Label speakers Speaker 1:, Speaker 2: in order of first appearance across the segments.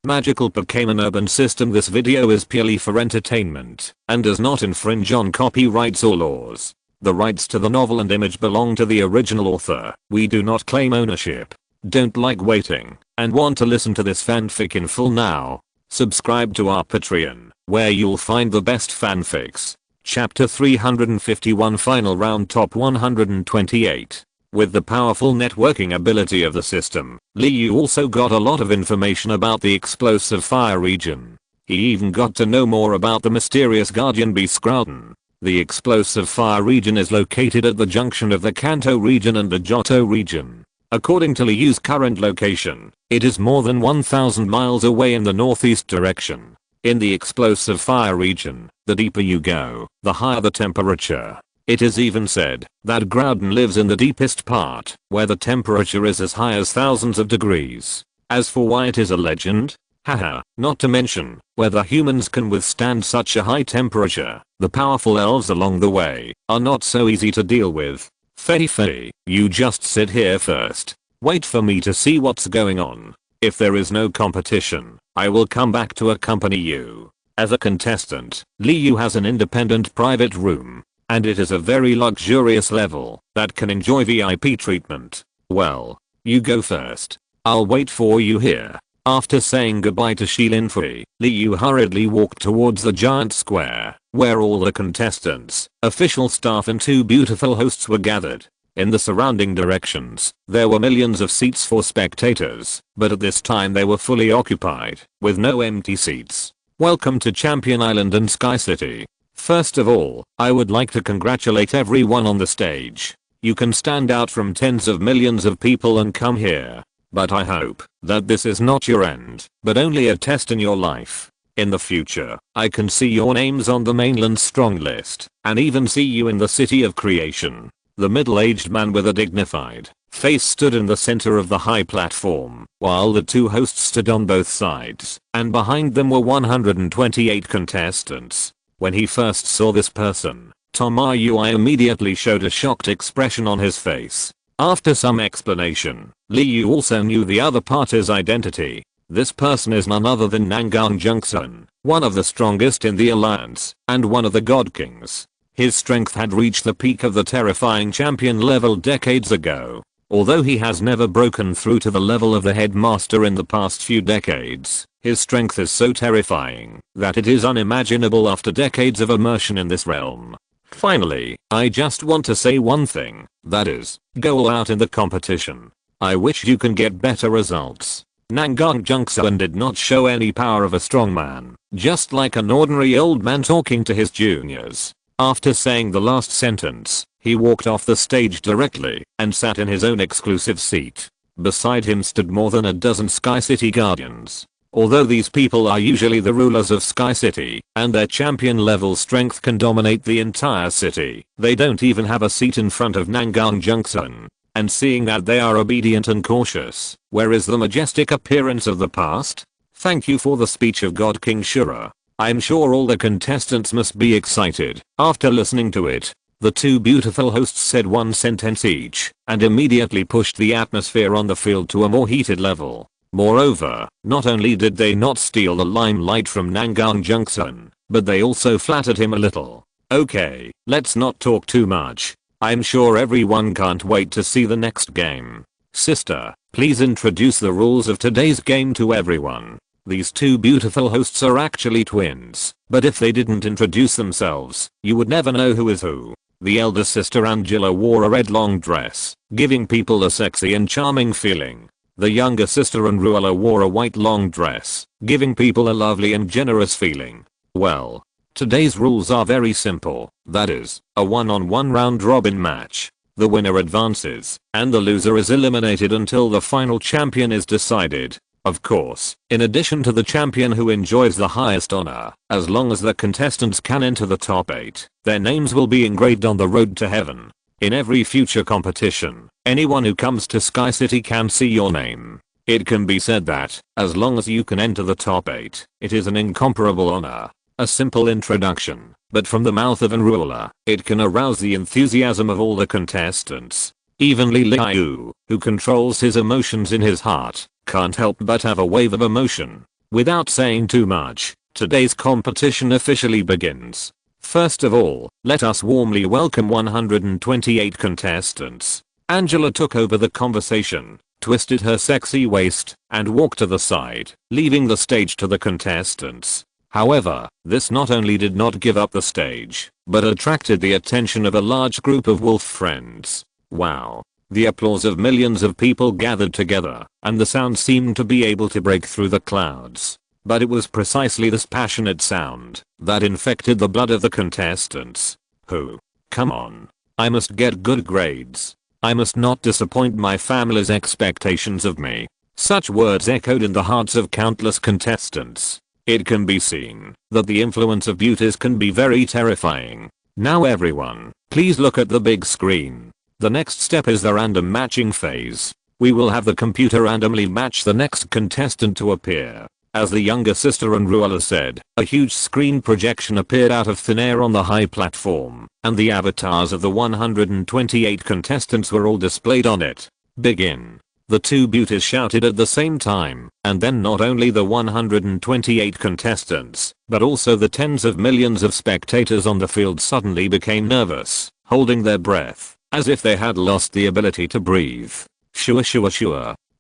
Speaker 1: magical Pokémon urban system. This video is purely for entertainment and does not infringe on copyrights or laws. The rights to the novel and image belong to the original author. We do not claim ownership. Don't like waiting and want to listen to this fanfic in full now? Subscribe to our Patreon, where you'll find the best fanfics. Chapter 351 Final Round Top 128. With the powerful networking ability of the system, Liu also got a lot of information about the explosive fire region. He even got to know more about the mysterious guardian beast Groudon. The explosive fire region is located at the junction of the Kanto region and the Johto region. According to Liu's current location, it is more than 1,000 miles away in the northeast direction. In the explosive fire region, the deeper you go, the higher the temperature. It is even said that Groudon lives in the deepest part, where the temperature is as high as thousands of degrees. As for why it is a legend, haha, not to mention whether humans can withstand such a high temperature. The powerful elves along the way are not so easy to deal with. Fei, you just sit here first. Wait for me to see what's going on. If there is no competition, I will come back to accompany you. As a contestant, Liu has an independent private room, and it is a very luxurious level that can enjoy VIP treatment. Well, you go first. I'll wait for you here. After saying goodbye to Shilinfei, Liu hurriedly walked towards the giant square, where all the contestants, official staff and two beautiful hosts were gathered. In the surrounding directions, there were millions of seats for spectators, but at this time they were fully occupied, with no empty seats. Welcome to Champion Island and Sky City. First of all, I would like to congratulate everyone on the stage. You can stand out from tens of millions of people and come here. But I hope that this is not your end, but only a test in your life. In the future, I can see your names on the mainland's strong list, and even see you in the city of creation. The middle-aged man with a dignified face stood in the center of the high platform, while the two hosts stood on both sides, and behind them were 128 contestants. When he first saw this person, Tomoyui immediately showed a shocked expression on his face. After some explanation, Liu also knew the other party's identity. This person is none other than Nangang Junction, one of the strongest in the alliance, and one of the God Kings. His strength had reached the peak of the terrifying champion level decades ago. Although he has never broken through to the level of the headmaster in the past few decades, his strength is so terrifying that it is unimaginable after decades of immersion in this realm. Finally, I just want to say one thing, that is, go all out in the competition. I wish you can get better results. Nangang Junction did not show any power of a strong man, just like an ordinary old man talking to his juniors. After saying the last sentence, he walked off the stage directly and sat in his own exclusive seat. Beside him stood more than a dozen Sky City Guardians. Although these people are usually the rulers of Sky City, and their champion level strength can dominate the entire city, they don't even have a seat in front of Nangang Junction. And seeing that they are obedient and cautious, where is the majestic appearance of the past? Thank you for the speech of God King Shura. I'm sure all the contestants must be excited. After listening to it, the two beautiful hosts said one sentence each, and immediately pushed the atmosphere on the field to a more heated level. Moreover, not only did they not steal the limelight from Nangang Junction, but they also flattered him a little. Okay, let's not talk too much. I'm sure everyone can't wait to see the next game. Sister, please introduce the rules of today's game to everyone. These two beautiful hosts are actually twins, but if they didn't introduce themselves, you would never know who is who. The elder sister Angela wore a red long dress, giving people a sexy and charming feeling. The younger sister Anruela wore a white long dress, giving people a lovely and generous feeling. Well, today's rules are very simple, that is, a one-on-one round-robin match. The winner advances, and the loser is eliminated until the final champion is decided. Of course, in addition to the champion who enjoys the highest honor, as long as the contestants can enter the top 8, their names will be engraved on the road to heaven. In every future competition, anyone who comes to Sky City can see your name. It can be said that, as long as you can enter the top 8, it is an incomparable honor. A simple introduction, but from the mouth of Anruela, it can arouse the enthusiasm of all the contestants. Even Liu, who controls his emotions in his heart, can't help but have a wave of emotion. Without saying too much, today's competition officially begins. First of all, let us warmly welcome 128 contestants. Angela took over the conversation, twisted her sexy waist, and walked to the side, leaving the stage to the contestants. However, this not only did not give up the stage, but attracted the attention of a large group of wolf friends. Wow. The applause of millions of people gathered together, and the sound seemed to be able to break through the clouds. But it was precisely this passionate sound that infected the blood of the contestants. Who? Come on. I must get good grades. I must not disappoint my family's expectations of me. Such words echoed in the hearts of countless contestants. It can be seen that the influence of beauties can be very terrifying. Now everyone, please look at the big screen. The next step is the random matching phase. We will have the computer randomly match the next contestant to appear. As the younger sister and ruler said, a huge screen projection appeared out of thin air on the high platform, and the avatars of the 128 contestants were all displayed on it. Begin. The two beauties shouted at the same time, and then not only the 128 contestants, but also the tens of millions of spectators on the field suddenly became nervous, holding their breath, as if they had lost the ability to breathe. Sure.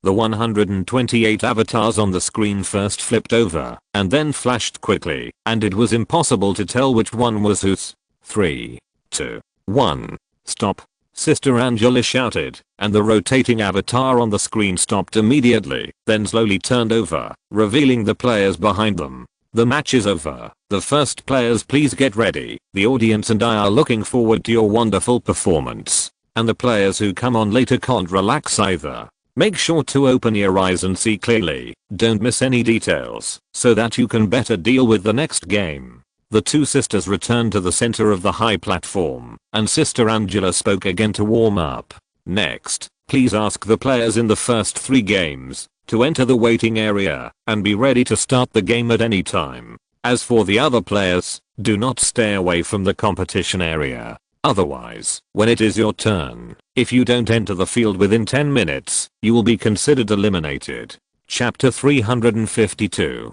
Speaker 1: The 128 avatars on the screen first flipped over, and then flashed quickly, and it was impossible to tell which one was whose. 3, 2, 1, stop. Sister Angela shouted, and the rotating avatar on the screen stopped immediately, then slowly turned over, revealing the players behind them. The match is over. The first players, please get ready. The audience and I are looking forward to your wonderful performance. And the players who come on later can't relax either. Make sure to open your eyes and see clearly. Don't miss any details, so that you can better deal with the next game. The two sisters returned to the center of the high platform, and Sister Angela spoke again to warm up. Next, please ask the players in the first 3 games to enter the waiting area and be ready to start the game at any time. As for the other players, do not stay away from the competition area. Otherwise, when it is your turn, if you don't enter the field within 10 minutes, you will be considered eliminated. Chapter 352.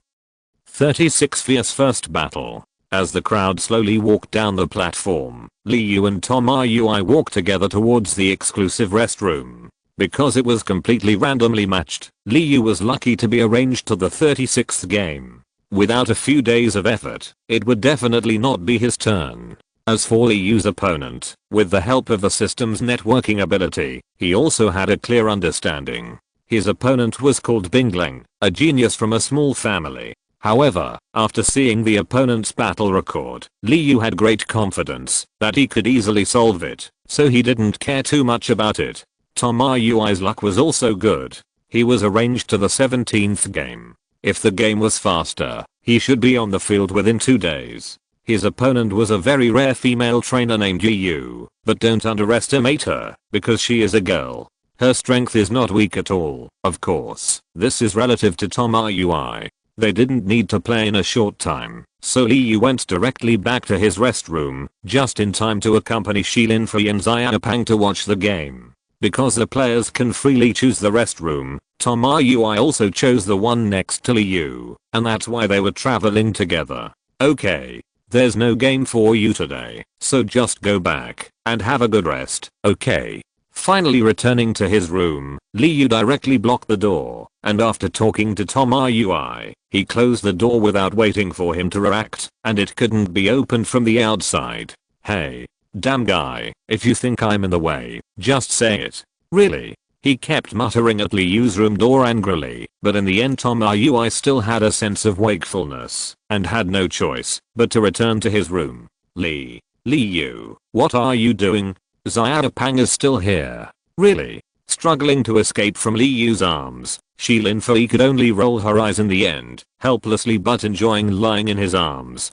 Speaker 1: 36 Fierce First Battle. As the crowd slowly walked down the platform, Liu and Tom Rui walked together towards the exclusive restroom. Because it was completely randomly matched, Liu was lucky to be arranged to the 36th game. Without a few days of effort, it would definitely not be his turn. As for Liu's opponent, with the help of the system's networking ability, he also had a clear understanding. His opponent was called Bingling, a genius from a small family. However, after seeing the opponent's battle record, Liu had great confidence that he could easily solve it, so he didn't care too much about it. Tom Rui's luck was also good. He was arranged to the 17th game. If the game was faster, he should be on the field within 2 days. His opponent was a very rare female trainer named Yu, but don't underestimate her, because she is a girl. Her strength is not weak at all, of course. This is relative to Tom Rui. They didn't need to play in a short time, so Liu went directly back to his restroom, just in time to accompany Shilin Free and Xiaopang to watch the game. Because the players can freely choose the restroom, Tom Rui also chose the one next to Liu, and that's why they were traveling together. Okay. There's no game for you today, so just go back and have a good rest, okay? Finally returning to his room, Liu directly blocked the door, and after talking to Tom Rui, he closed the door without waiting for him to react, and it couldn't be opened from the outside. Hey, damn guy, if you think I'm in the way, just say it. Really? He kept muttering at Liu's room door angrily, but in the end Tom Rui still had a sense of wakefulness, and had no choice but to return to his room. Liu, what are you doing? Xiaopang is still here. Really? Struggling to escape from Liu's arms, Shilin Fei could only roll her eyes in the end, helplessly but enjoying lying in his arms.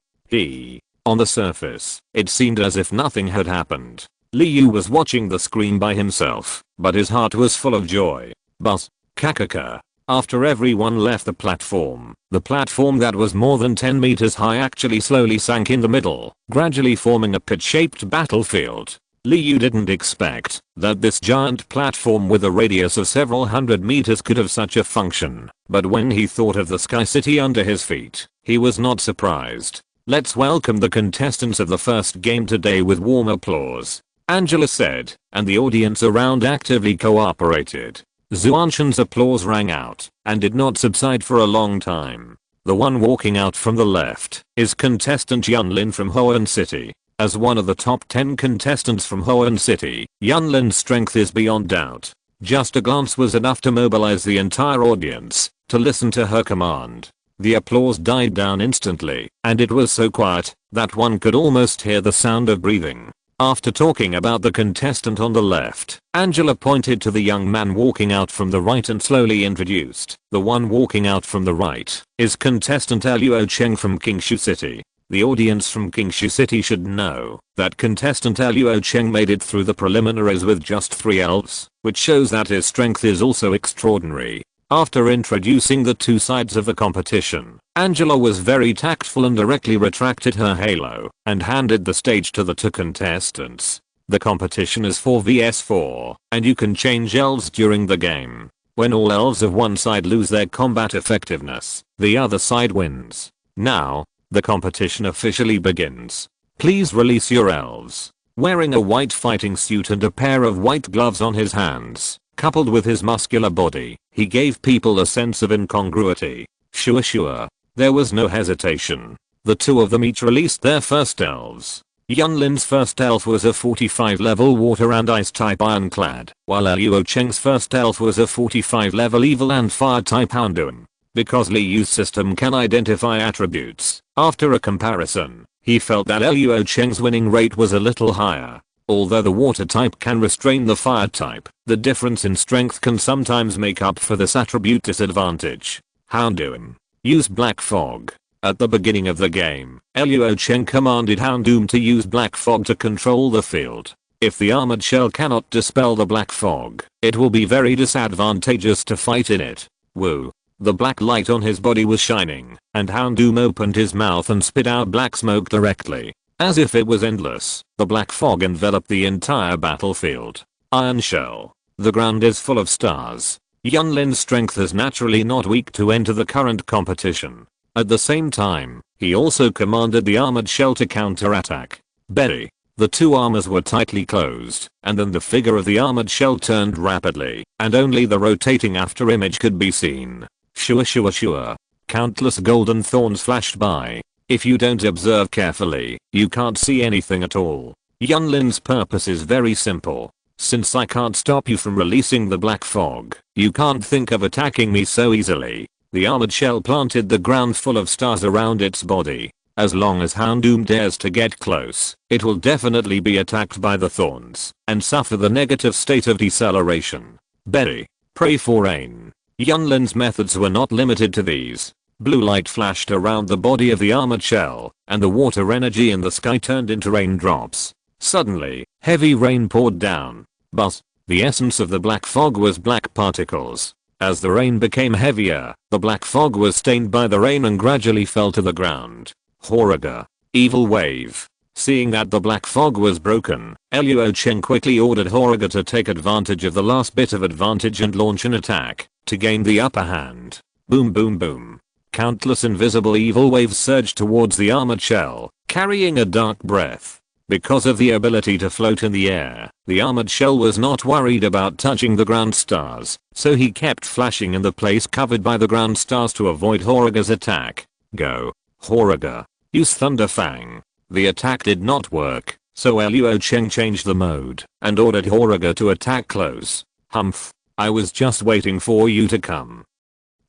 Speaker 1: On the surface, it seemed as if nothing had happened. Liu was watching the screen by himself, but his heart was full of joy. But, kakaka. After everyone left the platform that was more than 10 meters high actually slowly sank in the middle, gradually forming a pit-shaped battlefield. Liu didn't expect that this giant platform with a radius of several hundred meters could have such a function, but when he thought of the Sky City under his feet, he was not surprised. Let's welcome the contestants of the first game today with warm applause, Angela said, and the audience around actively cooperated. Zuanshan's applause rang out and did not subside for a long time. The one walking out from the left is contestant Yunlin from Hoenn City. As one of the top 10 contestants from Hoenn City, Yunlin's strength is beyond doubt. Just a glance was enough to mobilize the entire audience to listen to her command. The applause died down instantly, and it was so quiet that one could almost hear the sound of breathing. After talking about the contestant on the left, Angela pointed to the young man walking out from the right and slowly introduced. The one walking out from the right is contestant Luo Cheng from Qingshu City. The audience from Qingshu City should know that contestant Luo Cheng made it through the preliminaries with just 3 elves, which shows that his strength is also extraordinary. After introducing the two sides of the competition, Angela was very tactful and directly retracted her halo and handed the stage to the 2 contestants. The competition is 4 vs 4, and you can change elves during the game. When all elves of one side lose their combat effectiveness, the other side wins. Now, the competition officially begins. Please release your elves. Wearing a white fighting suit and a pair of white gloves on his hands, coupled with his muscular body, he gave people a sense of incongruity. Sure. There was no hesitation. The 2 of them each released their first elves. Yunlin's first elf was a 45 level water and ice type ironclad, while Luo Cheng's first elf was a 45 level evil and fire type Houndoom. Because Liu's system can identify attributes, after a comparison, he felt that Luo Cheng's winning rate was a little higher. Although the water type can restrain the fire type, the difference in strength can sometimes make up for this attribute disadvantage. Houndoom. Use Black Fog. At the beginning of the game, Luo Cheng commanded Houndoom to use Black Fog to control the field. If the armored shell cannot dispel the Black Fog, it will be very disadvantageous to fight in it. Woo. The black light on his body was shining, and Houndoom opened his mouth and spit out black smoke directly. As if it was endless, the black fog enveloped the entire battlefield. Iron Shell. The ground is full of stars. Yunlin's strength is naturally not weak to enter the current competition. At the same time, he also commanded the armored shell to counterattack. Berry. The 2 armors were tightly closed, and then the figure of the armored shell turned rapidly, and only the rotating after image could be seen. Sure. Countless golden thorns flashed by. If you don't observe carefully, you can't see anything at all. Yunlin's purpose is very simple. Since I can't stop you from releasing the black fog, you can't think of attacking me so easily. The armored shell planted the ground full of stars around its body. As long as Houndoom dares to get close, it will definitely be attacked by the thorns and suffer the negative state of deceleration. Berry. Pray for rain. Yunlin's methods were not limited to these. Blue light flashed around the body of the armored shell, and the water energy in the sky turned into raindrops. Suddenly, heavy rain poured down. But the essence of the black fog was black particles. As the rain became heavier, the black fog was stained by the rain and gradually fell to the ground. Horaga. Evil Wave. Seeing that the black fog was broken, Luo Cheng quickly ordered Horaga to take advantage of the last bit of advantage and launch an attack to gain the upper hand. Boom boom boom. Countless invisible evil waves surged towards the armored shell, carrying a dark breath. Because of the ability to float in the air, the armored shell was not worried about touching the ground stars, so he kept flashing in the place covered by the ground stars to avoid Horaga's attack. Go. Horaga. Use Thunder Fang. The attack did not work, so Luo Cheng changed the mode and ordered Horaga to attack close. Humph. I was just waiting for you to come.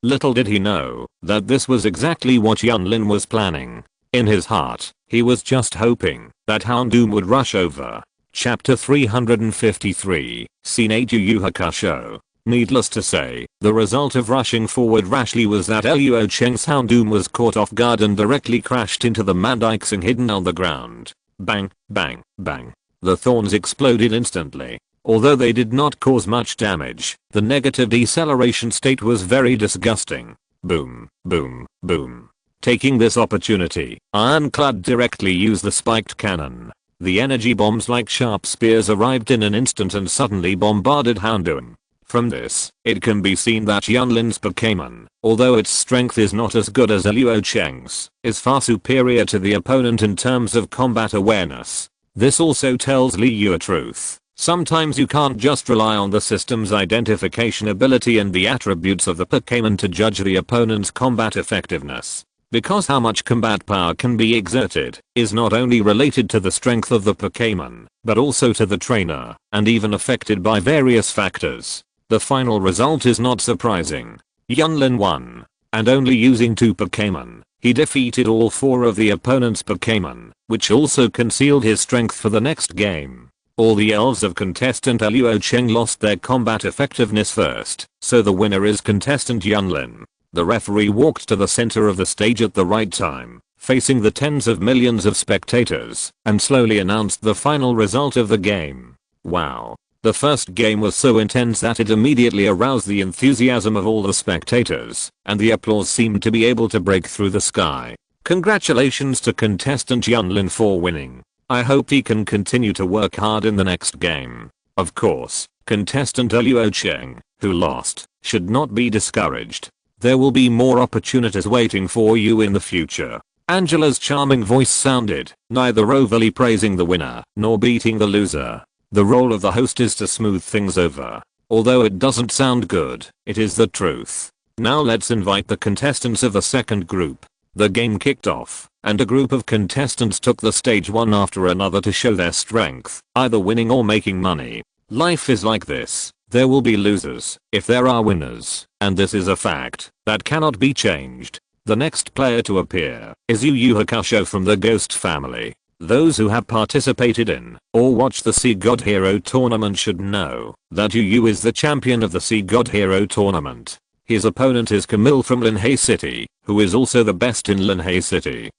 Speaker 1: Little did he know that this was exactly what Yunlin was planning. In his heart, he was just hoping that Houndoom would rush over. Chapter 353, Scene 8 Yu Yu Hakusho. Needless to say, the result of rushing forward rashly was that Luo Cheng's Houndoom was caught off guard and directly crashed into the Mandixing hidden on the ground. Bang, bang, bang. The thorns exploded instantly. Although they did not cause much damage, the negative deceleration state was very disgusting. Boom, boom, boom. Taking this opportunity, Ironclad directly used the spiked cannon. The energy bombs like sharp spears arrived in an instant and suddenly bombarded Houndoom. From this, it can be seen that Yunlin's Pokémon, although its strength is not as good as Luo Cheng's, is far superior to the opponent in terms of combat awareness. This also tells Liu a truth. Sometimes you can't just rely on the system's identification ability and the attributes of the Pokémon to judge the opponent's combat effectiveness. Because how much combat power can be exerted is not only related to the strength of the Pokémon, but also to the trainer, and even affected by various factors. The final result is not surprising. Yunlin won. And only using 2 Pokémon, he defeated all 4 of the opponent's Pokémon, which also concealed his strength for the next game. All the elves of contestant Luo Cheng lost their combat effectiveness first, so the winner is contestant Yunlin. The referee walked to the center of the stage at the right time, facing the tens of millions of spectators, and slowly announced the final result of the game. Wow. The first game was so intense that it immediately aroused the enthusiasm of all the spectators, and the applause seemed to be able to break through the sky. Congratulations to contestant Yunlin for winning. I hope he can continue to work hard in the next game. Of course, contestant Luo Cheng, who lost, should not be discouraged. There will be more opportunities waiting for you in the future. Angela's charming voice sounded, neither overly praising the winner nor beating the loser. The role of the host is to smooth things over. Although it doesn't sound good, it is the truth. Now let's invite the contestants of the second group. The game kicked off, and a group of contestants took the stage one after another to show their strength, either winning or making money. Life is like this. There will be losers, if there are winners, and this is a fact that cannot be changed. The next player to appear is Yu Yu Hakusho from the Ghost family. Those who have participated in or watched the Sea God Hero tournament should know that Yu Yu is the champion of the Sea God Hero tournament. His opponent is Camille from Linhai City, who is also the best in Linhai City.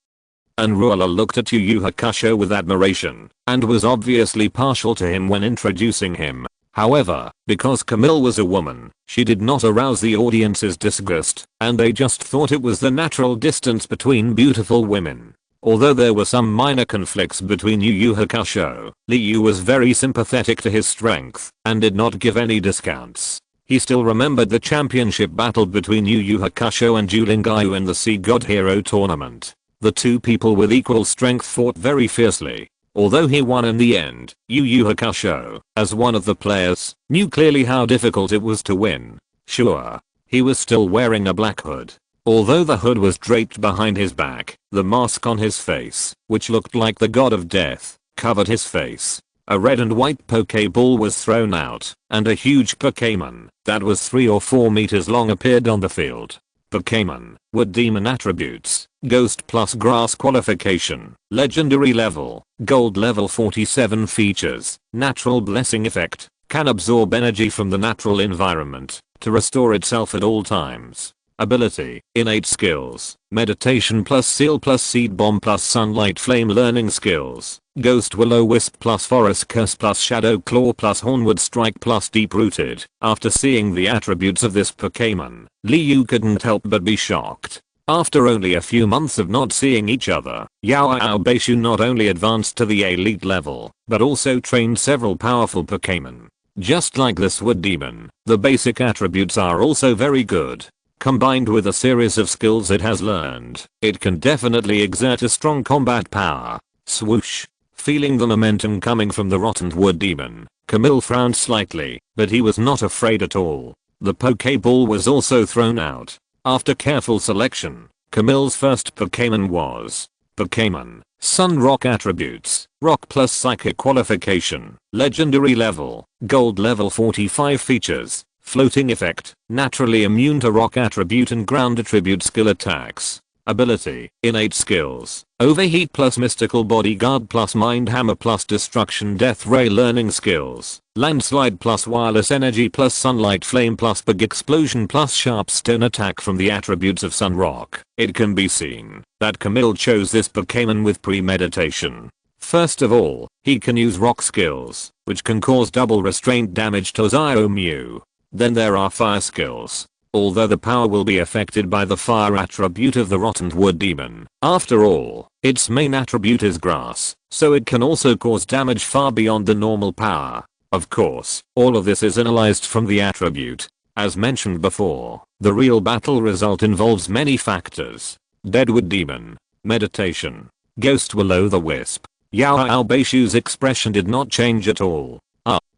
Speaker 1: Unruala looked at Yu Yu Hakusho with admiration, and was obviously partial to him when introducing him. However, because Camille was a woman, she did not arouse the audience's disgust, and they just thought it was the natural distance between beautiful women. Although there were some minor conflicts between Yu Yu Hakusho, Liu was very sympathetic to his strength, and did not give any discounts. He still remembered the championship battle between Yu Yu Hakusho and Julingayu in the Sea God Hero tournament. The two people with equal strength fought very fiercely. Although he won in the end, Yu Yu Hakusho, as one of the players, knew clearly how difficult it was to win. Sure, he was still wearing a black hood. Although the hood was draped behind his back, the mask on his face, which looked like the god of death, covered his face. A red and white Pokeball was thrown out, and a huge Pokémon that was 3 or 4 meters long appeared on the field. Pokémon with demon attributes, ghost plus grass qualification, legendary level, gold level 47 features, natural blessing effect, can absorb energy from the natural environment to restore itself at all times. Ability, innate skills, meditation plus seal plus seed bomb plus sunlight flame learning skills, ghost will-o-wisp plus forest curse plus shadow claw plus hornwood strike plus deep rooted. After seeing the attributes of this Pokémon, Liu couldn't help but be shocked. After only a few months of not seeing each other, Yao Beishu not only advanced to the elite level, but also trained several powerful Pokémon. Just like this wood demon, the basic attributes are also very good. Combined with a series of skills it has learned, it can definitely exert a strong combat power. Swoosh. Feeling the momentum coming from the rotten wood demon, Camille frowned slightly, but he was not afraid at all. The Pokeball was also thrown out. After careful selection, Camille's first Pokémon was Pokémon, Sun Rock attributes, Rock plus Psychic qualification, Legendary level, Gold level 45 features, Floating effect, naturally immune to rock attribute and ground attribute skill attacks. Ability, innate skills, overheat plus mystical bodyguard plus mind hammer plus destruction death ray learning skills, landslide plus wireless energy plus sunlight flame plus big explosion plus sharp stone attack from the attributes of sun rock. It can be seen that Camille chose this Pokémon with premeditation. First of all, he can use rock skills, which can cause double restraint damage to Zio Mew. Then there are fire skills. although the power will be affected by the fire attribute of the rotten wood demon. After all, its main attribute is grass, so it can also cause damage far beyond the normal power. Of course, all of this is analyzed from the attribute. As mentioned before, the real battle result involves many factors. Deadwood Demon, meditation, Ghost Will-O-the-Wisp. Yao Beishu's expression did not change at all.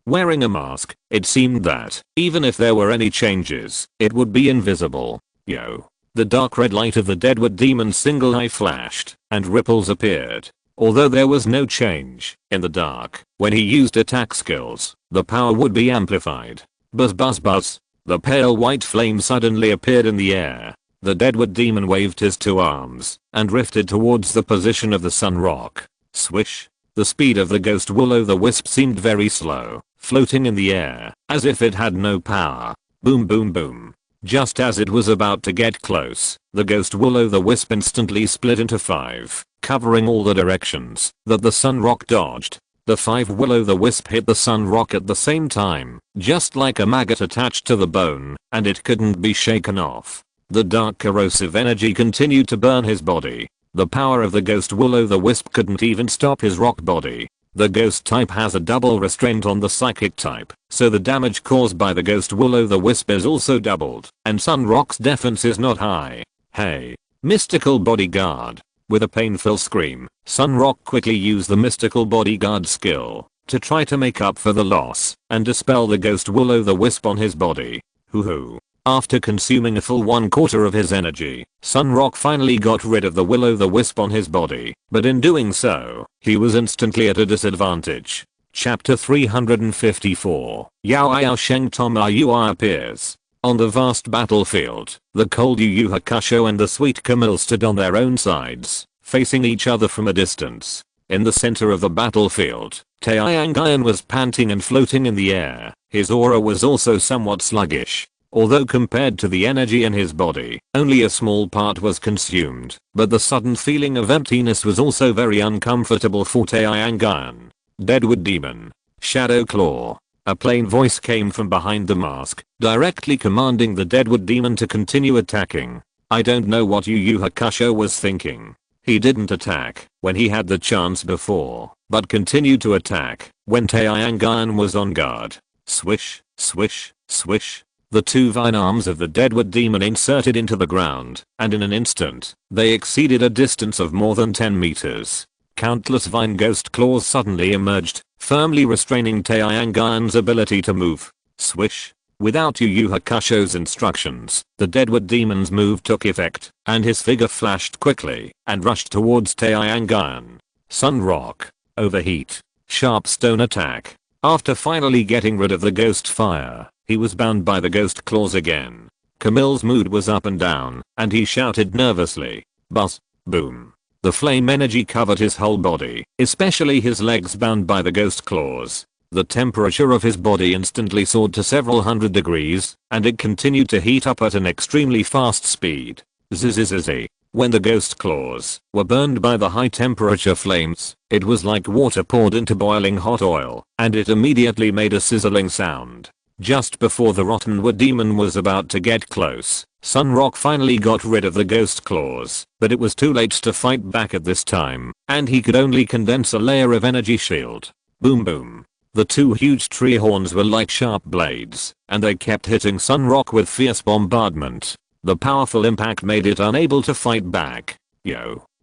Speaker 1: Wearing a mask, it seemed that, even if there were any changes, it would be invisible. The dark red light of the Deadwood Demon's single eye flashed, and ripples appeared. Although there was no change, in the dark, when he used attack skills, the power would be amplified. Buzz buzz buzz. The pale white flame suddenly appeared in the air. The Deadwood Demon waved his two arms, and rifted towards the position of the Sun Rock. Swish. The speed of the Ghost Will-O-the-Wisp seemed very slow, floating in the air, as if it had no power. Boom boom boom. Just as it was about to get close, the Ghost Will-O-the-Wisp instantly split into 5, covering all the directions that the Sun Rock dodged. The 5 Will-O-the-Wisp hit the Sun Rock at the same time, just like a maggot attached to the bone, and it couldn't be shaken off. The dark corrosive energy continued to burn his body. The power of the Ghost Will-O-the-Wisp couldn't even stop his rock body. The ghost type has a double restraint on the psychic type, so the damage caused by the Ghost Will-O-the-Wisp is also doubled, and Sun Rock's defense is not high. Hey, mystical bodyguard. With a painful scream, Sun Rock quickly used the mystical bodyguard skill to try to make up for the loss and dispel the Ghost Will-O-the-Wisp on his body. Hoo. After consuming a full 1/4 of his energy, Sun Rock finally got rid of the Will-O-the-Wisp on his body, but in doing so, he was instantly at a disadvantage. Chapter 354. Yao Sheng Toma Yua appears. On the vast battlefield, the cold Yu Yu Hakusho and the sweet Camille stood on their own sides, facing each other from a distance. In the center of the battlefield, Taeyangan was panting and floating in the air. His aura was also somewhat sluggish. Although compared to the energy in his body, only a small part was consumed, but the sudden feeling of emptiness was also very uncomfortable for Taeyangan. Deadwood Demon. Shadow Claw. A plain voice came from behind the mask, directly commanding the Deadwood Demon to continue attacking. I don't know what Yu Yu Hakusho was thinking. He didn't attack when he had the chance before, but continued to attack when Taeyangan was on guard. Swish, swish, swish. The 2 vine arms of the Deadwood Demon inserted into the ground, and in an instant, they exceeded a distance of more than 10 meters. Countless vine ghost claws suddenly emerged, firmly restraining Taeyangan's ability to move. Swish. Without Yu Yu Hakusho's instructions, the Deadwood Demon's move took effect, and his figure flashed quickly and rushed towards Taeyangan. Sun Rock. Overheat. Sharp stone attack. After finally getting rid of the ghost fire, he was bound by the ghost claws again. Camille's mood was up and down, and he shouted nervously. Buzz. Boom. The flame energy covered his whole body, especially his legs bound by the ghost claws. The temperature of his body instantly soared to several hundred degrees, and it continued to heat up at an extremely fast speed. Zzzz. When the ghost claws were burned by the high temperature flames, it was like water poured into boiling hot oil, and it immediately made a sizzling sound. Just before the Rottenwood Demon was about to get close, Sun Rock finally got rid of the ghost claws, but it was too late to fight back at this time, and he could only condense a layer of energy shield. Boom boom. The 2 huge tree horns were like sharp blades, and they kept hitting Sun Rock with fierce bombardment. The powerful impact made it unable to fight back.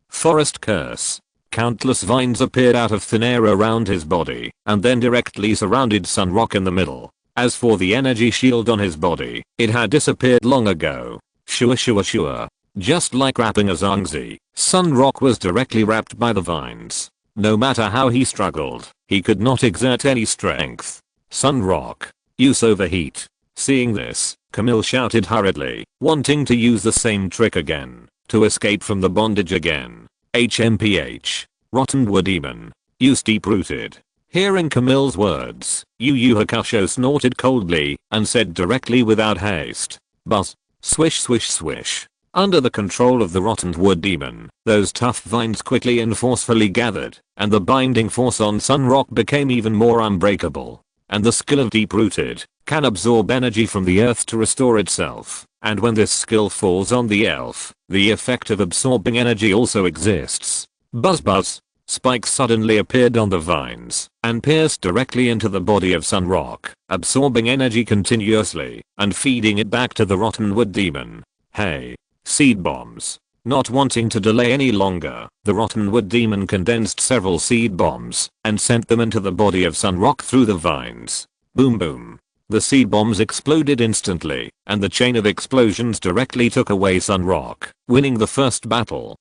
Speaker 1: Forest Curse. Countless vines appeared out of thin air around his body, and then directly surrounded Sun Rock in the middle. As for the energy shield on his body, it had disappeared long ago. Shua. Just like wrapping a zongzi, Sun Rock was directly wrapped by the vines. No matter how he struggled, he could not exert any strength. Sun Rock. Use overheat. Seeing this, Camille shouted hurriedly, wanting to use the same trick again, to escape from the bondage again. HMPH. Rottenwood Demon. Use deep-rooted. Hearing Camille's words, Yu Yu Hakusho snorted coldly and said directly without haste. Buzz. Swish swish swish. Under the control of the Rottenwood Demon, those tough vines quickly and forcefully gathered, and the binding force on Sun Rock became even more unbreakable. And the skill of deep-rooted can absorb energy from the earth to restore itself, and when this skill falls on the elf, the effect of absorbing energy also exists. Buzz buzz. Spikes suddenly appeared on the vines and pierced directly into the body of Sunrock, absorbing energy continuously and feeding it back to the rotten wood demon. Hey. Seed bombs. Not wanting to delay any longer, the rotten wood demon condensed several seed bombs and sent them into the body of Sunrock through the vines. Boom boom. The seed bombs exploded instantly, and the chain of explosions directly took away Sunrock, winning the first battle.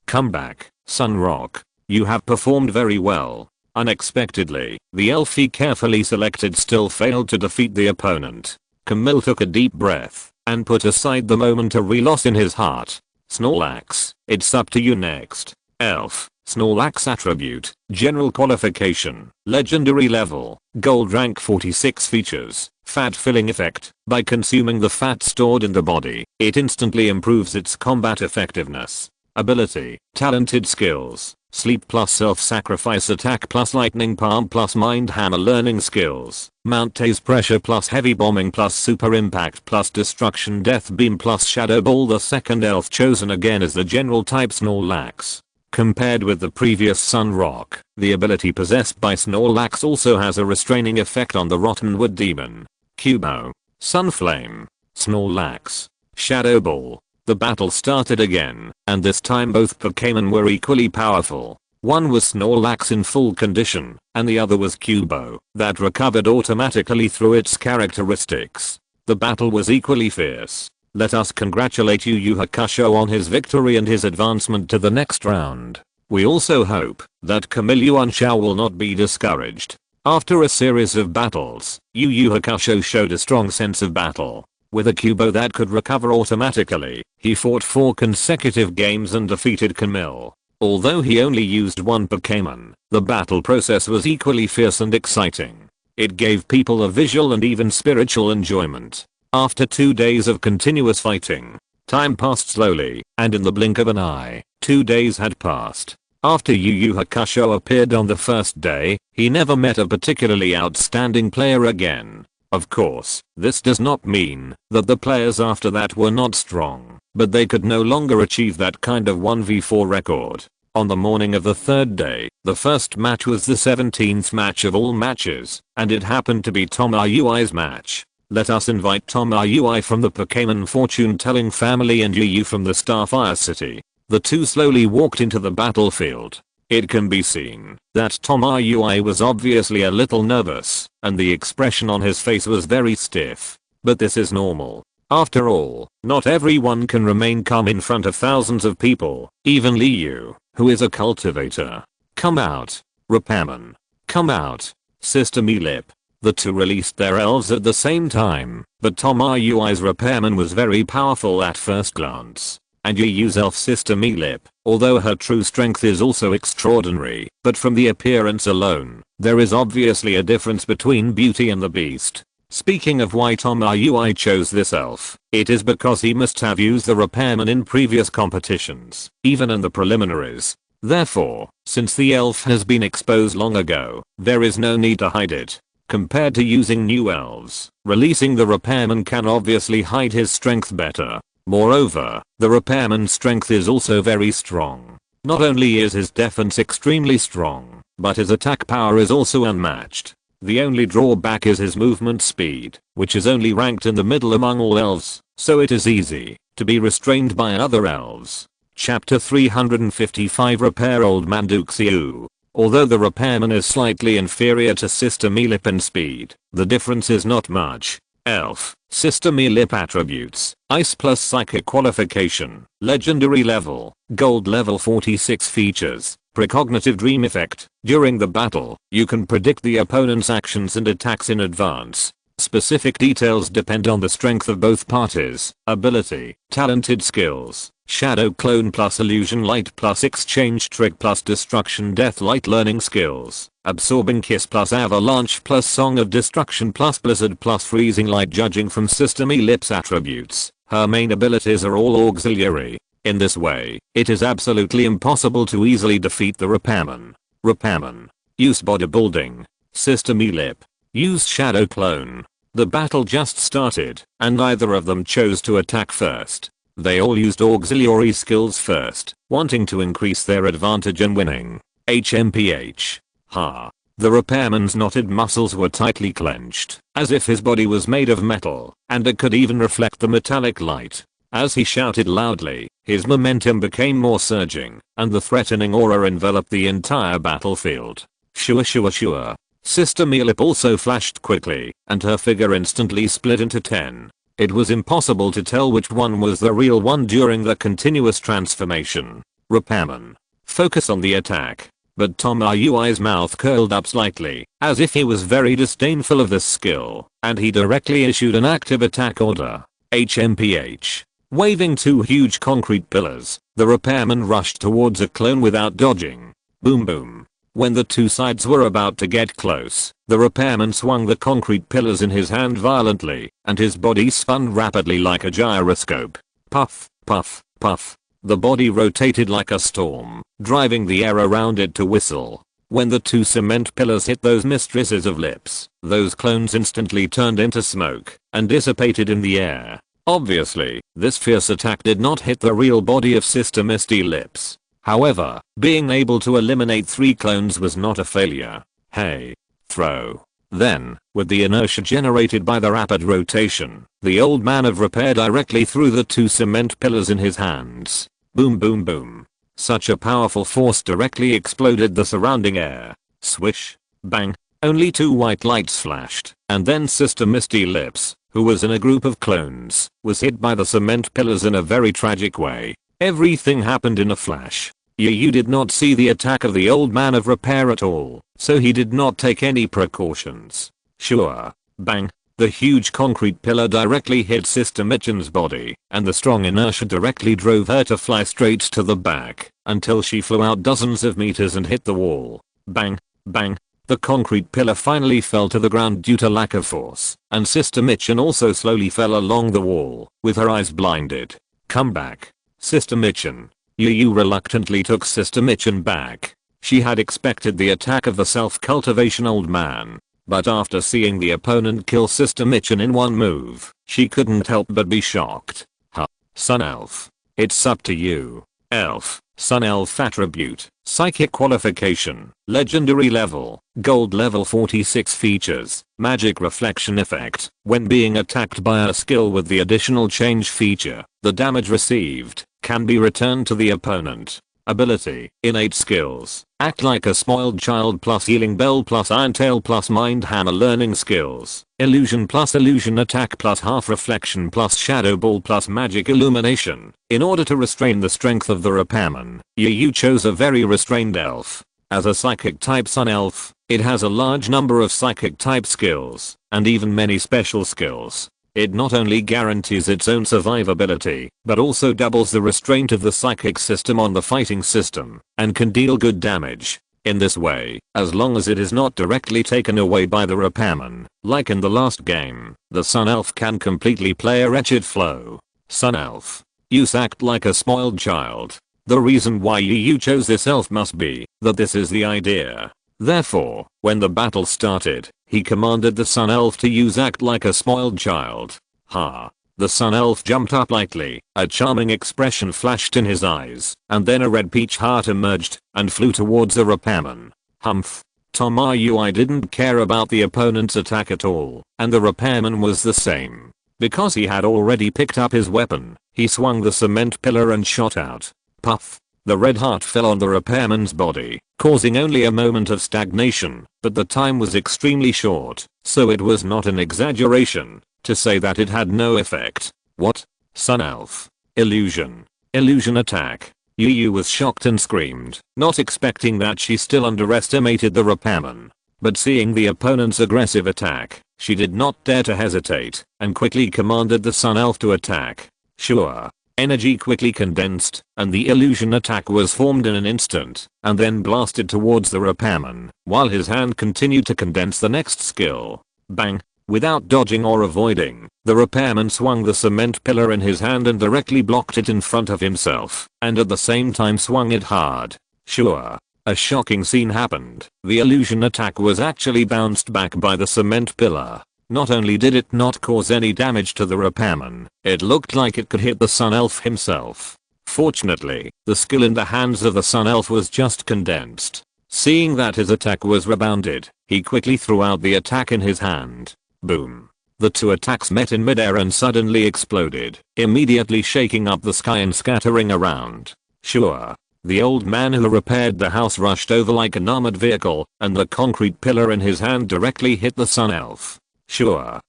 Speaker 1: Come back, Sunrock. You have performed very well. Unexpectedly, the elf he carefully selected still failed to defeat the opponent. Camille took a deep breath and put aside the momentary loss in his heart. Snorlax, it's up to you next. Elf. Snorlax attribute, general qualification, legendary level, gold rank 46 features, fat filling effect. By consuming the fat stored in the body, it instantly improves its combat effectiveness. Ability, talented skills, sleep plus self-sacrifice attack plus lightning palm plus mind hammer learning skills, mount tase pressure plus heavy bombing plus super impact plus destruction death beam plus shadow ball. The second elf chosen again is the general type Snorlax. Compared with the previous Sunrock, the ability possessed by Snorlax also has a restraining effect on the rotten wood demon. Cubo. Sunflame. Snorlax. Shadow Ball. The battle started again, and this time both Pokémon were equally powerful. One was Snorlax in full condition, and the other was Cubo, that recovered automatically through its characteristics. The battle was equally fierce. Let us congratulate Yu Yu Hakusho on his victory and his advancement to the next round. We also hope that Camille Yuanxiao will not be discouraged. After a series of battles, Yu Yu Hakusho showed a strong sense of battle. With a Cubo that could recover automatically, he fought 4 consecutive games and defeated Camille. Although he only used one Pokémon, the battle process was equally fierce and exciting. It gave people a visual and even spiritual enjoyment. After 2 days of continuous fighting, time passed slowly, and in the blink of an eye, 2 days had passed. After Yu Yu Hakusho appeared on the first day, he never met a particularly outstanding player again. Of course, this does not mean that the players after that were not strong, but they could no longer achieve that kind of 1v4 record. On the morning of the 3rd day, the first match was the 17th match of all matches, and it happened to be Toma Yui's match. Let us invite Toma Yui from the Pokémon fortune-telling family and Yu Yu from the Starfire City. The two slowly walked into the battlefield. It can be seen that Toma Yui was obviously a little nervous, and the expression on his face was very stiff. But this is normal. After all, not everyone can remain calm in front of thousands of people, even Liu, who is a cultivator. Come out. Repairman. Come out. Sister Meelip. The two released their elves at the same time, but Toma Yui's repairman was very powerful at first glance. And Yu Yu's elf sister Meelip, although her true strength is also extraordinary, but from the appearance alone, there is obviously a difference between Beauty and the Beast. Speaking of why Toma Yui chose this elf, it is because he must have used the repairman in previous competitions, even in the preliminaries. Therefore, since the elf has been exposed long ago, there is no need to hide it. Compared to using new elves, releasing the repairman can obviously hide his strength better. Moreover, the repairman's strength is also very strong. Not only is his defense extremely strong, but his attack power is also unmatched. The only drawback is his movement speed, which is only ranked in the middle among all elves, so it is easy to be restrained by other elves. Chapter 355 Repair Old Man Duxiu. Although the repairman is slightly inferior to Sister Meelip in speed, the difference is not much. Elf. Sister Meelip attributes. Ice plus psychic qualification. Legendary level. Gold level 46 features. Precognitive dream effect. During the battle, you can predict the opponent's actions and attacks in advance. Specific details depend on the strength of both parties. Ability. Talented skills. Shadow clone plus illusion light plus exchange trick plus destruction death light learning skills. Absorbing kiss plus avalanche plus song of destruction plus blizzard plus freezing light judging from Sister Meelip's attributes. Her main abilities are all auxiliary. In this way, it is absolutely impossible to easily defeat the repairman. Repairman. Use bodybuilding. Sister Meelip. Use shadow clone. The battle just started, and neither of them chose to attack first. They all used auxiliary skills first, wanting to increase their advantage in winning. HMPH. Ha. The repairman's knotted muscles were tightly clenched, as if his body was made of metal, and it could even reflect the metallic light. As he shouted loudly, his momentum became more surging, and the threatening aura enveloped the entire battlefield. Sure sure sure. Sister Mealip also flashed quickly, and her figure instantly split into 10. It was impossible to tell which one was the real one during the continuous transformation. Repairman. Focus on the attack. But Tom Ayui's mouth curled up slightly, as if he was very disdainful of this skill, and he directly issued an active attack order. HMPH. Waving two huge concrete pillars, the repairman rushed towards a clone without dodging. Boom boom. When the two sides were about to get close, the repairman swung the concrete pillars in his hand violently, and his body spun rapidly like a gyroscope. Puff, puff, puff. The body rotated like a storm, driving the air around it to whistle. When the two cement pillars hit those mistresses of lips, those clones instantly turned into smoke and dissipated in the air. Obviously, this fierce attack did not hit the real body of Sister Misty Lips. However, being able to eliminate 3 clones was not a failure. Hey. Throw. Then, with the inertia generated by the rapid rotation, the old man of repair directly threw the 2 cement pillars in his hands. Boom boom boom. Such a powerful force directly exploded the surrounding air. Swish. Bang. Only 2 white lights flashed, and then Sister Misty Lips, who was in a group of clones, was hit by the cement pillars in a very tragic way. Everything happened in a flash. You did not see the attack of the old man of repair at all, so he did not take any precautions. Sure. Bang. The huge concrete pillar directly hit Sister Mitchen's body, and the strong inertia directly drove her to fly straight to the back, until she flew out dozens of meters and hit the wall. Bang. Bang. The concrete pillar finally fell to the ground due to lack of force, and Sister Mitchen also slowly fell along the wall, with her eyes blinded. Come back. Sister Mitchen. Yu reluctantly took Sister Mitchen back. She had expected the attack of the self-cultivation old man, but after seeing the opponent kill Sister Mitchen in one move, she couldn't help but be shocked. Huh. Sun Elf. It's up to you. Elf. Sun Elf attribute. Psychic qualification. Legendary level. Gold level 46 features. Magic reflection effect. When being attacked by a skill with the additional change feature, the damage received can be returned to the opponent. Ability. Innate skills. Act like a spoiled child plus healing bell plus iron tail plus mind hammer learning skills. Illusion plus illusion attack plus half reflection plus shadow ball plus magic illumination. In order to restrain the strength of the repairman, you chose a very restrained elf. As a psychic type sun elf, it has a large number of psychic type skills, and even many special skills. It not only guarantees its own survivability, but also doubles the restraint of the psychic system on the fighting system, and can deal good damage. In this way, as long as it is not directly taken away by the repairman, like in the last game, the Sun Elf can completely play a wretched flow. Sun Elf. You act like a spoiled child. The reason why you chose this elf must be that this is the idea. Therefore, when the battle started, he commanded the Sun Elf to use act like a spoiled child. Ha. The Sun Elf jumped up lightly, a charming expression flashed in his eyes, and then a red peach heart emerged, and flew towards the repairman. Humph. Tom Ayui didn't care about the opponent's attack at all, and the repairman was the same. Because he had already picked up his weapon, he swung the cement pillar and shot out. Puff. The red heart fell on the repairman's body, causing only a moment of stagnation, but the time was extremely short, so it was not an exaggeration to say that it had no effect. What? Sun Elf. Illusion. Illusion attack. Yu was shocked and screamed, not expecting that she still underestimated the repairman. But seeing the opponent's aggressive attack, she did not dare to hesitate, and quickly commanded the Sun Elf to attack. Sure. Energy quickly condensed, and the illusion attack was formed in an instant, and then blasted towards the repairman, while his hand continued to condense the next skill. Bang. Without dodging or avoiding, the repairman swung the cement pillar in his hand and directly blocked it in front of himself, and at the same time swung it hard. Sure. A shocking scene happened. The illusion attack was actually bounced back by the cement pillar. Not only did it not cause any damage to the repairman, it looked like it could hit the Sun Elf himself. Fortunately, the skill in the hands of the Sun Elf was just condensed. Seeing that his attack was rebounded, he quickly threw out the attack in his hand. Boom. The two attacks met in midair and suddenly exploded, immediately shaking up the sky and scattering around. Sure. The old man who repaired the house rushed over like an armored vehicle, and the concrete pillar in his hand directly hit the Sun Elf. Sure.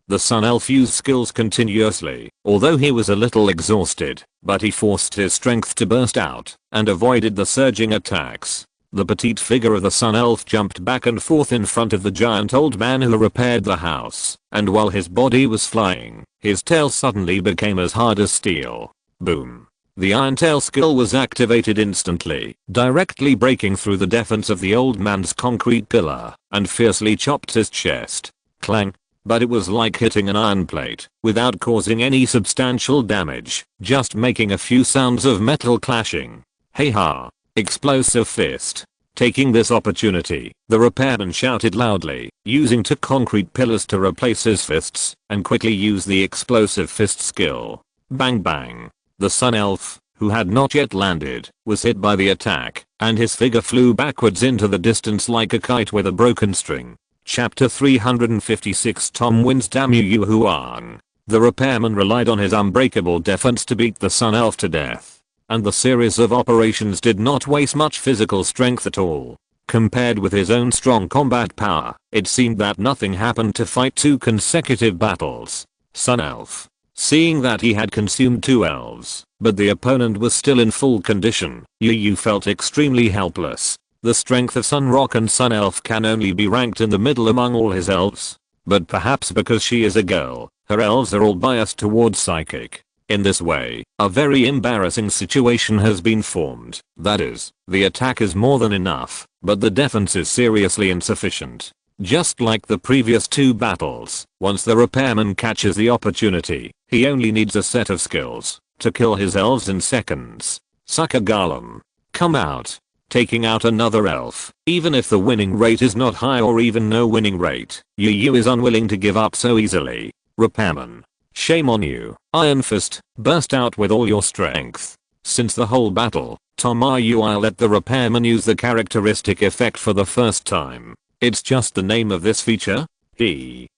Speaker 1: The Sun Elf used skills continuously, although he was a little exhausted, but he forced his strength to burst out, and avoided the surging attacks. The petite figure of the Sun Elf jumped back and forth in front of the giant old man who repaired the house, and while his body was flying, his tail suddenly became as hard as steel. Boom. The Iron Tail skill was activated instantly, directly breaking through the defense of the old man's concrete pillar, and fiercely chopped his chest. Clang. But it was like hitting an iron plate, without causing any substantial damage, just making a few sounds of metal clashing. Hey ha! Explosive fist. Taking this opportunity, the repairman shouted loudly, using two concrete pillars to replace his fists, and quickly used the explosive fist skill. Bang bang. The Sun Elf, who had not yet landed, was hit by the attack, and his figure flew backwards into the distance like a kite with a broken string. Chapter 356 Tom wins. Damn you Huang. The repairman relied on his unbreakable defense to beat the Sun Elf to death, and the series of operations did not waste much physical strength at all. Compared with his own strong combat power, it seemed that nothing happened to fight 2 consecutive battles. Sun Elf. Seeing that he had consumed 2 elves, but the opponent was still in full condition, Yu felt extremely helpless. The strength of Sun Rock and Sun Elf can only be ranked in the middle among all his elves. But perhaps because she is a girl, her elves are all biased towards psychic. In this way, a very embarrassing situation has been formed. That is, the attack is more than enough, but the defense is seriously insufficient. Just like the previous 2 battles, once the repairman catches the opportunity, he only needs a set of skills to kill his elves in seconds. Sucker Golem. Come out. Taking out another elf, even if the winning rate is not high or even no winning rate, Yu is unwilling to give up so easily. Repairman. Shame on you. Iron Fist, burst out with all your strength. Since the whole battle, Tom Yui let the repairman use the characteristic effect for the first time. It's just the name of this feature? Hey,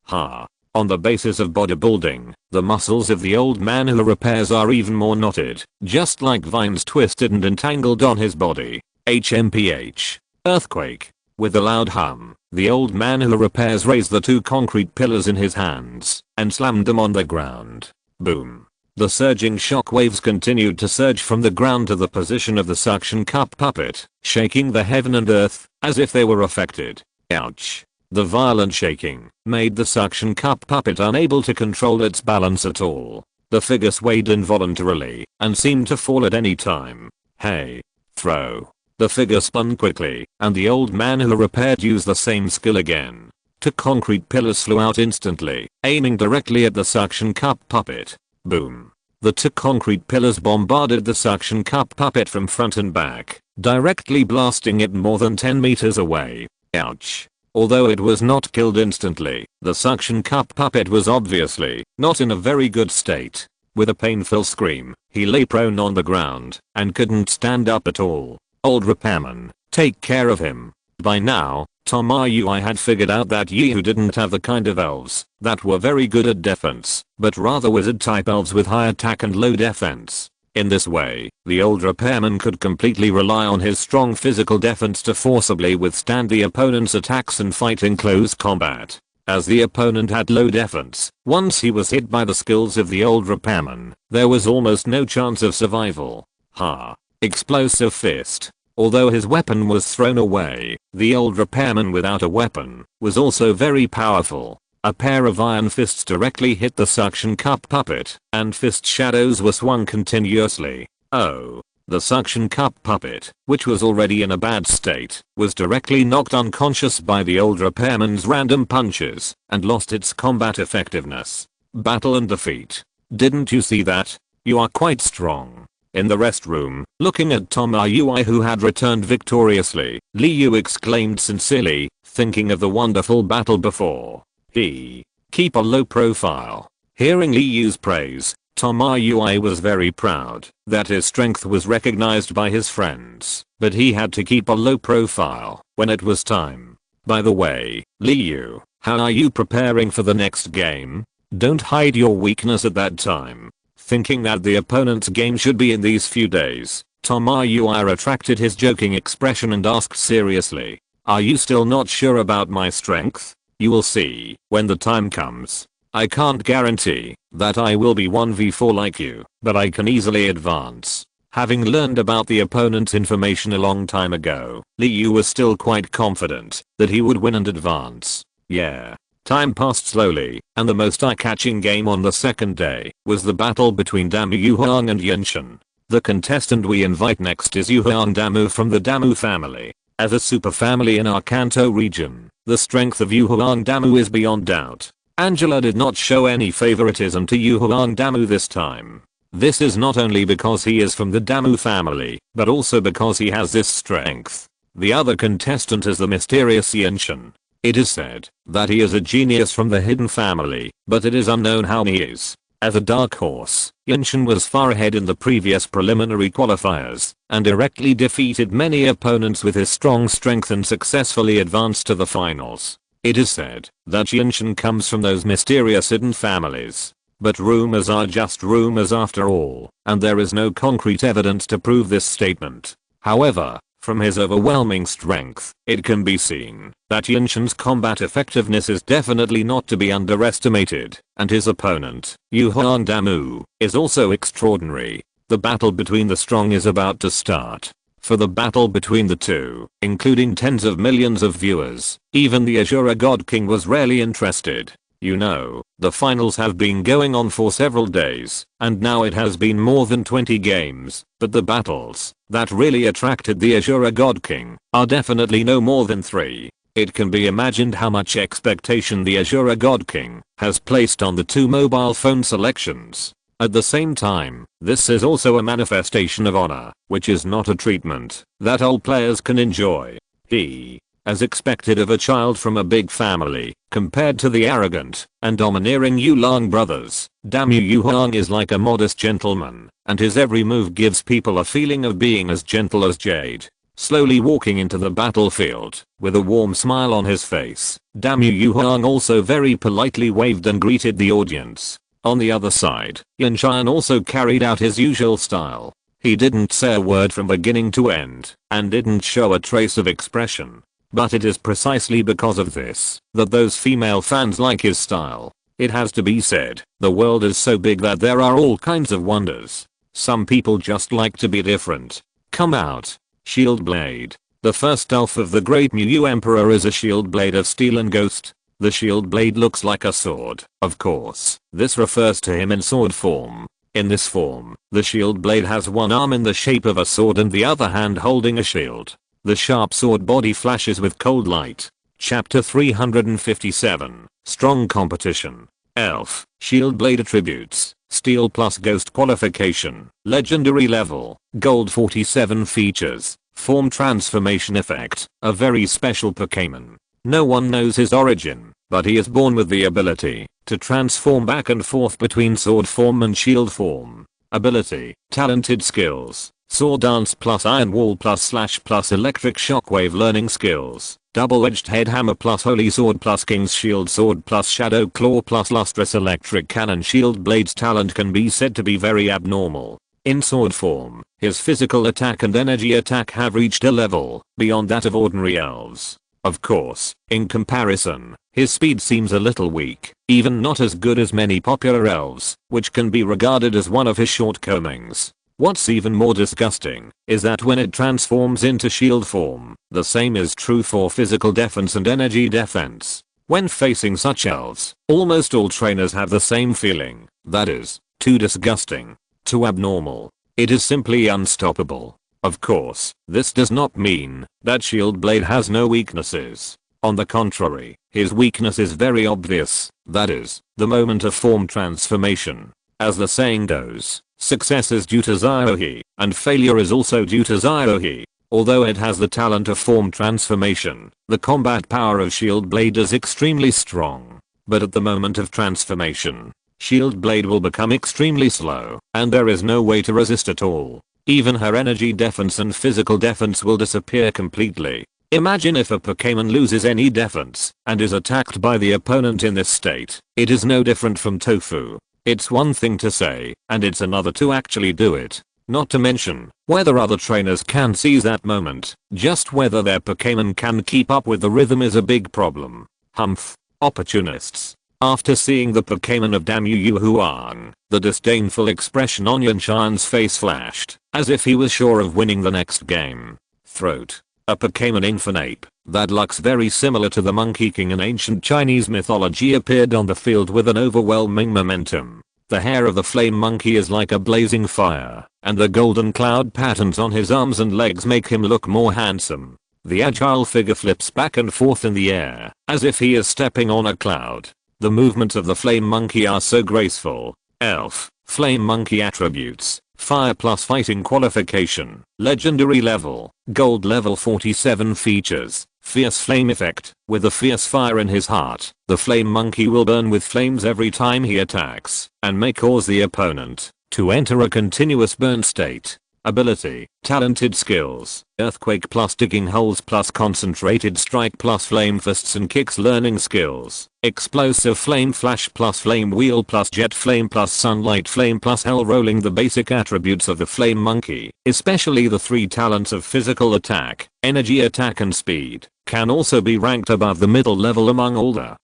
Speaker 1: ha. On the basis of bodybuilding, the muscles of the old man who repairs are even more knotted, just like vines twisted and entangled on his body. HMPH. Earthquake. With a loud hum, the old man who repairs raised the 2 concrete pillars in his hands, and slammed them on the ground. Boom. The surging shock waves continued to surge from the ground to the position of the suction cup puppet, shaking the heaven and earth, as if they were affected. Ouch. The violent shaking made the suction cup puppet unable to control its balance at all. The figure swayed involuntarily, and seemed to fall at any time. Hey. Throw. The figure spun quickly, and the old man who repaired used the same skill again. 2 concrete pillars flew out instantly, aiming directly at the suction cup puppet. Boom. The 2 concrete pillars bombarded the suction cup puppet from front and back, directly blasting it more than 10 meters away. Ouch. Although it was not killed instantly, the suction cup puppet was obviously not in a very good state. With a painful scream, he lay prone on the ground, and couldn't stand up at all. Old repairman, take care of him. By now, Tom Yui had figured out that Yu didn't have the kind of elves that were very good at defense, but rather wizard type elves with high attack and low defense. In this way, the old repairman could completely rely on his strong physical defense to forcibly withstand the opponent's attacks and fight in close combat. As the opponent had low defense, once he was hit by the skills of the old repairman, there was almost no chance of survival. Ha. Explosive fist. Although his weapon was thrown away, the old repairman without a weapon was also very powerful. A pair of iron fists directly hit the suction cup puppet, and fist shadows were swung continuously. Oh. The suction cup puppet, which was already in a bad state, was directly knocked unconscious by the old repairman's random punches, and lost its combat effectiveness. Battle and defeat. Didn't you see that? You are quite strong. In the restroom, looking at Tom Yui who had returned victoriously, Liu exclaimed sincerely, thinking of the wonderful battle before. He keep a low profile. Hearing Liyu's praise, Tomoyui was very proud that his strength was recognized by his friends, but he had to keep a low profile when it was time. By the way, Liyu, how are you preparing for the next game? Don't hide your weakness at that time. Thinking that the opponent's game should be in these few days, Tomoyui retracted his joking expression and asked seriously, "Are you still not sure about my strength? You will see when the time comes. I can't guarantee that I will be 1v4 like you, but I can easily advance." Having learned about the opponent's information a long time ago, Liu was still quite confident that he would win and advance. Yeah. Time passed slowly, and the most eye-catching game on the second day was the battle between Damu Yuhang and Yunshin. The contestant we invite next is Yuhang Damu from the Damu family. As a super family in our Kanto region, the strength of Yuhang Damu is beyond doubt. Angela did not show any favoritism to Yuhang Damu this time. This is not only because he is from the Damu family, but also because he has this strength. The other contestant is the mysterious Yunshin. It is said that he is a genius from the hidden family, but it is unknown how he is. As a dark horse, Yunshin was far ahead in the previous preliminary qualifiers, and directly defeated many opponents with his strong strength and successfully advanced to the finals. It is said that Yunshin comes from those mysterious hidden families. But rumors are just rumors after all, and there is no concrete evidence to prove this statement. However, from his overwhelming strength, it can be seen that Yunshin's combat effectiveness is definitely not to be underestimated, and his opponent, Yuhang Damu, is also extraordinary. The battle between the strong is about to start. For the battle between the two, including tens of millions of viewers, even the Azura God King was rarely interested. You know, the finals have been going on for several days, and now it has been more than 20 games, but the battles that really attracted the Azura God King are definitely no more than 3. It can be imagined how much expectation the Azura God King has placed on the 2 mobile phone selections. At the same time, this is also a manifestation of honor, which is not a treatment that all players can enjoy. He, as expected of a child from a big family, compared to the arrogant and domineering Yulang brothers, Damu Yuhang is like a modest gentleman, and his every move gives people a feeling of being as gentle as jade. Slowly walking into the battlefield, with a warm smile on his face, Damu Yuhang also very politely waved and greeted the audience. On the other side, Yunshin also carried out his usual style. He didn't say a word from beginning to end, and didn't show a trace of expression. But it is precisely because of this that those female fans like his style. It has to be said, the world is so big that there are all kinds of wonders. Some people just like to be different. Come out. Shield Blade. The first elf of the Great Mu Emperor is a shield blade of steel and ghost. The shield blade looks like a sword, of course. This refers to him in sword form. In this form, the shield blade has one arm in the shape of a sword and the other hand holding a shield. The sharp sword body flashes with cold light. Chapter 357. Strong Competition. Elf. Shield Blade Attributes. Steel plus Ghost Qualification. Legendary Level. Gold 47 Features. Form Transformation Effect. A very special Pokémon. No one knows his origin, but he is born with the ability to transform back and forth between sword form and shield form. Ability. Talented skills. Sword Dance plus Iron Wall plus Slash plus Electric Shockwave learning skills. Double-edged head hammer plus Holy Sword plus King's Shield Sword plus Shadow Claw plus Lustrous Electric Cannon. Shield Blade's talent can be said to be very abnormal. In sword form, his physical attack and energy attack have reached a level beyond that of ordinary elves. Of course, in comparison, his speed seems a little weak, even not as good as many popular elves, which can be regarded as one of his shortcomings. What's even more disgusting is that when it transforms into shield form, the same is true for physical defense and energy defense. When facing such elves, almost all trainers have the same feeling, that is, too disgusting, too abnormal. It is simply unstoppable. Of course, this does not mean that Shield Blade has no weaknesses. On the contrary, his weakness is very obvious, that is, the moment of form transformation. As the saying goes, success is due to Zyohi, and failure is also due to Zyohi. Although it has the talent of form transformation, the combat power of Shield Blade is extremely strong. But at the moment of transformation, Shield Blade will become extremely slow, and there is no way to resist at all. Even her energy defense and physical defense will disappear completely. Imagine if a Pokémon loses any defense and is attacked by the opponent in this state. It is no different from tofu. It's one thing to say, and it's another to actually do it. Not to mention, whether other trainers can seize that moment. Just whether their Pokémon can keep up with the rhythm is a big problem. Humph. Opportunists. After seeing the Pokémon of Damn Yu Huang, the disdainful expression on Yunshan's face flashed, as if he was sure of winning the next game. Throat. A Pokémon Infernape that looks very similar to the Monkey King in ancient Chinese mythology appeared on the field with an overwhelming momentum. The hair of the flame monkey is like a blazing fire, and the golden cloud patterns on his arms and legs make him look more handsome. The agile figure flips back and forth in the air, as if he is stepping on a cloud. The movements of the flame monkey are so graceful. Elf. Flame monkey attributes. Fire plus fighting qualification. Legendary level. Gold level 47 features. Fierce flame effect. With a fierce fire in his heart, the flame monkey will burn with flames every time he attacks, and may cause the opponent to enter a continuous burn state. Ability. Talented skills. Earthquake plus digging holes plus concentrated strike plus flame fists and kicks. Learning skills. Explosive flame flash plus flame wheel plus jet flame plus sunlight flame plus hell rolling. The basic attributes of the flame monkey, especially the 3 talents of physical attack, energy attack and speed, can also be ranked above the middle level among all the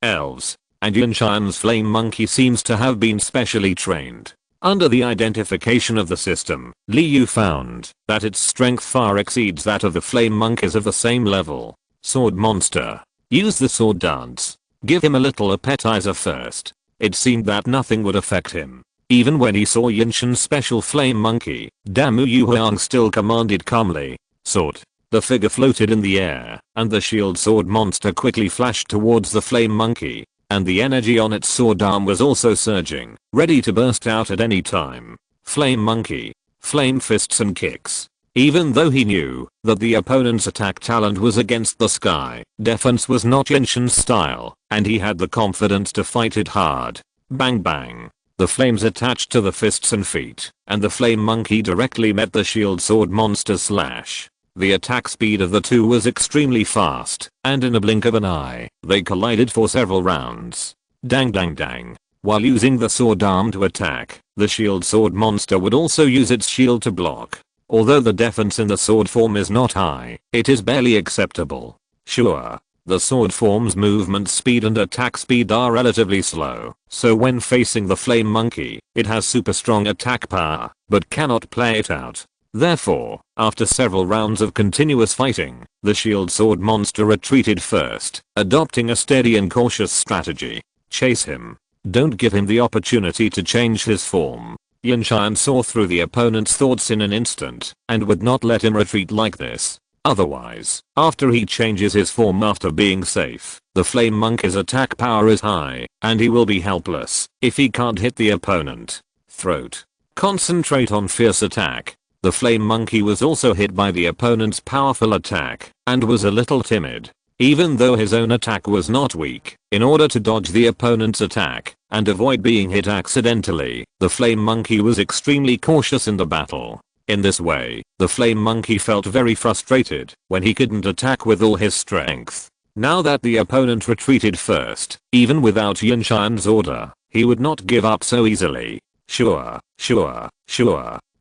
Speaker 1: elves. And Yunshan's flame monkey seems to have been specially trained. Under the identification of the system, Liu found that its strength far exceeds that of the flame monkeys of the same level. Sword monster. Use the sword dance. Give him a little appetizer first. It seemed that nothing would affect him. Even when he saw Yunshan's special flame monkey, Damu Yuhuang still commanded calmly. Sword. The figure floated in the air, and the shield sword monster quickly flashed towards the flame monkey. And the energy on its sword arm was also surging, ready to burst out at any time. Flame monkey. Flame fists and kicks. Even though he knew that the opponent's attack talent was against the sky, defense was not Yunshan's style, and he had the confidence to fight it hard. Bang bang. The flames attached to the fists and feet, and the flame monkey directly met the shield sword monster's slash. The attack speed of the two was extremely fast, and in a blink of an eye, they collided for several rounds. Dang dang dang. While using the sword arm to attack, the shield sword monster would also use its shield to block. Although the defense in the sword form is not high, it is barely acceptable. Sure, the sword form's movement speed and attack speed are relatively slow, so when facing the flame monkey, it has super strong attack power, but cannot play it out. Therefore, after several rounds of continuous fighting, the shield sword monster retreated first, adopting a steady and cautious strategy. Chase him. Don't give him the opportunity to change his form. Yunshan saw through the opponent's thoughts in an instant, and would not let him retreat like this. Otherwise, after he changes his form after being safe, the flame monkey's attack power is high, and he will be helpless if he can't hit the opponent. Throat. Concentrate on fierce attack. The flame monkey was also hit by the opponent's powerful attack, and was a little timid. Even though his own attack was not weak, in order to dodge the opponent's attack, and avoid being hit accidentally, the flame monkey was extremely cautious in the battle. In this way, the flame monkey felt very frustrated when he couldn't attack with all his strength. Now that the opponent retreated first, even without Yunshan's order, he would not give up so easily. Sure.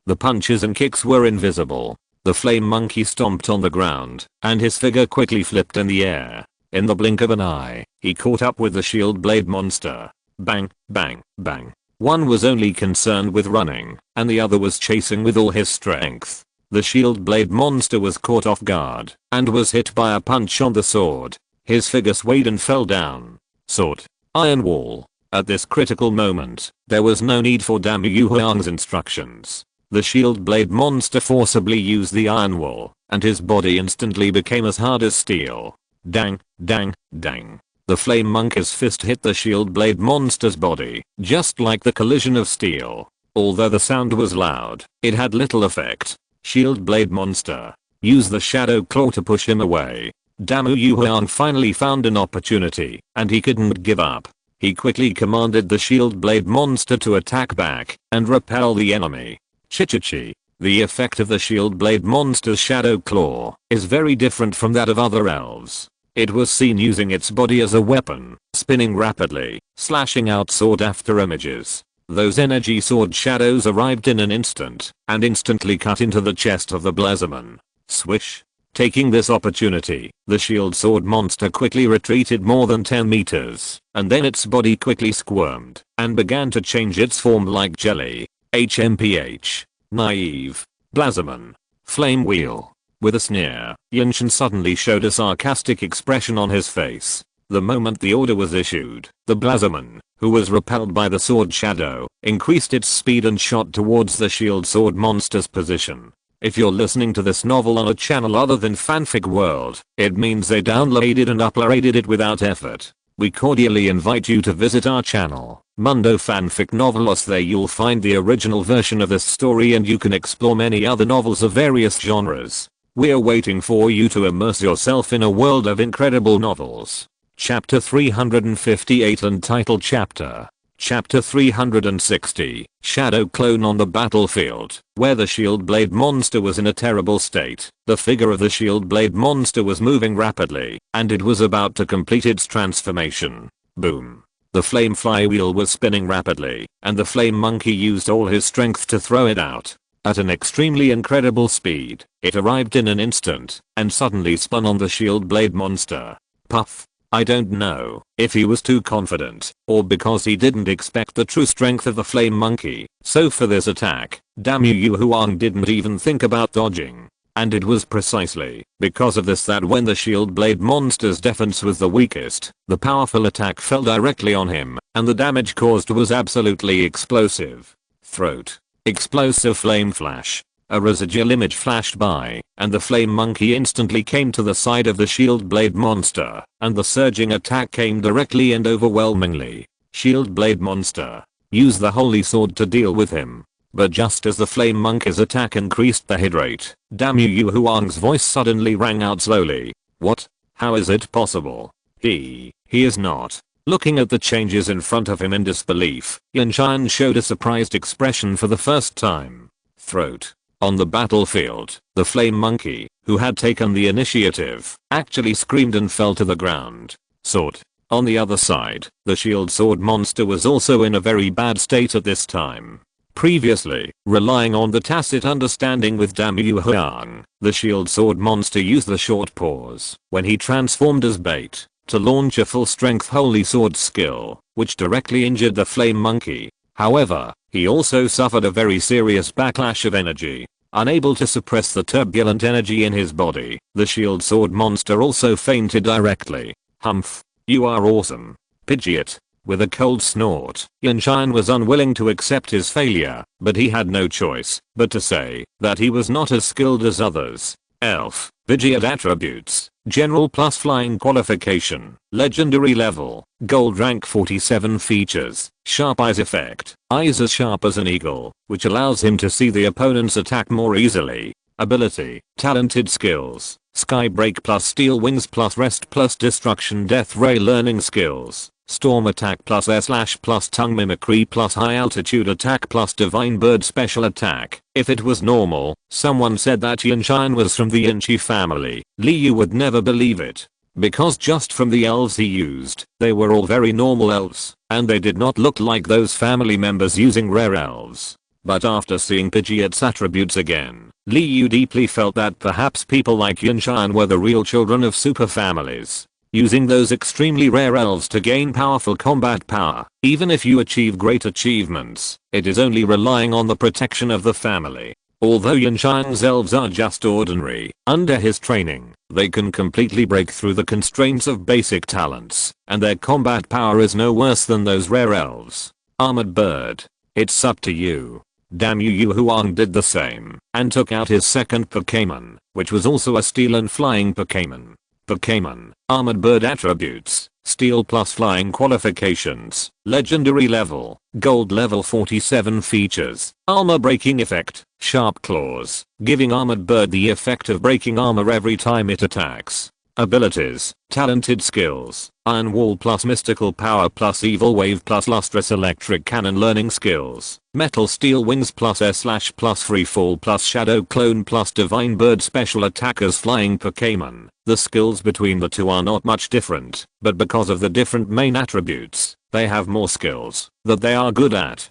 Speaker 1: The punches and kicks were invisible. The flame monkey stomped on the ground, and his figure quickly flipped in the air. In the blink of an eye, he caught up with the shield blade monster. Bang, bang, bang. One was only concerned with running, and the other was chasing with all his strength. The shield blade monster was caught off guard, and was hit by a punch on the sword. His figure swayed and fell down. Sword. Iron wall. At this critical moment, there was no need for Damu Yuhuang's instructions. The shield blade monster forcibly used the iron wall, and his body instantly became as hard as steel. Dang, dang, dang. The flame monkey's fist hit the shield blade monster's body, just like the collision of steel. Although the sound was loud, it had little effect. Shield blade monster. Use the Shadow Claw to push him away. Damu Yuhuang finally found an opportunity, and he couldn't give up. He quickly commanded the Shield Blade monster to attack back and repel the enemy. Chichichi. The effect of the Shield Blade monster's Shadow Claw is very different from that of other elves. It was seen using its body as a weapon, spinning rapidly, slashing out sought after images. Those energy sword shadows arrived in an instant and instantly cut into the chest of the Blazerman. Swish. Taking this opportunity, the shield sword monster quickly retreated more than 10 meters, and then its body quickly squirmed and began to change its form like jelly. HMPH. Naive. Blazerman. Flame wheel. With a sneer, Yinshan suddenly showed a sarcastic expression on his face. The moment the order was issued, the Blazerman, who was repelled by the sword shadow, increased its speed and shot towards the shield sword monster's position. If you're listening to this novel on a channel other than Fanfic World, it means they downloaded and uploaded it without effort. We cordially invite you to visit our channel, Mundo Fanfic Novelos. There you'll find the original version of this story and you can explore many other novels of various genres. We're waiting for you to immerse yourself in a world of incredible novels. Chapter 358 Untitled Chapter. Chapter 360, Shadow Clone. On the battlefield, where the Shield Blade monster was in a terrible state, the figure of the Shield Blade monster was moving rapidly, and it was about to complete its transformation. Boom. The flame flywheel was spinning rapidly, and the flame monkey used all his strength to throw it out. At an extremely incredible speed, it arrived in an instant, and suddenly spun on the Shield Blade monster. Puff. I don't know if he was too confident or because he didn't expect the true strength of the flame monkey, so for this attack, Damu Yuhuang didn't even think about dodging. And it was precisely because of this that when the Shield Blade monster's defense was the weakest, the powerful attack fell directly on him, and the damage caused was absolutely explosive. Throat. Explosive flame flash. A residual image flashed by, and the flame monkey instantly came to the side of the Shield Blade monster, and the surging attack came directly and overwhelmingly. Shield Blade monster. Use the holy sword to deal with him. But just as the flame monkey's attack increased the hit rate, Damu Yuhuang's voice suddenly rang out slowly. What? How is it possible? He is not. Looking at the changes in front of him in disbelief, Yinshan showed a surprised expression for the first time. Throat. On the battlefield, the flame monkey, who had taken the initiative, actually screamed and fell to the ground. Sword. On the other side, the shield sword monster was also in a very bad state at this time. Previously, relying on the tacit understanding with Damu Yuhuang, the shield sword monster used the short pause when he transformed as bait to launch a full-strength holy sword skill, which directly injured the flame monkey. However, he also suffered a very serious backlash of energy. Unable to suppress the turbulent energy in his body, the shield sword monster also fainted directly. Humph. You are awesome. Pidgeot. With a cold snort, Yinshan was unwilling to accept his failure, but he had no choice but to say that he was not as skilled as others. Elf. Pidgeot attributes. General plus flying qualification. Legendary level. Gold rank 47 features. Sharp eyes effect. Eyes as sharp as an eagle, which allows him to see the opponent's attack more easily. Ability. Talented skills. Skybreak plus steel wings plus rest plus destruction death ray learning skills. Storm attack plus air slash plus tongue mimicry plus high altitude attack plus divine bird special attack. If it was normal, someone said that Yinshan was from the Yinchi family, Liu would never believe it. Because just from the elves he used, they were all very normal elves, and they did not look like those family members using rare elves. But after seeing Pidgeot's attributes again, Liu deeply felt that perhaps people like Yinshan were the real children of super families. Using those extremely rare elves to gain powerful combat power, even if you achieve great achievements, it is only relying on the protection of the family. Although Yinshan's elves are just ordinary, under his training, they can completely break through the constraints of basic talents, and their combat power is no worse than those rare elves. Armored Bird. It's up to you. Damu Yuhuang did the same, and took out his second Pokémon, which was also a steel and flying Pokémon. Pokémon. Armored Bird attributes. Steel plus flying qualifications. Legendary level. Gold level 47 features. Armor breaking effect. Sharp claws. Giving armored bird the effect of breaking armor every time it attacks. Abilities. Talented skills. Iron wall plus mystical power plus evil wave plus lustrous electric cannon learning skills. Metal steel wings plus air slash plus free fall plus shadow clone plus divine bird special attack as flying Pokémon. The skills between the two are not much different, but because of the different main attributes, they have more skills that they are good at.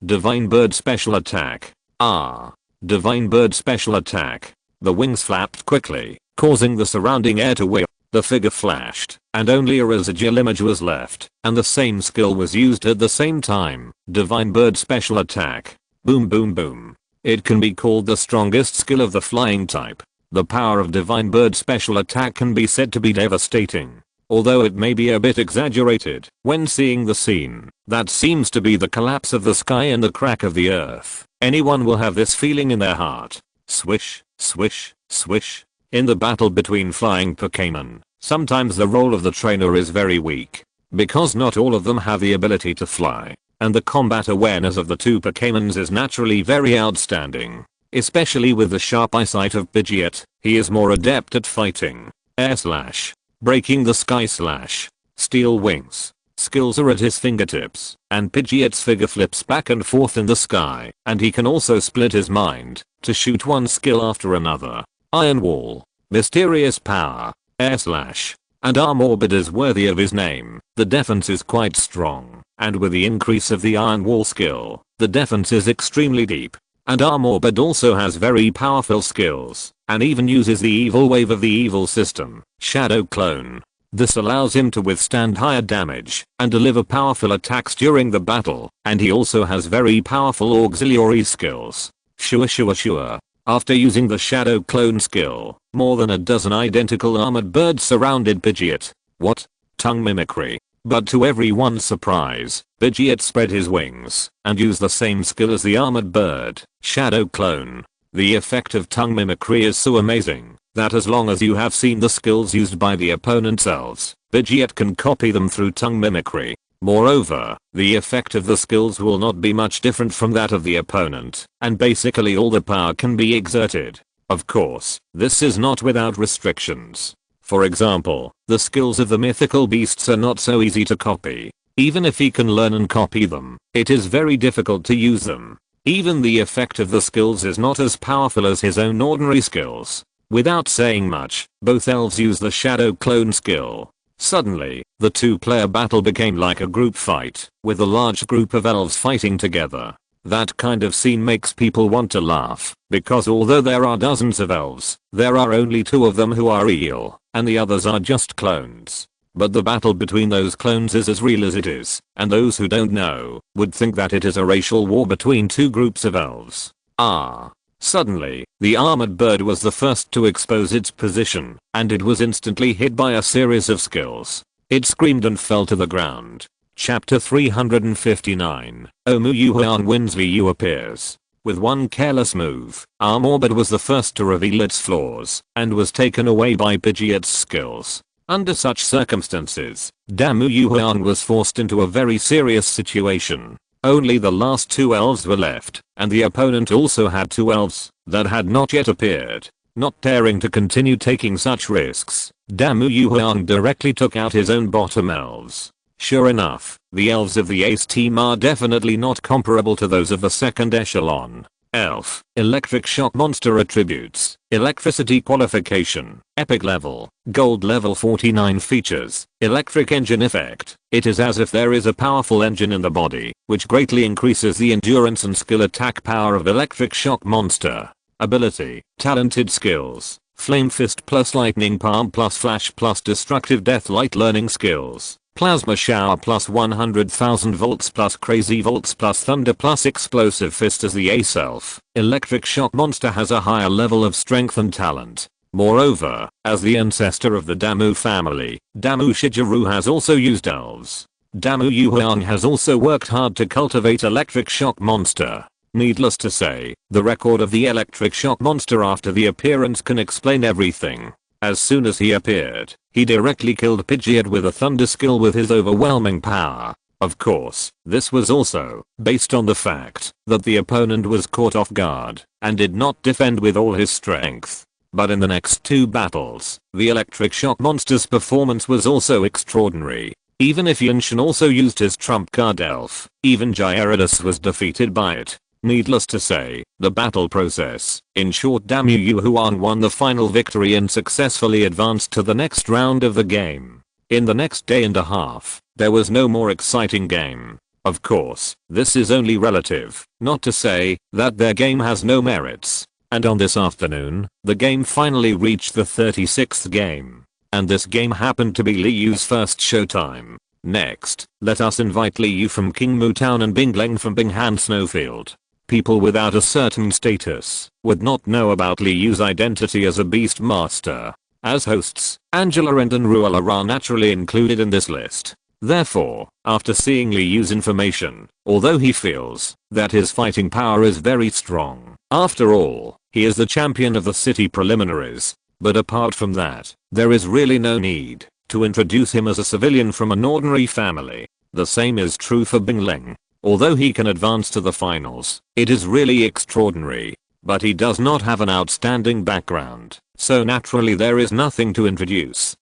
Speaker 1: Divine bird special attack. Divine bird special attack. The wings flapped quickly, causing the surrounding air to whip. The figure flashed, and only a residual image was left, and the same skill was used at the same time. Divine bird special attack. Boom boom boom. It can be called the strongest skill of the flying type. The power of divine bird special attack can be said to be devastating. Although it may be a bit exaggerated when seeing the scene that seems to be the collapse of the sky and the crack of the earth. Anyone will have this feeling in their heart. Swish, swish, swish. In the battle between flying Pokémon, sometimes the role of the trainer is very weak, because not all of them have the ability to fly, and the combat awareness of the two Pokémons is naturally very outstanding. Especially with the sharp eyesight of Pidgeot, he is more adept at fighting. Air slash. Breaking the sky slash. Steel wings. Skills are at his fingertips, and Pidgeot's figure flips back and forth in the sky, and he can also split his mind to shoot one skill after another. Iron wall. Mysterious power. Air slash. And arm orbit is worthy of his name. The defense is quite strong, and with the increase of the iron wall skill, the defense is extremely deep. And arm orbit also has very powerful skills, and even uses the evil wave of the evil system, shadow clone. This allows him to withstand higher damage and deliver powerful attacks during the battle, and he also has very powerful auxiliary skills. Sure. After using the shadow clone skill, more than a dozen identical armored birds surrounded Pidgeot. What? Tongue mimicry. But to everyone's surprise, Pidgeot spread his wings and used the same skill as the armored bird, shadow clone. The effect of tongue mimicry is so amazing that as long as you have seen the skills used by the opponent's elves, Pidgeot can copy them through tongue mimicry. Moreover, the effect of the skills will not be much different from that of the opponent, and basically all the power can be exerted. Of course, this is not without restrictions. For example, the skills of the mythical beasts are not so easy to copy. Even if he can learn and copy them, it is very difficult to use them. Even the effect of the skills is not as powerful as his own ordinary skills. Without saying much, both elves use the shadow clone skill. Suddenly, the two-player battle became like a group fight, with a large group of elves fighting together. That kind of scene makes people want to laugh, because although there are dozens of elves, there are only 2 of them who are real, and the others are just clones. But the battle between those clones is as real as it is, and those who don't know would think that it is a racial war between 2 groups of elves. Suddenly, the armored bird was the first to expose its position, and it was instantly hit by a series of skills. It screamed and fell to the ground. Chapter 359. Omuyuhan wins VU appears. With one careless move, Arm Orbit was the first to reveal its flaws, and was taken away by Pidgeot's skills. Under such circumstances, Damuyuhan was forced into a very serious situation. Only the last 2 elves were left, and the opponent also had 2 elves that had not yet appeared. Not daring to continue taking such risks, Damuyuhan directly took out his own bottom elves. Sure enough, the elves of the Ace team are definitely not comparable to those of the second echelon. Elf, Electric Shock Monster Attributes, Electricity Qualification, Epic Level, Gold Level 49 Features, Electric Engine Effect. It is as if there is a powerful engine in the body, which greatly increases the endurance and skill attack power of Electric Shock Monster. Ability, Talented Skills, Flame Fist plus Lightning Palm plus Flash plus Destructive Death Light Learning Skills. Plasma Shower plus 100,000 volts plus Crazy Volts plus Thunder plus Explosive Fist as the Ace Elf. Electric Shock Monster has a higher level of strength and talent. Moreover, as the ancestor of the Damu family, Damu Shigeru has also used elves. Damuyuhan has also worked hard to cultivate Electric Shock Monster. Needless to say, the record of the Electric Shock Monster after the appearance can explain everything. As soon as he appeared, he directly killed Pidgeot with a thunder skill with his overwhelming power. Of course, this was also based on the fact that the opponent was caught off guard and did not defend with all his strength. But in the next two battles, the electric shock monster's performance was also extraordinary. Even if Yanshin also used his trump card Elf, even Gyarados was defeated by it. Needless to say, the battle process, in short, Yu Huan won the final victory and successfully advanced to the next round of the game. In the next day and a half, there was no more exciting game. Of course, this is only relative, not to say that their game has no merits. And on this afternoon, the game finally reached the 36th game. And this game happened to be Liyu's first showtime. Next, let us invite Liyu from Kingmu Town and Bingleng from Binghan Snowfield. People without a certain status would not know about Liyu's identity as a beast master. As hosts, Angela and Enruela are naturally included in this list. Therefore, after seeing Liyu's information, although he feels that his fighting power is very strong, after all, he is the champion of the city preliminaries. But apart from that, there is really no need to introduce him as a civilian from an ordinary family. The same is true for Bingleng. Although he can advance to the finals, it is really extraordinary. But he does not have an outstanding background, so naturally there is nothing to introduce.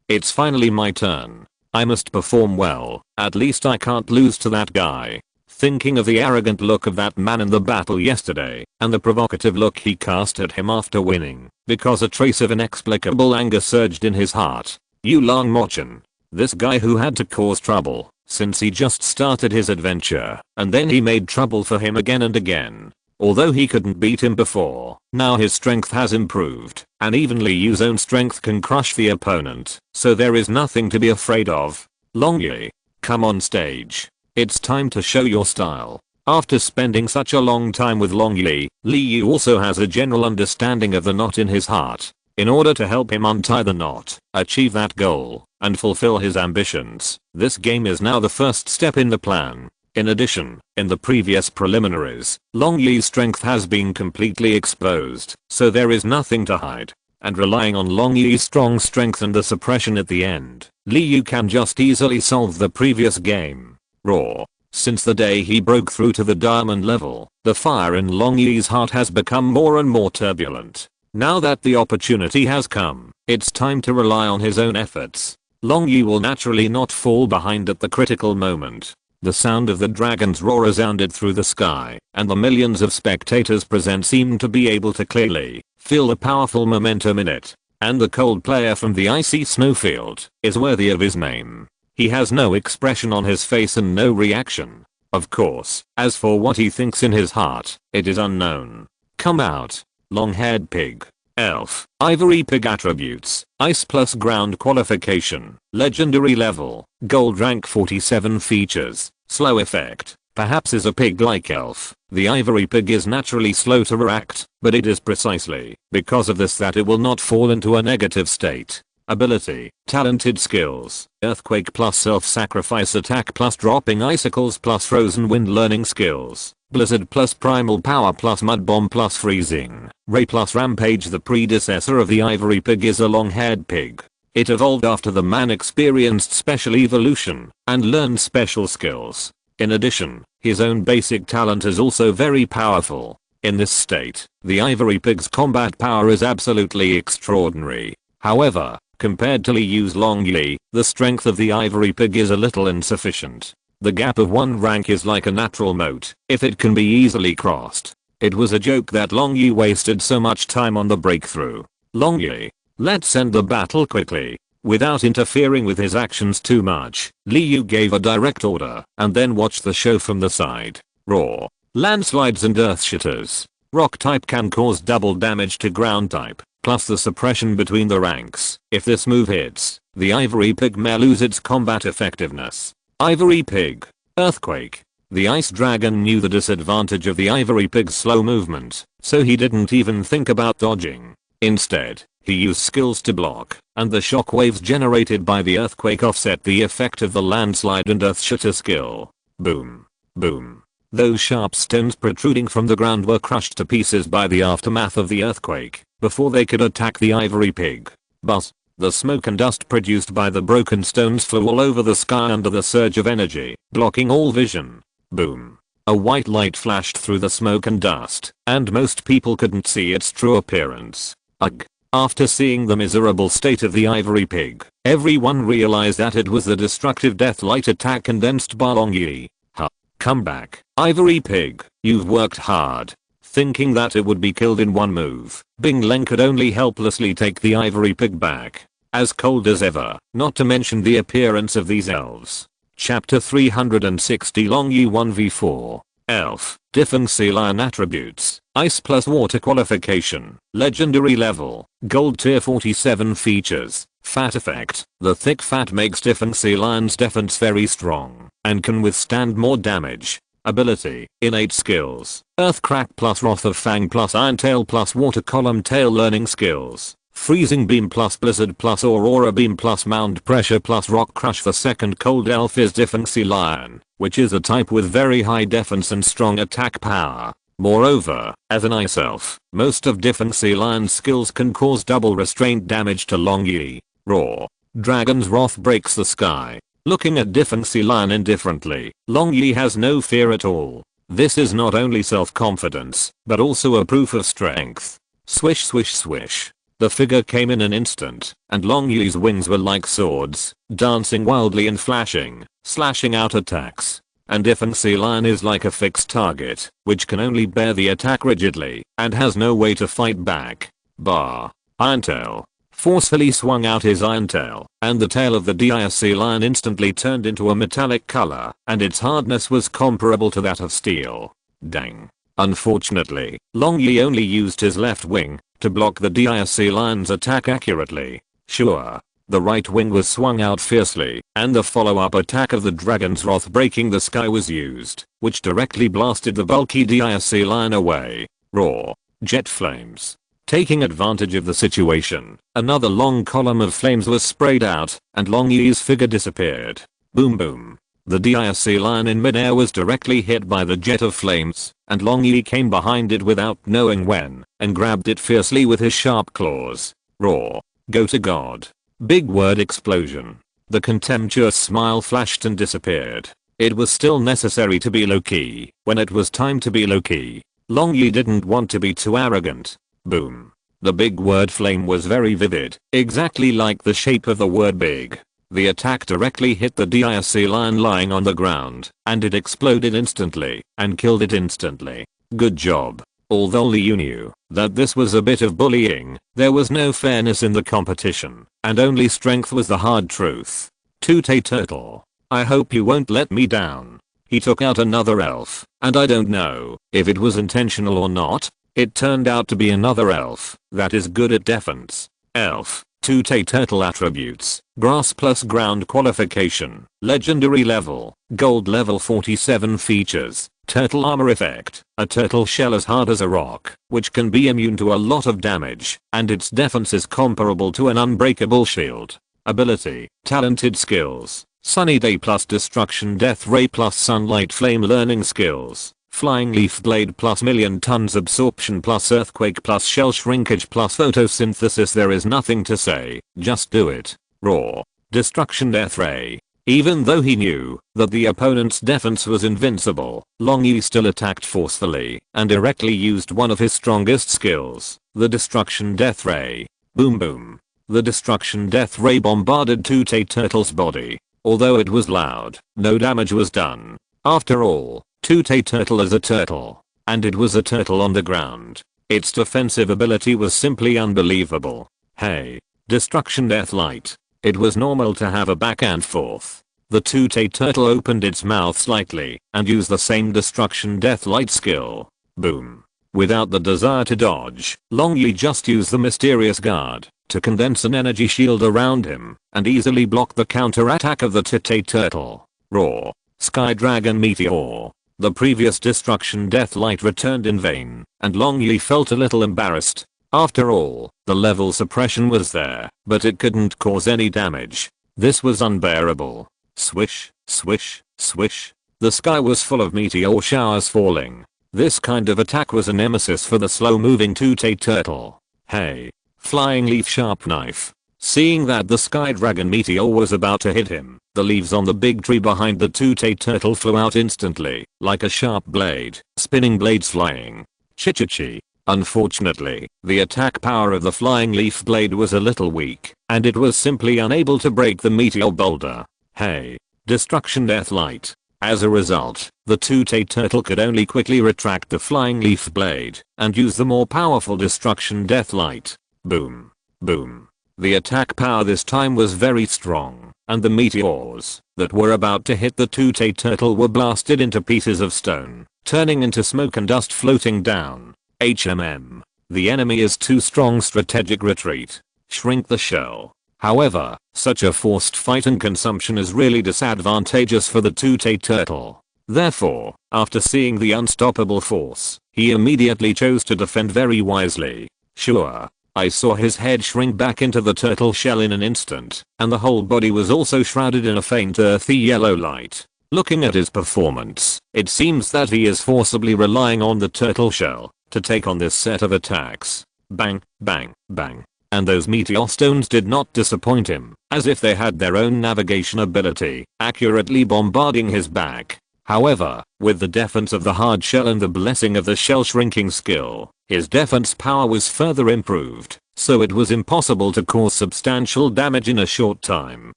Speaker 1: It's finally my turn. I must perform well, at least I can't lose to that guy. Thinking of the arrogant look of that man in the battle yesterday, and the provocative look he cast at him after winning, because a trace of inexplicable anger surged in his heart. Yulong Mochin. This guy who had to cause trouble, since he just started his adventure, and then he made trouble for him again and again. Although he couldn't beat him before, now his strength has improved, and even Liyu's own strength can crush the opponent, so there is nothing to be afraid of. Longyi, come on stage. It's time to show your style. After spending such a long time with Longyi, Liyu also has a general understanding of the knot in his heart. In order to help him untie the knot, achieve that goal, and fulfill his ambitions, this game is now the first step in the plan. In addition, in the previous preliminaries, Longyi's strength has been completely exposed, so there is nothing to hide. And relying on Longyi's strong strength and the suppression at the end, Liyu can just easily solve the previous game. Raw. Since the day he broke through to the diamond level, the fire in Longyi's heart has become more and more turbulent. Now that the opportunity has come, it's time to rely on his own efforts. Longyi will naturally not fall behind at the critical moment. The sound of the dragon's roar resounded through the sky, and the millions of spectators present seemed to be able to clearly feel the powerful momentum in it. And the cold player from the icy snowfield is worthy of his name. He has no expression on his face and no reaction. Of course, as for what he thinks in his heart, it is unknown. Come out. Long-haired pig. Elf. Ivory pig attributes. Ice plus ground qualification. Legendary level. Gold rank 47 features. Slow effect. Perhaps is a pig like elf. The ivory pig is naturally slow to react, but it is precisely because of this that it will not fall into a negative state. Ability. Talented skills. Earthquake plus self-sacrifice attack plus dropping icicles plus frozen wind learning skills. Blizzard plus primal power plus mud bomb plus freezing. Ray plus rampage. The predecessor of the ivory pig is a long-haired pig. It evolved after the man experienced special evolution and learned special skills. In addition, his own basic talent is also very powerful. In this state, the ivory pig's combat power is absolutely extraordinary. However, compared to Liyu's Longyi, the strength of the ivory pig is a little insufficient. The gap of one rank is like a natural moat, if it can be easily crossed. It was a joke that Longyi wasted so much time on the breakthrough. Longyi, let's end the battle quickly. Without interfering with his actions too much, Liyu gave a direct order and then watched the show from the side. Raw. Landslides and earth shitters. Rock type can cause double damage to ground type, plus the suppression between the ranks. If this move hits, the ivory pig may lose its combat effectiveness. Ivory pig. Earthquake. The ice dragon knew the disadvantage of the ivory pig's slow movement, so he didn't even think about dodging. Instead, he used skills to block, and the shock waves generated by the earthquake offset the effect of the landslide and earth shitter skill. Boom. Boom. Those sharp stones protruding from the ground were crushed to pieces by the aftermath of the earthquake, before they could attack the ivory pig. Buzz. The smoke and dust produced by the broken stones flew all over the sky under the surge of energy, blocking all vision. Boom. A white light flashed through the smoke and dust, and most people couldn't see its true appearance. Ugh. After seeing the miserable state of the ivory pig, everyone realized that it was the destructive death light attack condensed by Long Yi. Ha. Come back, ivory pig, you've worked hard. Thinking that it would be killed in one move, Bing Leng could only helplessly take the ivory pig back. As cold as ever, not to mention the appearance of these elves. Chapter 360 Long Yi 1v4. Elf. Different sea lion attributes. Ice plus water qualification. Legendary level. Gold tier 47 features. Fat effect. The thick fat makes different sea lion's defense very strong and can withstand more damage. Ability. Innate skills. Earthcrack plus Wrath of Fang plus Iron Tail plus Water Column Tail learning skills. Freezing Beam plus Blizzard plus Aurora Beam plus Mound Pressure plus Rock Crush. The second cold elf is Different Sea Lion, which is a type with very high defense and strong attack power. Moreover, as an ice elf, most of Different Sea Lion's skills can cause double restraint damage to Long Yi. Roar. Dragon's Wrath breaks the sky. Looking at Different Sea Lion indifferently, Long Yi has no fear at all. This is not only self-confidence, but also a proof of strength. Swish swish swish. The figure came in an instant, and Long Yi's wings were like swords, dancing wildly and flashing, slashing out attacks. And Different Sea Lion is like a fixed target, which can only bear the attack rigidly, and has no way to fight back. Bah. Iron Tail. Forcefully swung out his iron tail, and the tail of the dire sea lion instantly turned into a metallic color, and its hardness was comparable to that of steel. Dang. Unfortunately, Long Yi only used his left wing to block the dire sea lion's attack accurately. Sure, the right wing was swung out fiercely, and the follow-up attack of the dragon's wrath breaking the sky was used, which directly blasted the bulky dire sea lion away. Roar. Jet flames. Taking advantage of the situation, another long column of flames was sprayed out, and Long Yi's figure disappeared. Boom boom. The dire sea lion in midair was directly hit by the jet of flames, and Long Yi came behind it without knowing when, and grabbed it fiercely with his sharp claws. Roar. Go to God. Big word explosion. The contemptuous smile flashed and disappeared. It was still necessary to be low-key when it was time to be low-key. Long Yi didn't want to be too arrogant. Boom. The big word flame was very vivid, exactly like the shape of the word big. The attack directly hit the dire sea lion lying on the ground, and it exploded instantly, and killed it instantly. Good job. Although you knew that this was a bit of bullying, there was no fairness in the competition, and only strength was the hard truth. Tootie Turtle. I hope you won't let me down. He took out another elf, and I don't know if it was intentional or not. It turned out to be another elf that is good at defense. Elf. Tootie Turtle attributes. Grass plus ground qualification. Legendary level. Gold level 47 features. Turtle armor effect. A turtle shell as hard as a rock, which can be immune to a lot of damage, and its defense is comparable to an unbreakable shield. Ability. Talented skills. Sunny Day plus Destruction Death Ray plus Sunlight Flame learning skills. Flying Leaf Blade plus Million Tons Absorption plus Earthquake plus Shell Shrinkage plus Photosynthesis. There is nothing to say, just do it. Roar. Destruction Death Ray. Even though he knew that the opponent's defense was invincible, Long Yi still attacked forcefully and directly used one of his strongest skills, the Destruction Death Ray. Boom boom. The Destruction Death Ray bombarded Tootie Turtle's body. Although it was loud, no damage was done. After all, Tootie Turtle is a turtle, and it was a turtle on the ground. Its defensive ability was simply unbelievable. Hey. Destruction Death Light. It was normal to have a back and forth. The Tootie Turtle opened its mouth slightly and used the same Destruction Death Light skill. Boom. Without the desire to dodge, Long Yi just used the Mysterious Guard to condense an energy shield around him and easily block the counter-attack of the Tootie Turtle. Roar. Sky Dragon Meteor. The previous Destruction Death Light returned in vain, and Long Yi felt a little embarrassed. After all, the level suppression was there, but it couldn't cause any damage. This was unbearable. Swish, swish, swish. The sky was full of meteor showers falling. This kind of attack was a nemesis for the slow-moving Tootie Turtle. Hey. Flying Leaf Sharp Knife. Seeing that the Sky Dragon meteor was about to hit him, the leaves on the big tree behind the two-tay turtle flew out instantly, like a sharp blade, spinning blades flying. Chi-chi-chi. Unfortunately, the attack power of the flying leaf blade was a little weak, and it was simply unable to break the meteor boulder. Hey. Destruction Death Light. As a result, the two-tay turtle could only quickly retract the flying leaf blade, and use the more powerful Destruction Death Light. Boom. Boom. The attack power this time was very strong, and the meteors that were about to hit the two-tay turtle were blasted into pieces of stone, turning into smoke and dust floating down. HMM. The enemy is too strong. Strategic retreat. Shrink the shell. However, such a forced fight and consumption is really disadvantageous for the two-tay turtle. Therefore, after seeing the unstoppable force, he immediately chose to defend very wisely. Sure. I saw his head shrink back into the turtle shell in an instant, and the whole body was also shrouded in a faint earthy yellow light. Looking at his performance, it seems that he is forcibly relying on the turtle shell to take on this set of attacks. Bang, bang, bang. And those meteor stones did not disappoint him, as if they had their own navigation ability, accurately bombarding his back. However, with the defense of the hard shell and the blessing of the shell shrinking skill, his defense power was further improved, so it was impossible to cause substantial damage in a short time.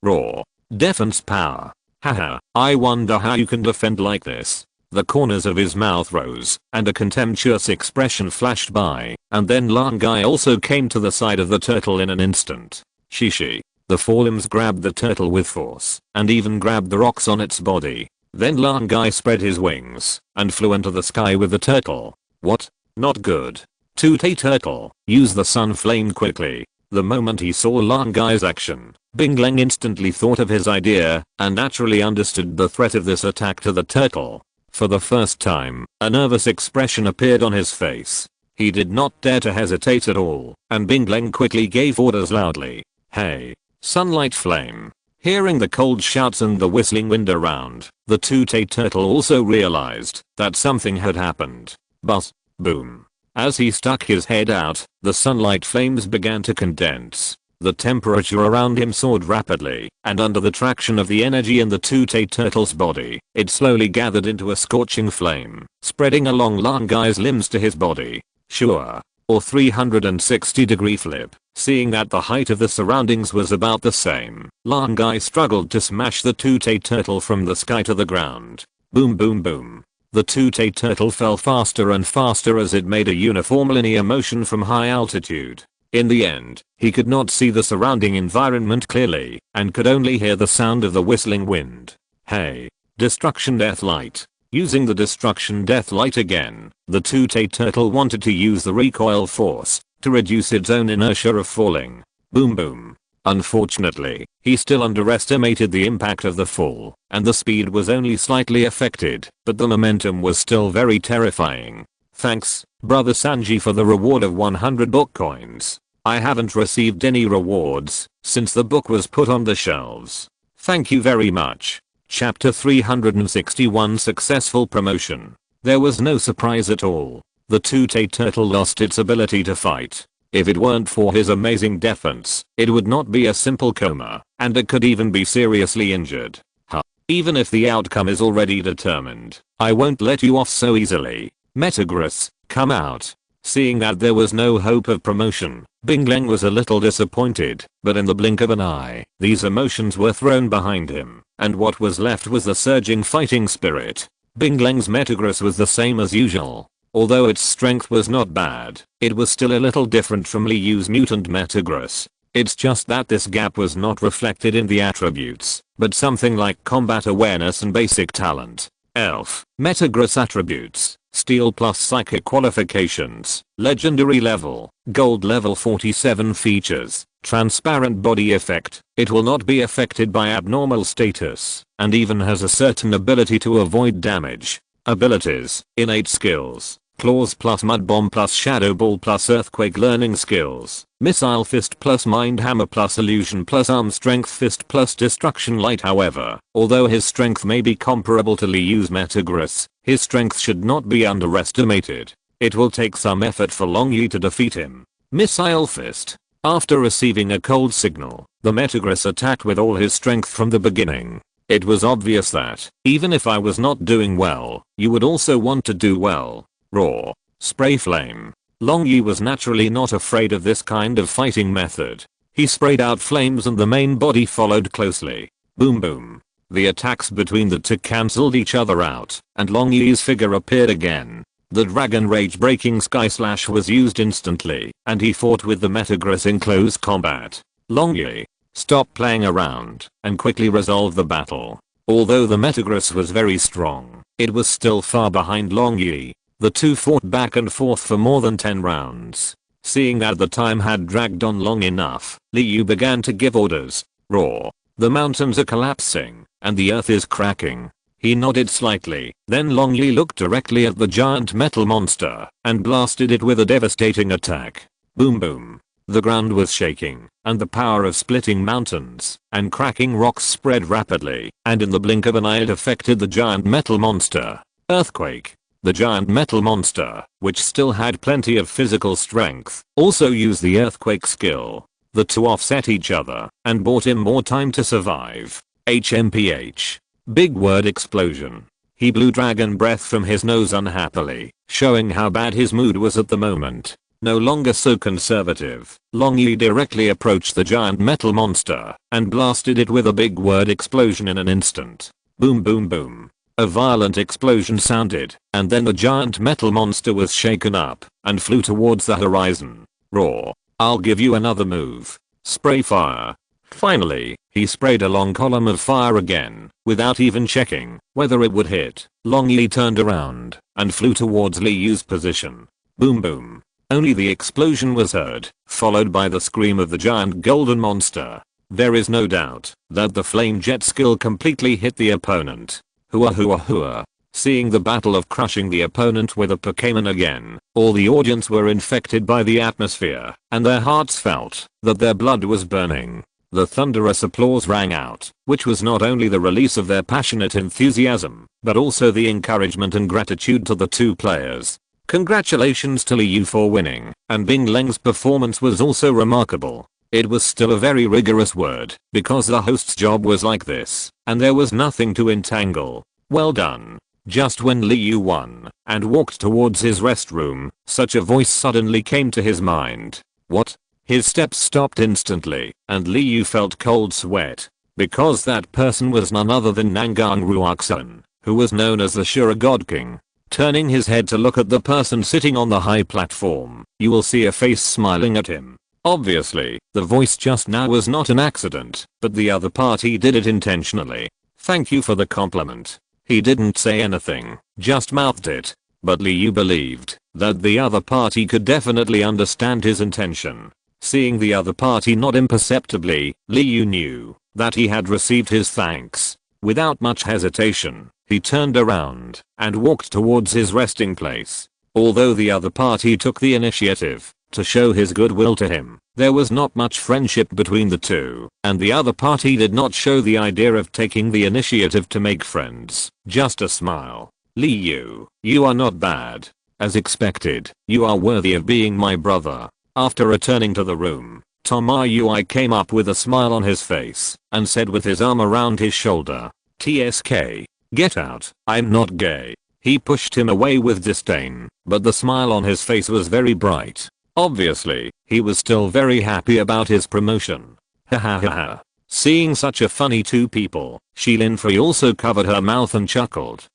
Speaker 1: Raw. Defense power. Haha, I wonder how you can defend like this. The corners of his mouth rose, and a contemptuous expression flashed by, and then Langai also came to the side of the turtle in an instant. Shishi. The forelimbs grabbed the turtle with force, and even grabbed the rocks on its body. Then Langai spread his wings, and flew into the sky with the turtle. What? Not good. Two-tay turtle, use the sun flame quickly. The moment he saw Langai's action, Bingleng instantly thought of his idea, and naturally understood the threat of this attack to the turtle. For the first time, a nervous expression appeared on his face. He did not dare to hesitate at all, and Bingleng quickly gave orders loudly. Hey. Sunlight flame. Hearing the cold shouts and the whistling wind around, the two-tay turtle also realized that something had happened. Buzz. Boom. As he stuck his head out, the sunlight flames began to condense. The temperature around him soared rapidly, and under the traction of the energy in the two-tay turtle's body, it slowly gathered into a scorching flame, spreading along Langai's limbs to his body. Sure. Or 360-degree flip. Seeing that the height of the surroundings was about the same, Langai struggled to smash the two-tay turtle from the sky to the ground. Boom boom boom. The two-tay turtle fell faster and faster as it made a uniform linear motion from high altitude. In the end, he could not see the surrounding environment clearly, and could only hear the sound of the whistling wind. Hey. Destruction Death Light. Using the Destruction Death Light again, the two-tay turtle wanted to use the recoil force to reduce its own inertia of falling. Boom boom. Unfortunately, he still underestimated the impact of the fall, and the speed was only slightly affected, but the momentum was still very terrifying. Thanks, Brother Sanji, for the reward of 100 book coins. I haven't received any rewards since the book was put on the shelves. Thank you very much. Chapter 361 Successful Promotion. There was no surprise at all. The two-tay turtle lost its ability to fight. If it weren't for his amazing defense, it would not be a simple coma, and it could even be seriously injured. Huh. Even if the outcome is already determined, I won't let you off so easily. Metagross, come out. Seeing that there was no hope of promotion, Bingleng was a little disappointed, but in the blink of an eye, these emotions were thrown behind him, and what was left was the surging fighting spirit. Bingleng's Metagross was the same as usual. Although its strength was not bad, it was still a little different from Liu's mutant Metagross. It's just that this gap was not reflected in the attributes, but something like combat awareness and basic talent. Elf. Metagross attributes. Steel plus psychic qualifications. Legendary level. Gold level 47 features. Transparent body effect. It will not be affected by abnormal status, and even has a certain ability to avoid damage. Abilities. Innate skills. Claws plus Mud Bomb plus Shadow Ball plus Earthquake learning skills. Missile Fist plus Mind Hammer plus Illusion plus Arm Strength Fist plus Destruction Light. However, although his strength may be comparable to Liu's Metagross, his strength should not be underestimated. It will take some effort for Long Yi to defeat him. Missile Fist. After receiving a cold signal, the Metagross attacked with all his strength from the beginning. It was obvious that, even if I was not doing well, you would also want to do well. Roar. Spray flame. Long Yi was naturally not afraid of this kind of fighting method. He sprayed out flames and the main body followed closely. Boom boom. The attacks between the two cancelled each other out, and Long Yi's figure appeared again. The Dragon Rage breaking Sky Slash was used instantly, and he fought with the Metagross in close combat. Long Yi, stop playing around, and quickly resolve the battle. Although the Metagross was very strong, it was still far behind Long Yi. The two fought back and forth for more than 10 rounds. Seeing that the time had dragged on long enough, Liu began to give orders. Roar. The mountains are collapsing, and the earth is cracking. He nodded slightly, then Long Yi looked directly at the giant metal monster, and blasted it with a devastating attack. Boom boom. The ground was shaking, and the power of splitting mountains and cracking rocks spread rapidly, and in the blink of an eye it affected the giant metal monster. Earthquake. The giant metal monster, which still had plenty of physical strength, also used the earthquake skill. The two offset each other, and bought him more time to survive. HMPH. Big word explosion. He blew dragon breath from his nose unhappily, showing how bad his mood was at the moment. No longer so conservative, Long Yi directly approached the giant metal monster, and blasted it with a big word explosion in an instant. Boom boom boom. A violent explosion sounded, and then the giant metal monster was shaken up, and flew towards the horizon. Roar. I'll give you another move. Spray fire. Finally, he sprayed a long column of fire again, without even checking whether it would hit. Long Yi turned around, and flew towards Liu's position. Boom boom. Only the explosion was heard, followed by the scream of the giant golden monster. There is no doubt that the flame jet skill completely hit the opponent. Hua hua hua. Seeing the battle of crushing the opponent with a Pokémon again, all the audience were infected by the atmosphere, and their hearts felt that their blood was burning. The thunderous applause rang out, which was not only the release of their passionate enthusiasm, but also the encouragement and gratitude to the two players. Congratulations to Liu for winning, and Bing Leng's performance was also remarkable. It was still a very rigorous word, because the host's job was like this, and there was nothing to entangle. Well done. Just when Liu won, and walked towards his restroom, such a voice suddenly came to his mind. What? His steps stopped instantly, and Liu felt cold sweat. Because that person was none other than Nangang Ruoxun, who was known as the Shura God King. Turning his head to look at the person sitting on the high platform, you will see a face smiling at him. Obviously, the voice just now was not an accident, but the other party did it intentionally. Thank you for the compliment. He didn't say anything, just mouthed it. But Liu believed that the other party could definitely understand his intention. Seeing the other party nod imperceptibly, Liu knew that he had received his thanks. Without much hesitation, he turned around and walked towards his resting place. Although the other party took the initiative to show his goodwill to him, there was not much friendship between the two, and the other party did not show the idea of taking the initiative to make friends, just a smile. Liu, you are not bad. As expected, you are worthy of being my brother. After returning to the room, Tomoyui came up with a smile on his face, and said with his arm around his shoulder, TSK, get out, I'm not gay. He pushed him away with disdain, but the smile on his face was very bright. Obviously, he was still very happy about his promotion. Ha ha ha ha. Seeing such a funny two people, Shilinfree also covered her mouth and chuckled.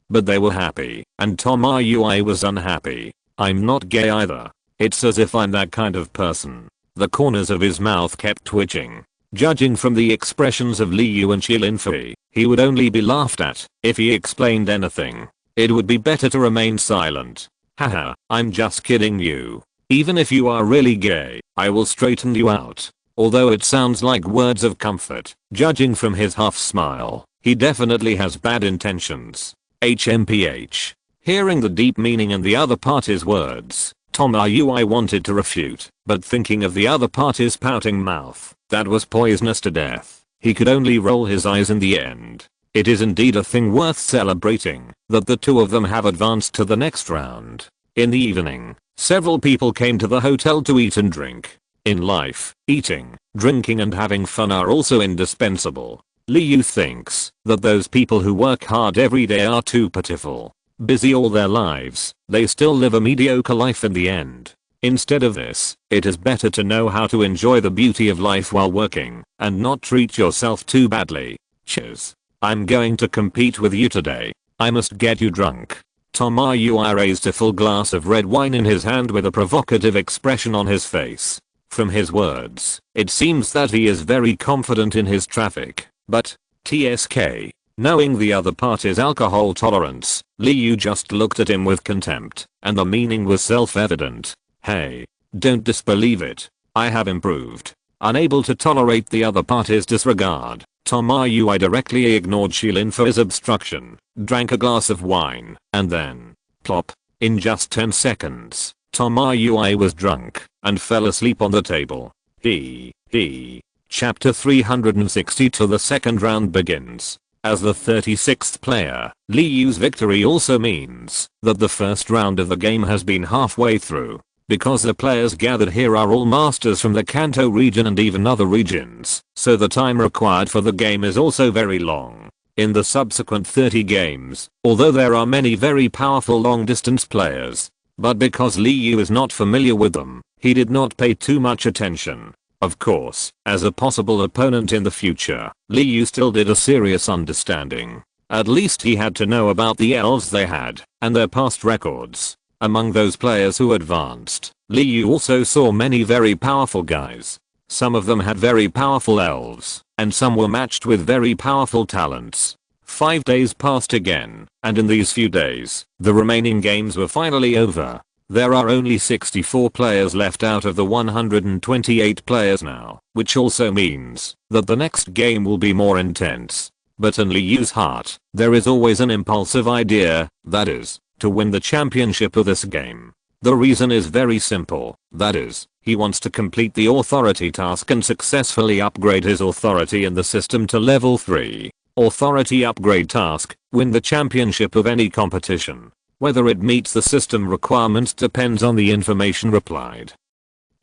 Speaker 1: But they were happy, and Tomoyui was unhappy. I'm not gay either. It's as if I'm that kind of person. The corners of his mouth kept twitching. Judging from the expressions of Liu and Shilinfree, he would only be laughed at if he explained anything. It would be better to remain silent. Haha, I'm just kidding you. Even if you are really gay, I will straighten you out. Although it sounds like words of comfort, judging from his half smile, he definitely has bad intentions. HMPH. Hearing the deep meaning in the other party's words, Tomoyui wanted to refute, but thinking of the other party's pouting mouth, that was poisonous to death, he could only roll his eyes in the end. It is indeed a thing worth celebrating, that the two of them have advanced to the next round. In the evening, several people came to the hotel to eat and drink. In life, eating, drinking and having fun are also indispensable. Liu thinks that those people who work hard every day are too pitiful. Busy all their lives, they still live a mediocre life in the end. Instead of this, it is better to know how to enjoy the beauty of life while working and not treat yourself too badly. Cheers. I'm going to compete with you today. I must get you drunk. Tomoyui raised a full glass of red wine in his hand with a provocative expression on his face. From his words, it seems that he is very confident in his traffic, but, TSK, knowing the other party's alcohol tolerance, Liu just looked at him with contempt, and the meaning was self-evident. Hey, don't disbelieve it. I have improved. Unable to tolerate the other party's disregard, Tomoyui directly ignored Shilin for his obstruction, drank a glass of wine, and then, plop, in just 10 seconds, Tomoyui was drunk and fell asleep on the table. Chapter 362. The second round begins. As the 36th player, Liu's victory also means that the first round of the game has been halfway through. Because the players gathered here are all masters from the Kanto region and even other regions, so the time required for the game is also very long. In the subsequent 30 games, although there are many very powerful long-distance players, but because Liu is not familiar with them, he did not pay too much attention. Of course, as a possible opponent in the future, Liu still did a serious understanding. At least he had to know about the elves they had, and their past records. Among those players who advanced, Liu also saw many very powerful guys. Some of them had very powerful elves, and some were matched with very powerful talents. 5 days passed again, and in these few days, the remaining games were finally over. There are only 64 players left out of the 128 players now, which also means that the next game will be more intense. But in Liu's heart, there is always an impulsive idea, that is, to win the championship of this game. The reason is very simple, that is, he wants to complete the authority task and successfully upgrade his authority in the system to level 3. Authority upgrade task, win the championship of any competition. Whether it meets the system requirements depends on the information replied.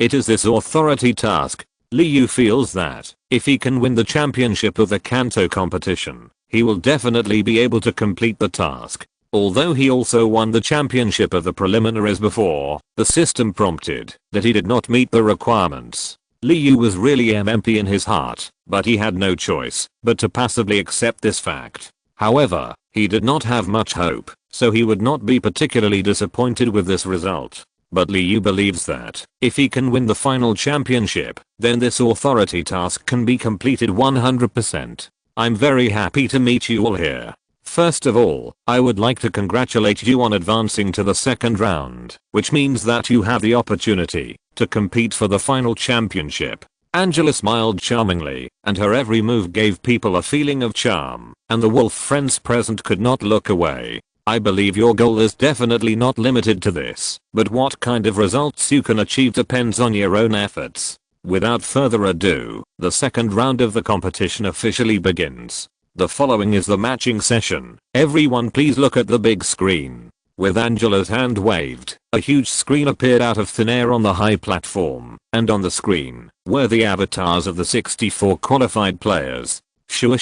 Speaker 1: It is this authority task. Liu feels that, if he can win the championship of the Kanto competition, he will definitely be able to complete the task. Although he also won the championship of the preliminaries before, the system prompted that he did not meet the requirements. Liu was really empty in his heart, but he had no choice but to passively accept this fact. However, he did not have much hope, so he would not be particularly disappointed with this result. But Liu believes that, if he can win the final championship, then this authority task can be completed 100%. I'm very happy to meet you all here. First of all, I would like to congratulate you on advancing to the second round, which means that you have the opportunity to compete for the final championship. Angela smiled charmingly, and her every move gave people a feeling of charm, and the wolf friends present could not look away. I believe your goal is definitely not limited to this, but what kind of results you can achieve depends on your own efforts. Without further ado, the second round of the competition officially begins. The following is the matching session. Everyone please look at the big screen. With Angela's hand waved, a huge screen appeared out of thin air on the high platform, and on the screen were the avatars of the 64 qualified players. Sure.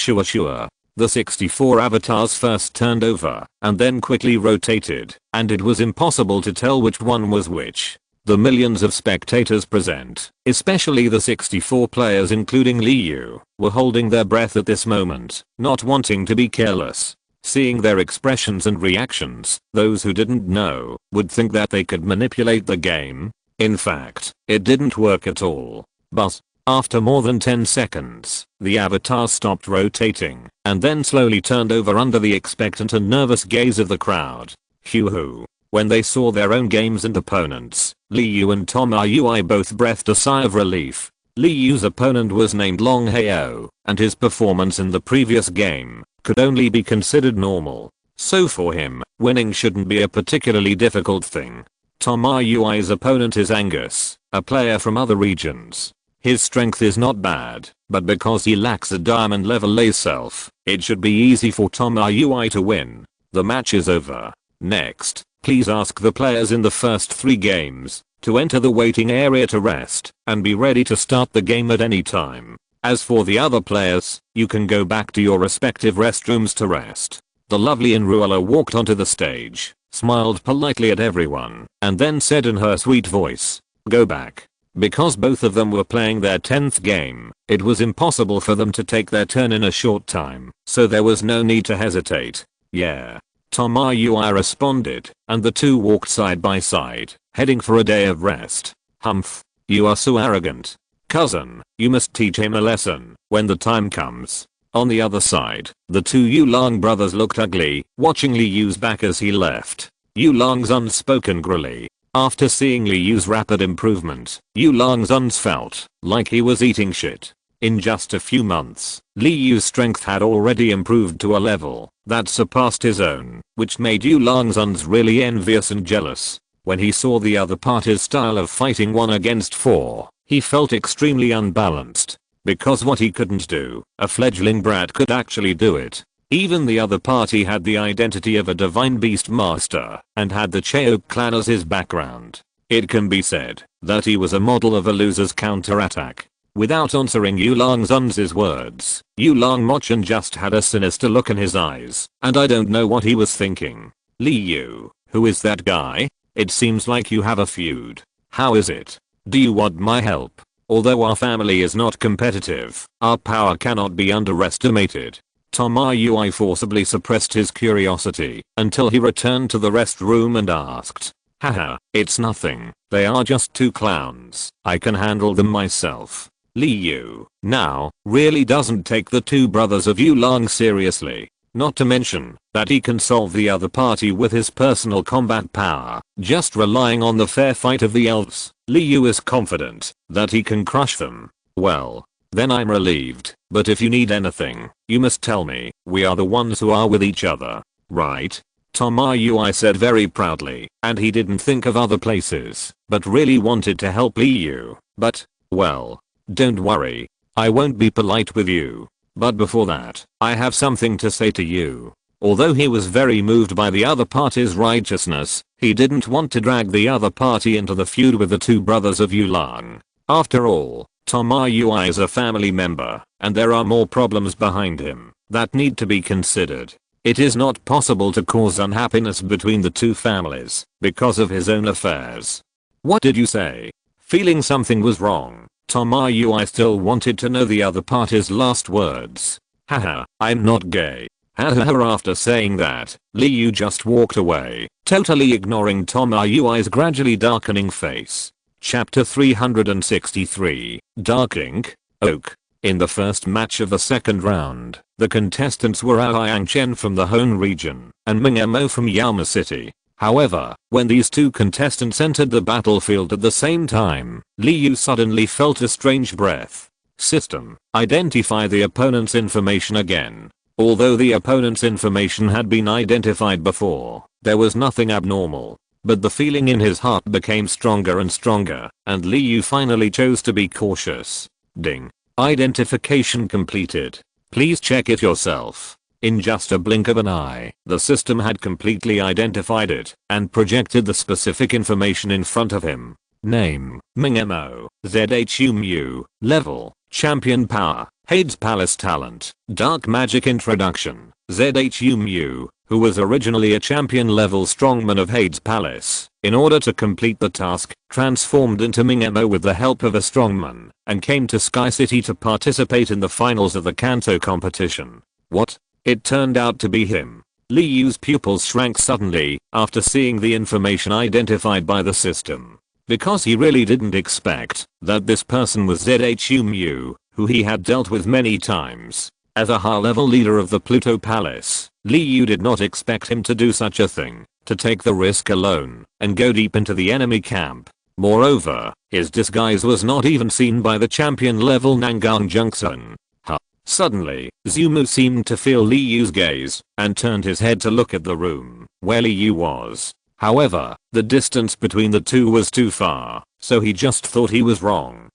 Speaker 1: The 64 avatars first turned over, and then quickly rotated, and it was impossible to tell which one was which. The millions of spectators present, especially the 64 players including Liu, were holding their breath at this moment, not wanting to be careless. Seeing their expressions and reactions, those who didn't know would think that they could manipulate the game. In fact, it didn't work at all. But, after more than 10 seconds, the avatars stopped rotating, and then slowly turned over under the expectant and nervous gaze of the crowd. Hoo-hoo. When they saw their own games and opponents, Liu and Tomoyui both breathed a sigh of relief. Liu's opponent was named Long Heo, and his performance in the previous game could only be considered normal. So for him, winning shouldn't be a particularly difficult thing. Tomoyui's opponent is Angus, a player from other regions. His strength is not bad, but because he lacks a diamond level A self, it should be easy for Tomoyui to win. The match is over. Next, please ask the players in the first 3 games to enter the waiting area to rest and be ready to start the game at any time. As for the other players, you can go back to your respective restrooms to rest. The lovely Inruala walked onto the stage, smiled politely at everyone, and then said in her sweet voice, "Go back." Because both of them were playing their 10th game, it was impossible for them to take their turn in a short time, so there was no need to hesitate. "Yeah." Tomoyui responded, and the two walked side by side, heading for a day of rest. "Humph. You are so arrogant. Cousin, you must teach him a lesson when the time comes." On the other side, the two Yulong brothers looked ugly, watching Li Yu's back as he left. Yulong spoke angrily. After seeing Li Yu's rapid improvement, Yulong felt like he was eating shit. In just a few months, Li Yu's strength had already improved to a level that surpassed his own, which made Yulong really envious and jealous. When he saw the other party's style of fighting 1 against 4, he felt extremely unbalanced. Because what he couldn't do, a fledgling brat could actually do it. Even the other party had the identity of a divine beast master and had the Cheok clan as his background. It can be said that he was a model of a loser's counterattack. Without answering Yulong's words, Yulong Mochan just had a sinister look in his eyes, and I don't know what he was thinking. "Li Yu, who is that guy? It seems like you have a feud. How is it? Do you want my help? Although our family is not competitive, our power cannot be underestimated." Tomoyui forcibly suppressed his curiosity until he returned to the restroom and asked, "Haha, it's nothing. They are just 2 clowns. I can handle them myself." Li Yu now really doesn't take the 2 brothers of Yulong seriously. Not to mention that he can solve the other party with his personal combat power, just relying on the fair fight of the elves. Li Yu is confident that he can crush them. "Well, then I'm relieved, but if you need anything, you must tell me. We are the ones who are with each other, right?" Tomoyui said very proudly, and he didn't think of other places, but really wanted to help Li Yu. "But, well, don't worry. I won't be polite with you. But before that, I have something to say to you." Although he was very moved by the other party's righteousness, he didn't want to drag the other party into the feud with the 2 brothers of Yulong. After all, Tomoyui is a family member, and there are more problems behind him that need to be considered. It is not possible to cause unhappiness between the 2 families because of his own affairs. "What did you say?" Feeling something was wrong, Tomoyui still wanted to know the other party's last words. "Haha, I'm not gay." Haha. After saying that, Li Yu just walked away, totally ignoring Tomoyui's gradually darkening face. Chapter 363, Dark Ink, Oak. In the first match of the second round, the contestants were Aoyang Chen from the Hone region and Mingemo from Yama City. However, when these 2 contestants entered the battlefield at the same time, Li Yu suddenly felt a strange breath. System, identify the opponent's information again. Although the opponent's information had been identified before, there was nothing abnormal. But the feeling in his heart became stronger and stronger, and Li Yu finally chose to be cautious. Ding. Identification completed. Please check it yourself. In just a blink of an eye, the system had completely identified it and projected the specific information in front of him. Name, Mingemo, ZHUMU, level, champion power, Hades Palace talent, dark magic introduction, ZHUMU, who was originally a champion level strongman of Hades Palace. In order to complete the task, transformed into Mingemo with the help of a strongman, and came to Sky City to participate in the finals of the Kanto competition. What? It turned out to be him. Li Yu's pupils shrank suddenly after seeing the information identified by the system. Because he really didn't expect that this person was ZHUMU, who he had dealt with many times. As a high-level leader of the Pluto Palace, Li Yu did not expect him to do such a thing, to take the risk alone and go deep into the enemy camp. Moreover, his disguise was not even seen by the champion-level Nangang Junction. Suddenly, Zumu seemed to feel Li Yu's gaze and turned his head to look at the room where Li Yu was. However, the distance between the two was too far, so he just thought he was wrong.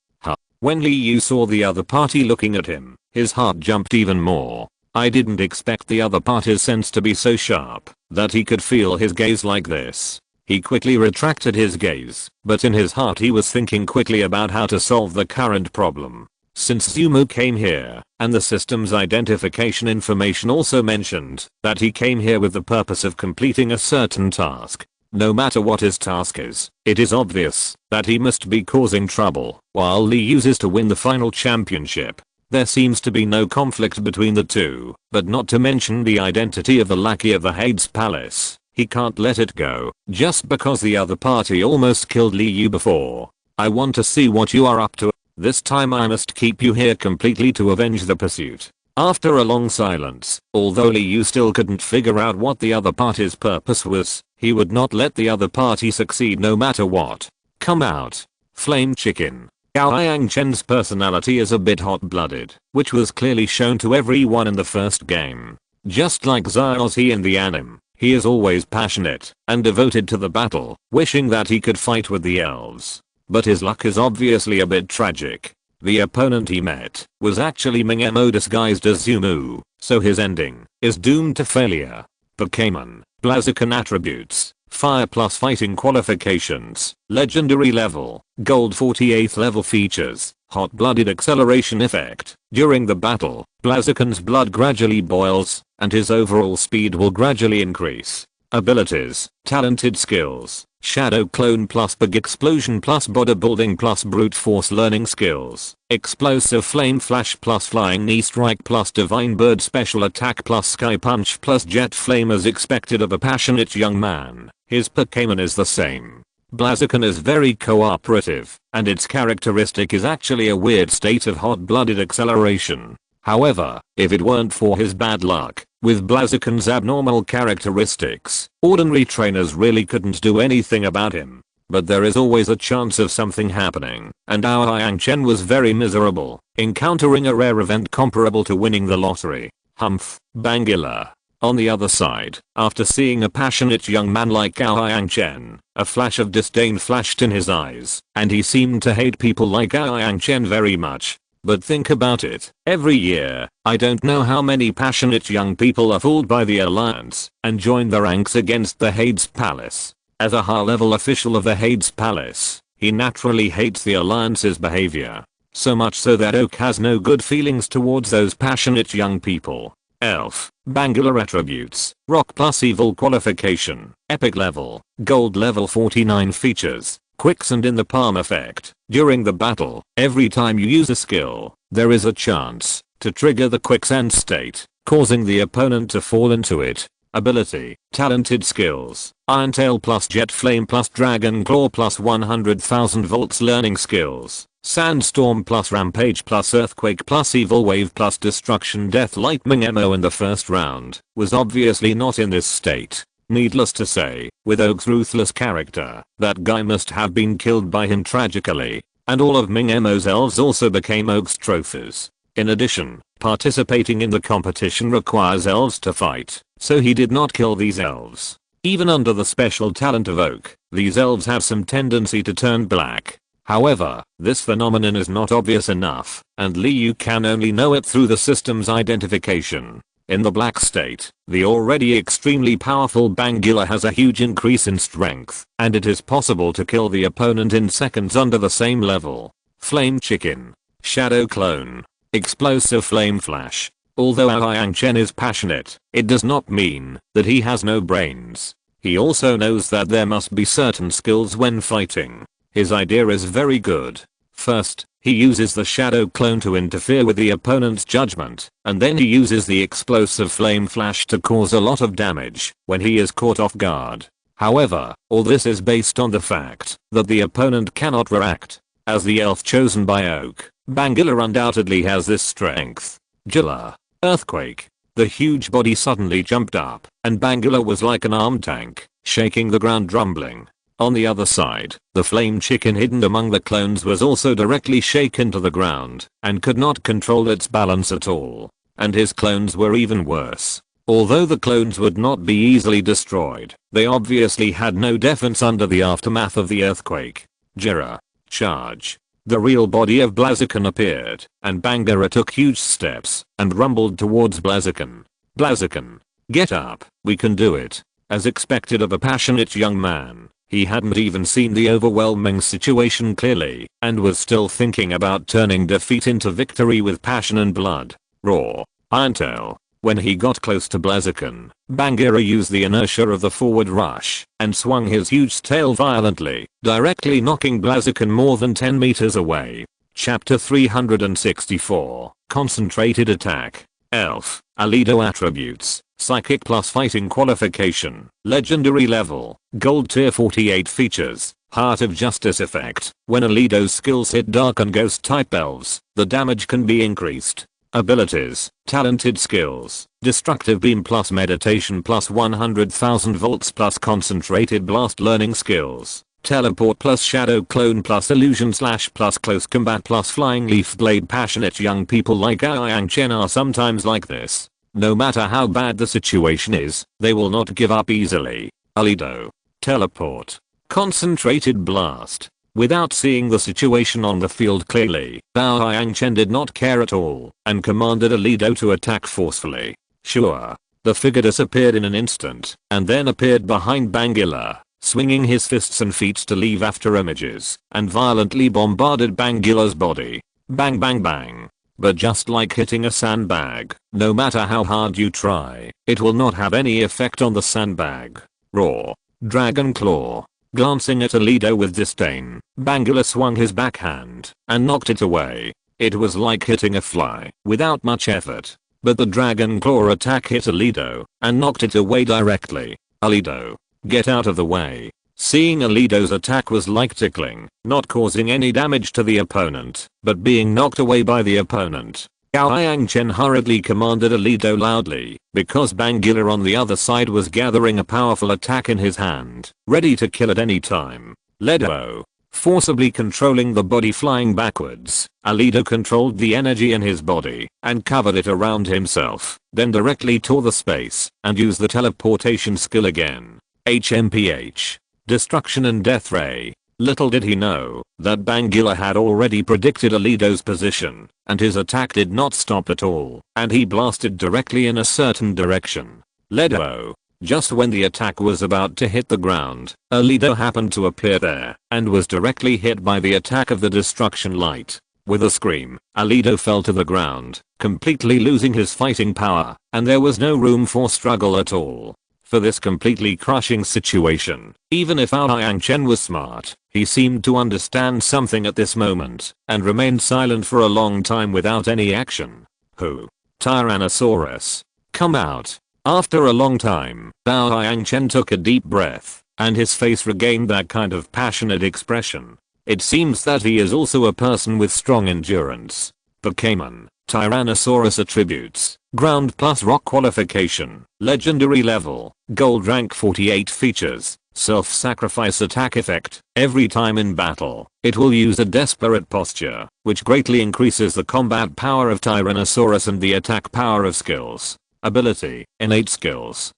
Speaker 1: When Li Yu saw the other party looking at him, his heart jumped even more. I didn't expect the other party's sense to be so sharp that he could feel his gaze like this. He quickly retracted his gaze, but in his heart he was thinking quickly about how to solve the current problem. Since Zumo came here, and the system's identification information also mentioned that he came here with the purpose of completing a certain task. No matter what his task is, it is obvious that he must be causing trouble, while Lee uses to win the final championship. There seems to be no conflict between the two, but not to mention the identity of the lackey of the Hades Palace. He can't let it go, just because the other party almost killed Liu before. I want to see what you are up to. This time I must keep you here completely to avenge the pursuit. After a long silence, although Liu still couldn't figure out what the other party's purpose was, he would not let the other party succeed no matter what. Come out. Flame Chicken. Gao Yangchen's personality is a bit hot-blooded, which was clearly shown to everyone in the first game. Just like Xiaozi in the anime, he is always passionate and devoted to the battle, wishing that he could fight with the elves. But his luck is obviously a bit tragic. The opponent he met was actually Mingemo disguised as Zumu, so his ending is doomed to failure. Pokémon, Blaziken attributes, Fire plus fighting qualifications, legendary level, gold 48th level features, hot-blooded acceleration effect. During the battle, Blaziken's blood gradually boils, and his overall speed will gradually increase. Abilities, talented skills, shadow clone plus big explosion plus bodybuilding plus brute force learning skills, explosive flame flash plus flying knee strike plus divine bird special attack plus sky punch plus jet flame as expected of a passionate young man. His Pokémon is the same. Blaziken is very cooperative, and its characteristic is actually a weird state of hot-blooded acceleration. However, if it weren't for his bad luck, with Blaziken's abnormal characteristics, ordinary trainers really couldn't do anything about him. But there is always a chance of something happening, and our Yang was very miserable, encountering a rare event comparable to winning the lottery. Humph, Bangula. On the other side, after seeing a passionate young man like Gao Yang, a flash of disdain flashed in his eyes, and he seemed to hate people like Gao Yang very much. But think about it, every year, I don't know how many passionate young people are fooled by the Alliance and join the ranks against the Hades Palace. As a high-level official of the Hades Palace, he naturally hates the Alliance's behavior. So much so that Oak has no good feelings towards those passionate young people. Elf, Bangular attributes, Rock plus Evil qualification, Epic level, Gold level 49 features, Quicksand in the palm effect. During the battle, every time you use a skill, there is a chance to trigger the quicksand state, causing the opponent to fall into it. Ability, talented skills, Iron Tail plus Jet Flame plus Dragon Claw plus 100,000 volts learning skills, Sandstorm plus Rampage plus Earthquake plus Evil Wave plus Destruction Death Lightning Ammo in the first round, was obviously not in this state. Needless to say, with Oak's ruthless character, that guy must have been killed by him tragically, and all of Mingemo's elves also became Oak's trophies. In addition, participating in the competition requires elves to fight, so he did not kill these elves. Even under the special talent of Oak, these elves have some tendency to turn black. However, this phenomenon is not obvious enough, and Liu can only know it through the system's identification. In the black state, the already extremely powerful Bangula has a huge increase in strength, and it is possible to kill the opponent in seconds under the same level. Flame Chicken, Shadow Clone, Explosive Flame Flash. Although our Yang Chen is passionate, it does not mean that he has no brains. He also knows that there must be certain skills when fighting. His idea is very good. First, he uses the Shadow Clone to interfere with the opponent's judgment, and then he uses the Explosive Flame Flash to cause a lot of damage when he is caught off guard. However, all this is based on the fact that the opponent cannot react. As the elf chosen by Oak, Bangula undoubtedly has this strength. Jilla. Earthquake. The huge body suddenly jumped up, and Bangula was like an armed tank, shaking the ground rumbling. On the other side, the flame chicken hidden among the clones was also directly shaken to the ground, and could not control its balance at all. And his clones were even worse. Although the clones would not be easily destroyed, they obviously had no defense under the aftermath of the earthquake. Jira. Charge. The real body of Blaziken appeared, and Bangura took huge steps, and rumbled towards Blaziken. Blaziken. Get up, we can do it. As expected of a passionate young man, He hadn't even seen the overwhelming situation clearly and was still thinking about turning defeat into victory with passion and blood. Raw. Irontail. When he got close to Blaziken, Bagheera used the inertia of the forward rush and swung his huge tail violently, directly knocking Blaziken more than 10 meters away. Chapter 364. Concentrated Attack. Elf. Alido Attributes. Psychic plus Fighting Qualification. Legendary Level. Gold Tier 48 Features. Heart of Justice Effect. When Alido's skills hit Dark and Ghost type elves, the damage can be increased. Abilities. Talented Skills. Destructive Beam plus Meditation plus 100,000 volts plus Concentrated Blast Learning Skills. Teleport plus Shadow Clone plus Illusion Slash plus Close Combat plus Flying Leaf Blade. Passionate young people like Yang Chen are sometimes like this. No matter how bad the situation is, they will not give up easily. Alido. Teleport. Concentrated Blast. Without seeing the situation on the field clearly, Yang Chen did not care at all and commanded Alido to attack forcefully. Sure. The figure disappeared in an instant and then appeared behind Bagheera, swinging his fists and feet to leave after images, and violently bombarded Bagheera's body. Bang bang bang. But just like hitting a sandbag, no matter how hard you try, it will not have any effect on the sandbag. Raw. Dragon Claw. Glancing at Alido with disdain, Bagheera swung his backhand and knocked it away. It was like hitting a fly without much effort. But the Dragon Claw attack hit Alido and knocked it away directly. Alido. Get out of the way. Seeing Alido's attack was like tickling, not causing any damage to the opponent, but being knocked away by the opponent. Yang Chen hurriedly commanded Alido loudly, because Bagheera on the other side was gathering a powerful attack in his hand, ready to kill at any time. Ledo. Forcibly controlling the body flying backwards, Alido controlled the energy in his body and covered it around himself, then directly tore the space and used the teleportation skill again. HMPH. Destruction and Death Ray. Little did he know that Bagheera had already predicted Alido's position, and his attack did not stop at all, and he blasted directly in a certain direction. Ledo. Just when the attack was about to hit the ground, Alido happened to appear there, and was directly hit by the attack of the destruction light. With a scream, Alido fell to the ground, completely losing his fighting power, and there was no room for struggle at all. For this completely crushing situation, even if Yang Chen was smart, he seemed to understand something at this moment, and remained silent for a long time without any action. Who? Tyrannosaurus. Come out. After a long time, Yang Chen took a deep breath, and his face regained that kind of passionate expression. It seems that he is also a person with strong endurance. Pokémon. Tyrannosaurus attributes. Ground plus rock qualification. Legendary level. Gold rank 48 features. Self-sacrifice attack effect. Every time in battle, it will use a desperate posture, which greatly increases the combat power of Tyrannosaurus and the attack power of skills. Ability. Innate skills.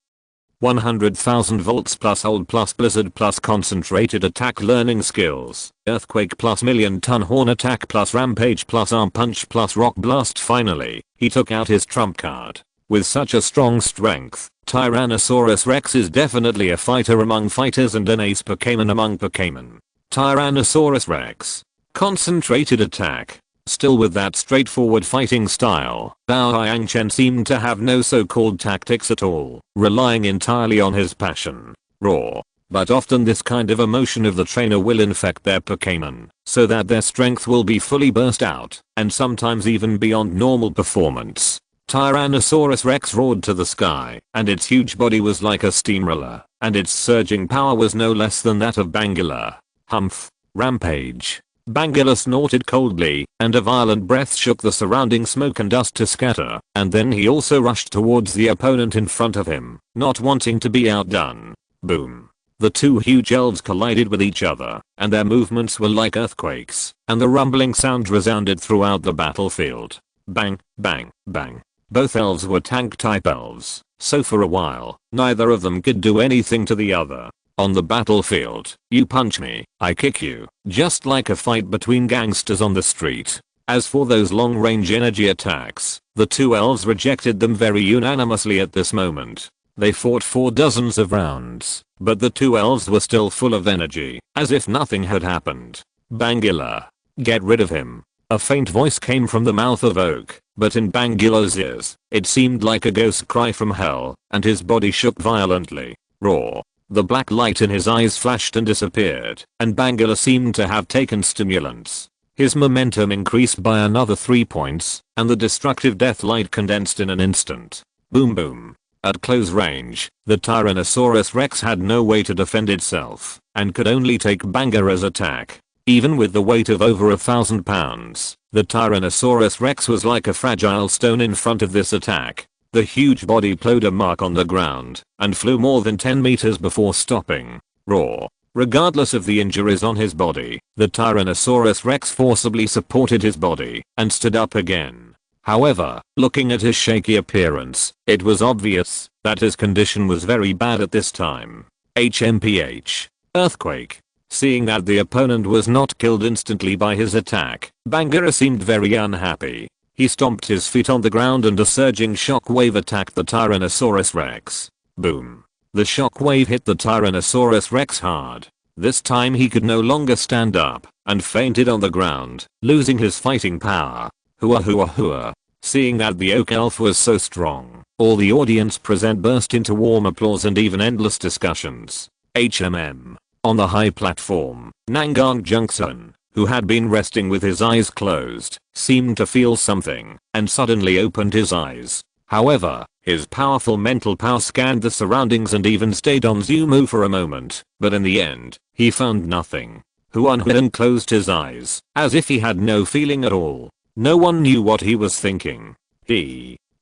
Speaker 1: 100,000 volts plus hold plus blizzard plus concentrated attack learning skills. Earthquake plus million ton horn attack plus rampage plus arm punch plus rock blast. Finally, he took out his trump card. With such a strong strength, Tyrannosaurus Rex is definitely a fighter among fighters and an ace Pokémon among Pokémon. Tyrannosaurus Rex. Concentrated attack. Still with that straightforward fighting style, Yang Chen seemed to have no so-called tactics at all, relying entirely on his passion. Raw. But often this kind of emotion of the trainer will infect their Pokémon, so that their strength will be fully burst out, and sometimes even beyond normal performance. Tyrannosaurus Rex roared to the sky, and its huge body was like a steamroller, and its surging power was no less than that of Bagheera. Humph. Rampage. Bagheera snorted coldly, and a violent breath shook the surrounding smoke and dust to scatter, and then he also rushed towards the opponent in front of him, not wanting to be outdone. Boom. The two huge elves collided with each other, and their movements were like earthquakes, and the rumbling sound resounded throughout the battlefield. Bang, bang, bang. Both elves were tank-type elves, so for a while, neither of them could do anything to the other. On the battlefield, you punch me, I kick you, just like a fight between gangsters on the street. As for those long-range energy attacks, the two elves rejected them very unanimously at this moment. They fought for dozens of rounds, but the two elves were still full of energy, as if nothing had happened. Bangula. Get rid of him. A faint voice came from the mouth of Oak, but in Bangula's ears, it seemed like a ghost cry from hell, and his body shook violently. Roar. The black light in his eyes flashed and disappeared, and Bangula seemed to have taken stimulants. His momentum increased by another 3 points, and the destructive death light condensed in an instant. Boom boom. At close range, the Tyrannosaurus Rex had no way to defend itself, and could only take Bangula's attack. Even with the weight of over 1,000 pounds, the Tyrannosaurus Rex was like a fragile stone in front of this attack. The huge body plowed a mark on the ground, and flew more than 10 meters before stopping. Roar. Regardless of the injuries on his body, the Tyrannosaurus Rex forcibly supported his body, and stood up again. However, looking at his shaky appearance, it was obvious that his condition was very bad at this time. HMPH. Earthquake. Seeing that the opponent was not killed instantly by his attack, Bangura seemed very unhappy. He stomped his feet on the ground and a surging shockwave attacked the Tyrannosaurus Rex. Boom. The shockwave hit the Tyrannosaurus Rex hard. This time he could no longer stand up, and fainted on the ground, losing his fighting power. Hua hua hua. Seeing that the Oak Elf was so strong, all the audience present burst into warm applause and even endless discussions. HMM. On the high platform, Nangang Junction, who had been resting with his eyes closed, seemed to feel something, and suddenly opened his eyes. However, his powerful mental power scanned the surroundings and even stayed on Zumu for a moment, but in the end, he found nothing. Huan Huan closed his eyes, as if he had no feeling at all. No one knew what he was thinking.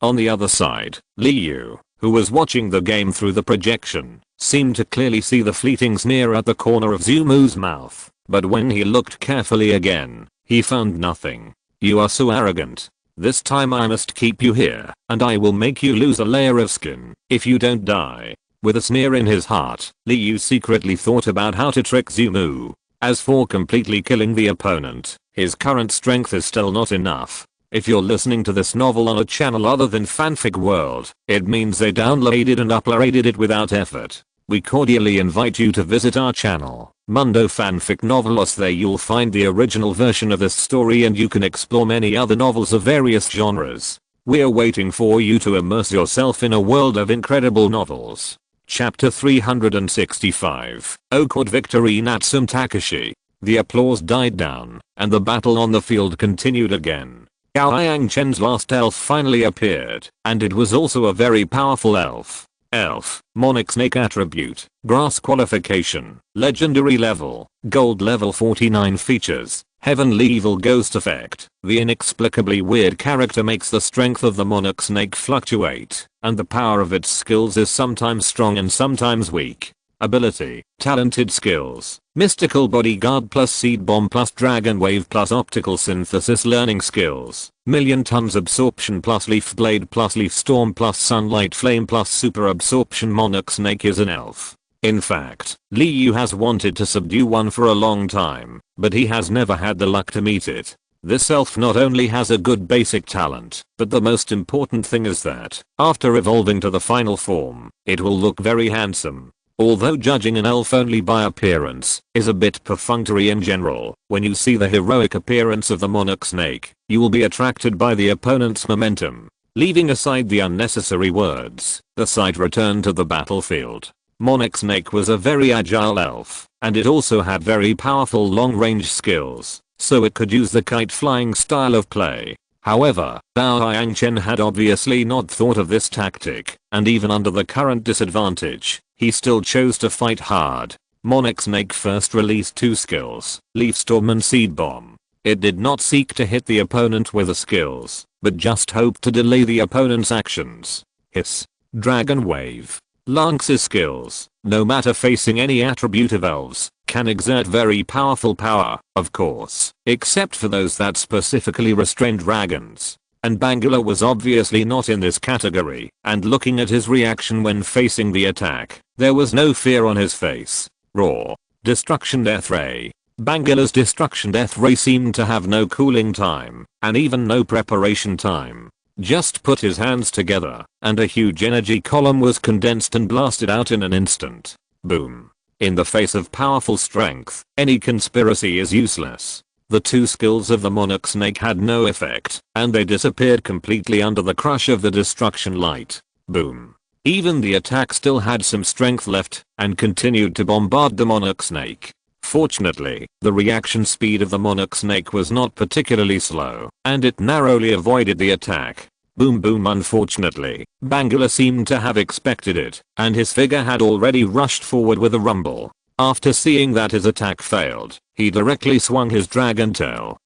Speaker 1: On the other side, Liu, who was watching the game through the projection, seemed to clearly see the fleeting sneer at the corner of Zumu's mouth, but when he looked carefully again, he found nothing. You are so arrogant. This time I must keep you here, and I will make you lose a layer of skin, if you don't die. With a sneer in his heart, Liu secretly thought about how to trick Zumu. As for completely killing the opponent, his current strength is still not enough. If you're listening to this novel on a channel other than Fanfic World, it means they downloaded and uploaded it without effort. We cordially invite you to visit our channel, Mundo Fanfic Novelos. There you'll find the original version of this story and you can explore many other novels of various genres. We're waiting for you to immerse yourself in a world of incredible novels. Chapter 365. Awkward Victory Natsum Takashi. The applause died down, and the battle on the field continued again. Yao Yang Chen's last elf finally appeared, and it was also a very powerful elf. Elf, Monarch Snake attribute, Grass qualification, Legendary level, Gold level 49 features, Heavenly Evil Ghost effect. The inexplicably weird character makes the strength of the Monarch Snake fluctuate, and the power of its skills is sometimes strong and sometimes weak. Ability, talented skills, mystical bodyguard plus seed bomb plus dragon wave plus optical synthesis learning skills, million tons absorption plus leaf blade plus leaf storm plus sunlight flame plus super absorption. Monarch Snake is an elf. In fact, Liu has wanted to subdue one for a long time, but he has never had the luck to meet it. This elf not only has a good basic talent, but the most important thing is that, after evolving to the final form, it will look very handsome. Although judging an elf only by appearance is a bit perfunctory in general, when you see the heroic appearance of the Monarch Snake, you will be attracted by the opponent's momentum. Leaving aside the unnecessary words, the side returned to the battlefield. Monarch Snake was a very agile elf, and it also had very powerful long-range skills, so it could use the kite-flying style of play. However, Bao Yang Chen had obviously not thought of this tactic, and even under the current disadvantage, he still chose to fight hard. Monarch Snake first released two skills, Leaf Storm and Seed Bomb. It did not seek to hit the opponent with the skills, but just hoped to delay the opponent's actions. Hiss. Dragon Wave. Lance's skills, no matter facing any attribute of elves, can exert very powerful power, of course, except for those that specifically restrain dragons. And Bangula was obviously not in this category, and looking at his reaction when facing the attack, there was no fear on his face. Roar. Destruction Death Ray. Bangula's Destruction Death Ray seemed to have no cooling time, and even no preparation time. just put his hands together, and a huge energy column was condensed and blasted out in an instant. Boom. In the face of powerful strength, any conspiracy is useless. The two skills of the monarch snake had no effect, and they disappeared completely under the crush of the destruction light. Boom. Even the attack still had some strength left, and continued to bombard the monarch snake. Fortunately, the reaction speed of the monarch snake was not particularly slow, and it narrowly avoided the attack. Boom boom. Unfortunately, Bangula seemed to have expected it, and his figure had already rushed forward with a rumble. After seeing that his attack failed, he directly swung his dragon tail.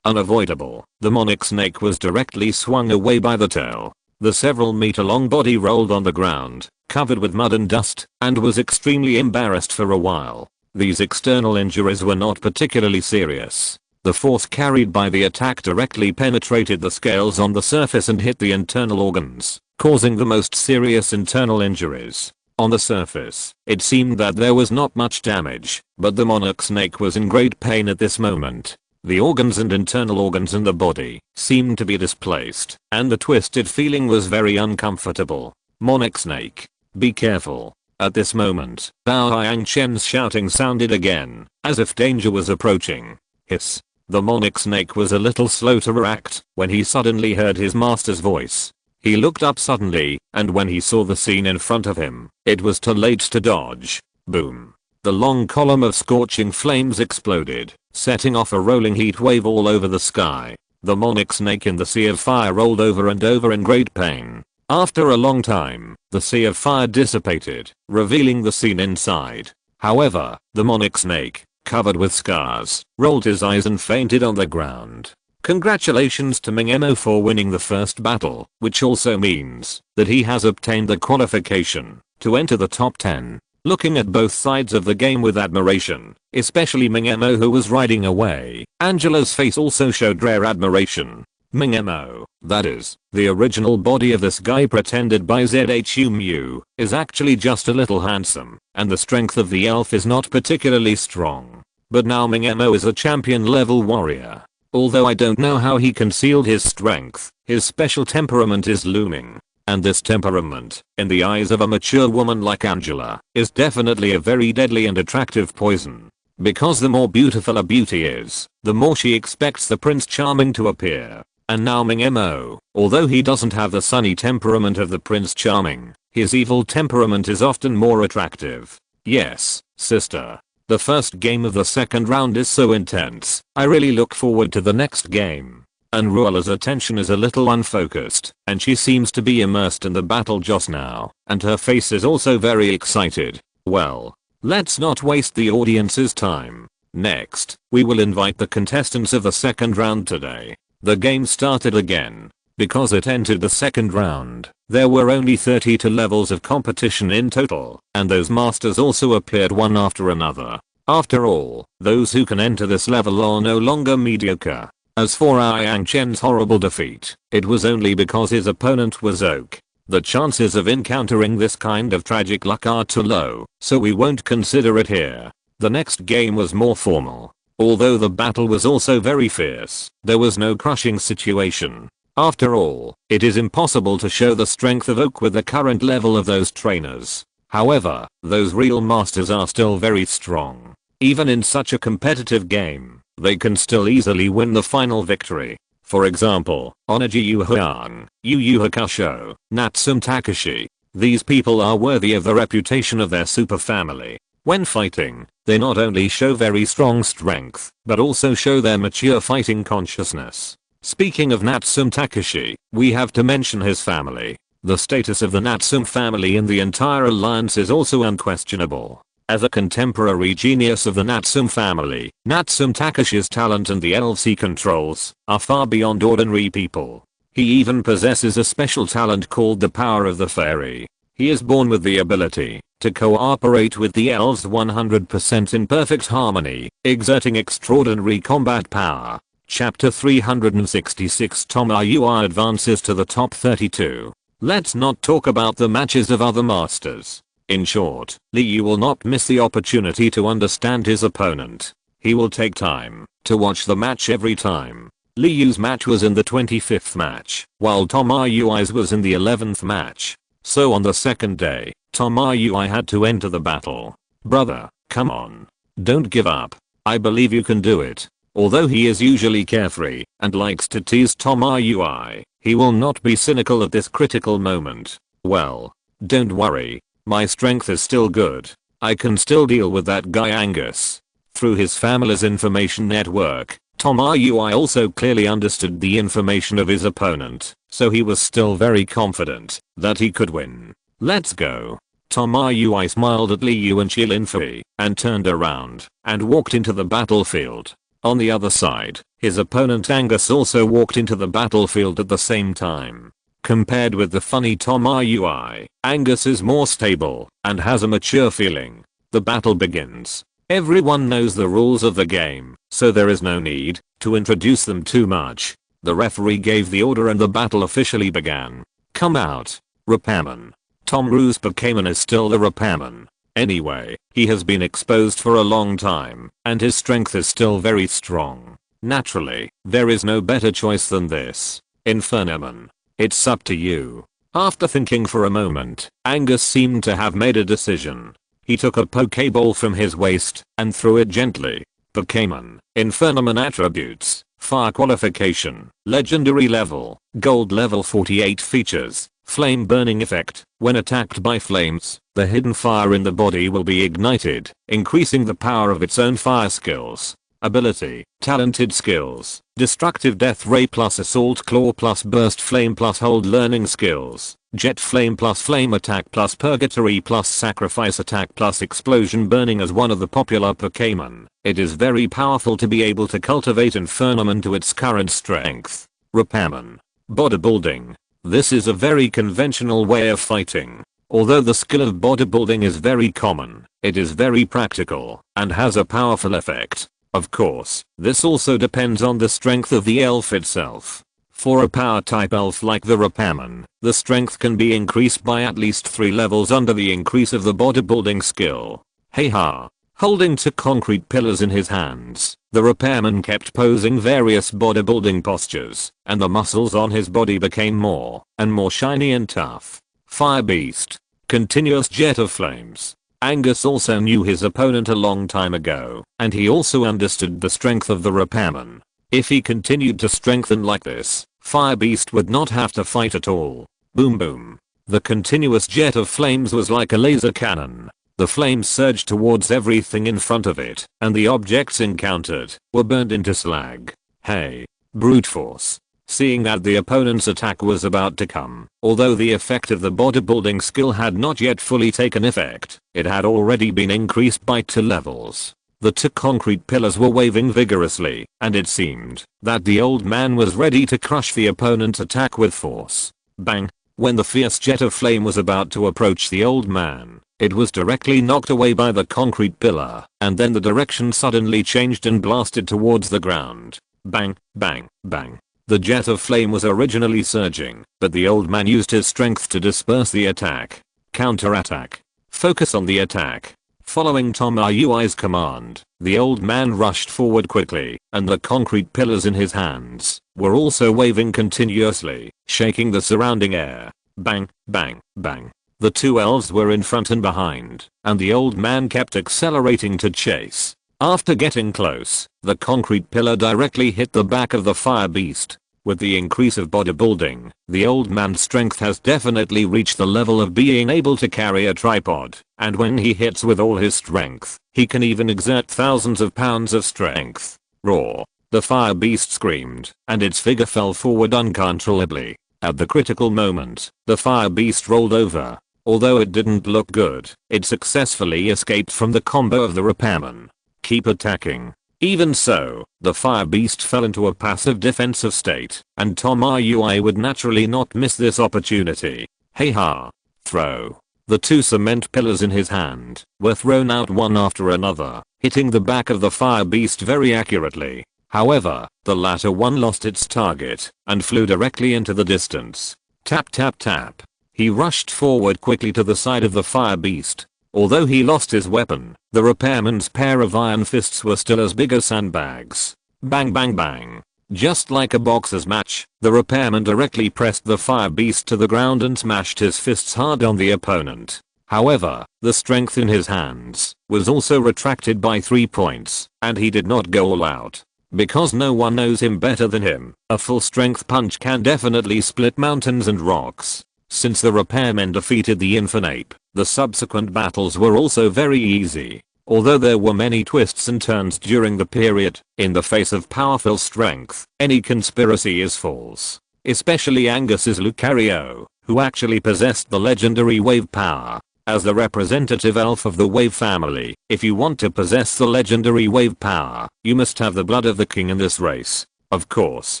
Speaker 1: Unavoidable. The monarch snake was directly swung away by the tail. The several meter long body rolled on the ground, covered with mud and dust, and was extremely embarrassed for a while. These external injuries were not particularly serious. The force carried by the attack directly penetrated the scales on the surface and hit the internal organs, causing the most serious internal injuries. On the surface, it seemed that there was not much damage, but the monarch snake was in great pain at this moment. The organs and internal organs in the body seemed to be displaced, and the twisted feeling was very uncomfortable. Monarch snake, be careful. At this moment, Bao Yang Chen's shouting sounded again, as if danger was approaching. Hiss. The monarch snake was a little slow to react when he suddenly heard his master's voice. He looked up suddenly, and when he saw the scene in front of him, it was too late to dodge. Boom. The long column of scorching flames exploded, setting off a rolling heat wave all over the sky. The monarch snake in the sea of fire rolled over and over in great pain. After a long time, the sea of fire dissipated, revealing the scene inside. However, the monarch snake, covered with scars, rolled his eyes and fainted on the ground. Congratulations to Ming Emo for winning the first battle, which also means that he has obtained the qualification to enter the top 10. Looking at both sides of the game with admiration, especially Ming Emo who was riding away, Angela's face also showed rare admiration. Ming Emo, that is, the original body of this guy pretended by ZHU Mu, is actually just a little handsome, and the strength of the elf is not particularly strong. But now Ming Emo is a champion level warrior. Although I don't know how he concealed his strength, his special temperament is looming. And this temperament, in the eyes of a mature woman like Angela, is definitely a very deadly and attractive poison. Because the more beautiful a beauty is, the more she expects the Prince Charming to appear. And now Ming Emo, although he doesn't have the sunny temperament of the Prince Charming, his evil temperament is often more attractive. Yes, sister. The first game of the second round is so intense, I really look forward to the next game. Unruola's attention is a little unfocused, and she seems to be immersed in the battle just now, and her face is also very excited. Well, let's not waste the audience's time. Next, we will invite the contestants of the second round today. The game started again. Because it entered the second round, there were only 32 levels of competition in total, and those masters also appeared one after another. After all, those who can enter this level are no longer mediocre. As for Yang Chen's horrible defeat, it was only because his opponent was Oak. The chances of encountering this kind of tragic luck are too low, so we won't consider it here. The next game was more formal. Although the battle was also very fierce, there was no crushing situation. After all, it is impossible to show the strength of Oak with the current level of those trainers. However, those real masters are still very strong. Even in such a competitive game, they can still easily win the final victory. For example, Onaji Yuhuan, Yu Yu Hakusho, Natsum Takashi. These people are worthy of the reputation of their super family. When fighting, they not only show very strong strength, but also show their mature fighting consciousness. Speaking of Natsum Takashi, we have to mention his family. The status of the Natsum family in the entire alliance is also unquestionable. As a contemporary genius of the Natsum family, Natsum Takashi's talent and the elves he controls are far beyond ordinary people. He even possesses a special talent called the power of the fairy. He is born with the ability to cooperate with the elves 100% in perfect harmony, exerting extraordinary combat power. Chapter 366 Tom Ayua advances to the top 32. Let's not talk about the matches of other masters. In short, Liu will not miss the opportunity to understand his opponent. He will take time to watch the match every time. Liu's match was in the 25th match, while Tom Rui's was in the 11th match. So on the second day, Tom Rui had to enter the battle. Brother, come on. Don't give up. I believe you can do it. Although he is usually carefree and likes to tease Tom Rui, he will not be cynical at this critical moment. Well, don't worry. My strength is still good. I can still deal with that guy Angus. Through his family's information network, Tom Rui also clearly understood the information of his opponent, so he was still very confident that he could win. Let's go. Tom Rui smiled at Liu and Shilinfei and turned around and walked into the battlefield. On the other side, his opponent Angus also walked into the battlefield at the same time. Compared with the funny Tom Rui, Angus is more stable and has a mature feeling. The battle begins. Everyone knows the rules of the game, so there is no need to introduce them too much. The referee gave the order and the battle officially began. Come out. Repairman. Tom Rui's Pokémon is still the Repairman. Anyway, he has been exposed for a long time, and his strength is still very strong. Naturally, there is no better choice than this. Infernoman. It's up to you. After thinking for a moment, Angus seemed to have made a decision. He took a Pokéball from his waist and threw it gently. Pokémon. Infernoman attributes. Fire qualification. Legendary level. Gold level 48 features. Flame burning effect. When attacked by flames, the hidden fire in the body will be ignited, increasing the power of its own fire skills. Ability. Talented skills. Destructive death ray plus assault claw plus burst flame plus hold learning skills. Jet flame plus flame attack plus purgatory plus sacrifice attack plus explosion burning. As one of the popular Pokémon, it is very powerful to be able to cultivate Infernoman to its current strength. Repairman. Bodybuilding. This is a very conventional way of fighting. Although the skill of bodybuilding is very common, it is very practical and has a powerful effect. Of course, this also depends on the strength of the elf itself. For a power type elf like the Repairman, the strength can be increased by at least 3 levels under the increase of the bodybuilding skill. Hey ha. Holding 2 concrete pillars in his hands, the Repairman kept posing various bodybuilding postures, and the muscles on his body became more and more shiny and tough. Fire Beast. Continuous jet of flames. Angus also knew his opponent a long time ago, and he also understood the strength of the Repairman. If he continued to strengthen like this, Fire Beast would not have to fight at all. Boom boom. The continuous jet of flames was like a laser cannon. The flames surged towards everything in front of it, and the objects encountered were burned into slag. Hey. Brute force. Seeing that the opponent's attack was about to come, although the effect of the bodybuilding skill had not yet fully taken effect, it had already been increased by 2 levels. The 2 concrete pillars were waving vigorously, and it seemed that the old man was ready to crush the opponent's attack with force. Bang! When the fierce jet of flame was about to approach the old man, it was directly knocked away by the concrete pillar, and then the direction suddenly changed and blasted towards the ground. Bang, bang, bang. The jet of flame was originally surging, but the old man used his strength to disperse the attack. Counterattack. Focus on the attack. Following Tom Rui's command, the old man rushed forward quickly, and the concrete pillars in his hands were also waving continuously, shaking the surrounding air. Bang, bang, bang. The 2 elves were in front and behind, and the old man kept accelerating to chase. After getting close, the concrete pillar directly hit the back of the fire beast. With the increase of bodybuilding, the old man's strength has definitely reached the level of being able to carry a tripod, and when he hits with all his strength, he can even exert thousands of pounds of strength. Roar. The fire beast screamed, and its figure fell forward uncontrollably. At the critical moment, the fire beast rolled over. Although it didn't look good, it successfully escaped from the combo of the Repairman. Keep attacking. Even so, the fire beast fell into a passive defensive state, and Tom Rui would naturally not miss this opportunity. Hey ha. Throw. The 2 cement pillars in his hand were thrown out one after another, hitting the back of the fire beast very accurately. However, the latter one lost its target and flew directly into the distance. Tap tap tap. He rushed forward quickly to the side of the fire beast. Although he lost his weapon, the Repairman's pair of iron fists were still as big as sandbags. Bang bang bang. Just like a boxer's match, the repairman directly pressed the fire beast to the ground and smashed his fists hard on the opponent. However, the strength in his hands was also retracted by 3 points, and he did not go all out. Because no one knows him better than him, a full strength punch can definitely split mountains and rocks. Since the repairmen defeated the Infernape, the subsequent battles were also very easy. Although there were many twists and turns during the period, in the face of powerful strength, any conspiracy is false. Especially Angus's Lucario, who actually possessed the legendary wave power. As the representative elf of the wave family, if you want to possess the legendary wave power, you must have the blood of the king in this race. Of course,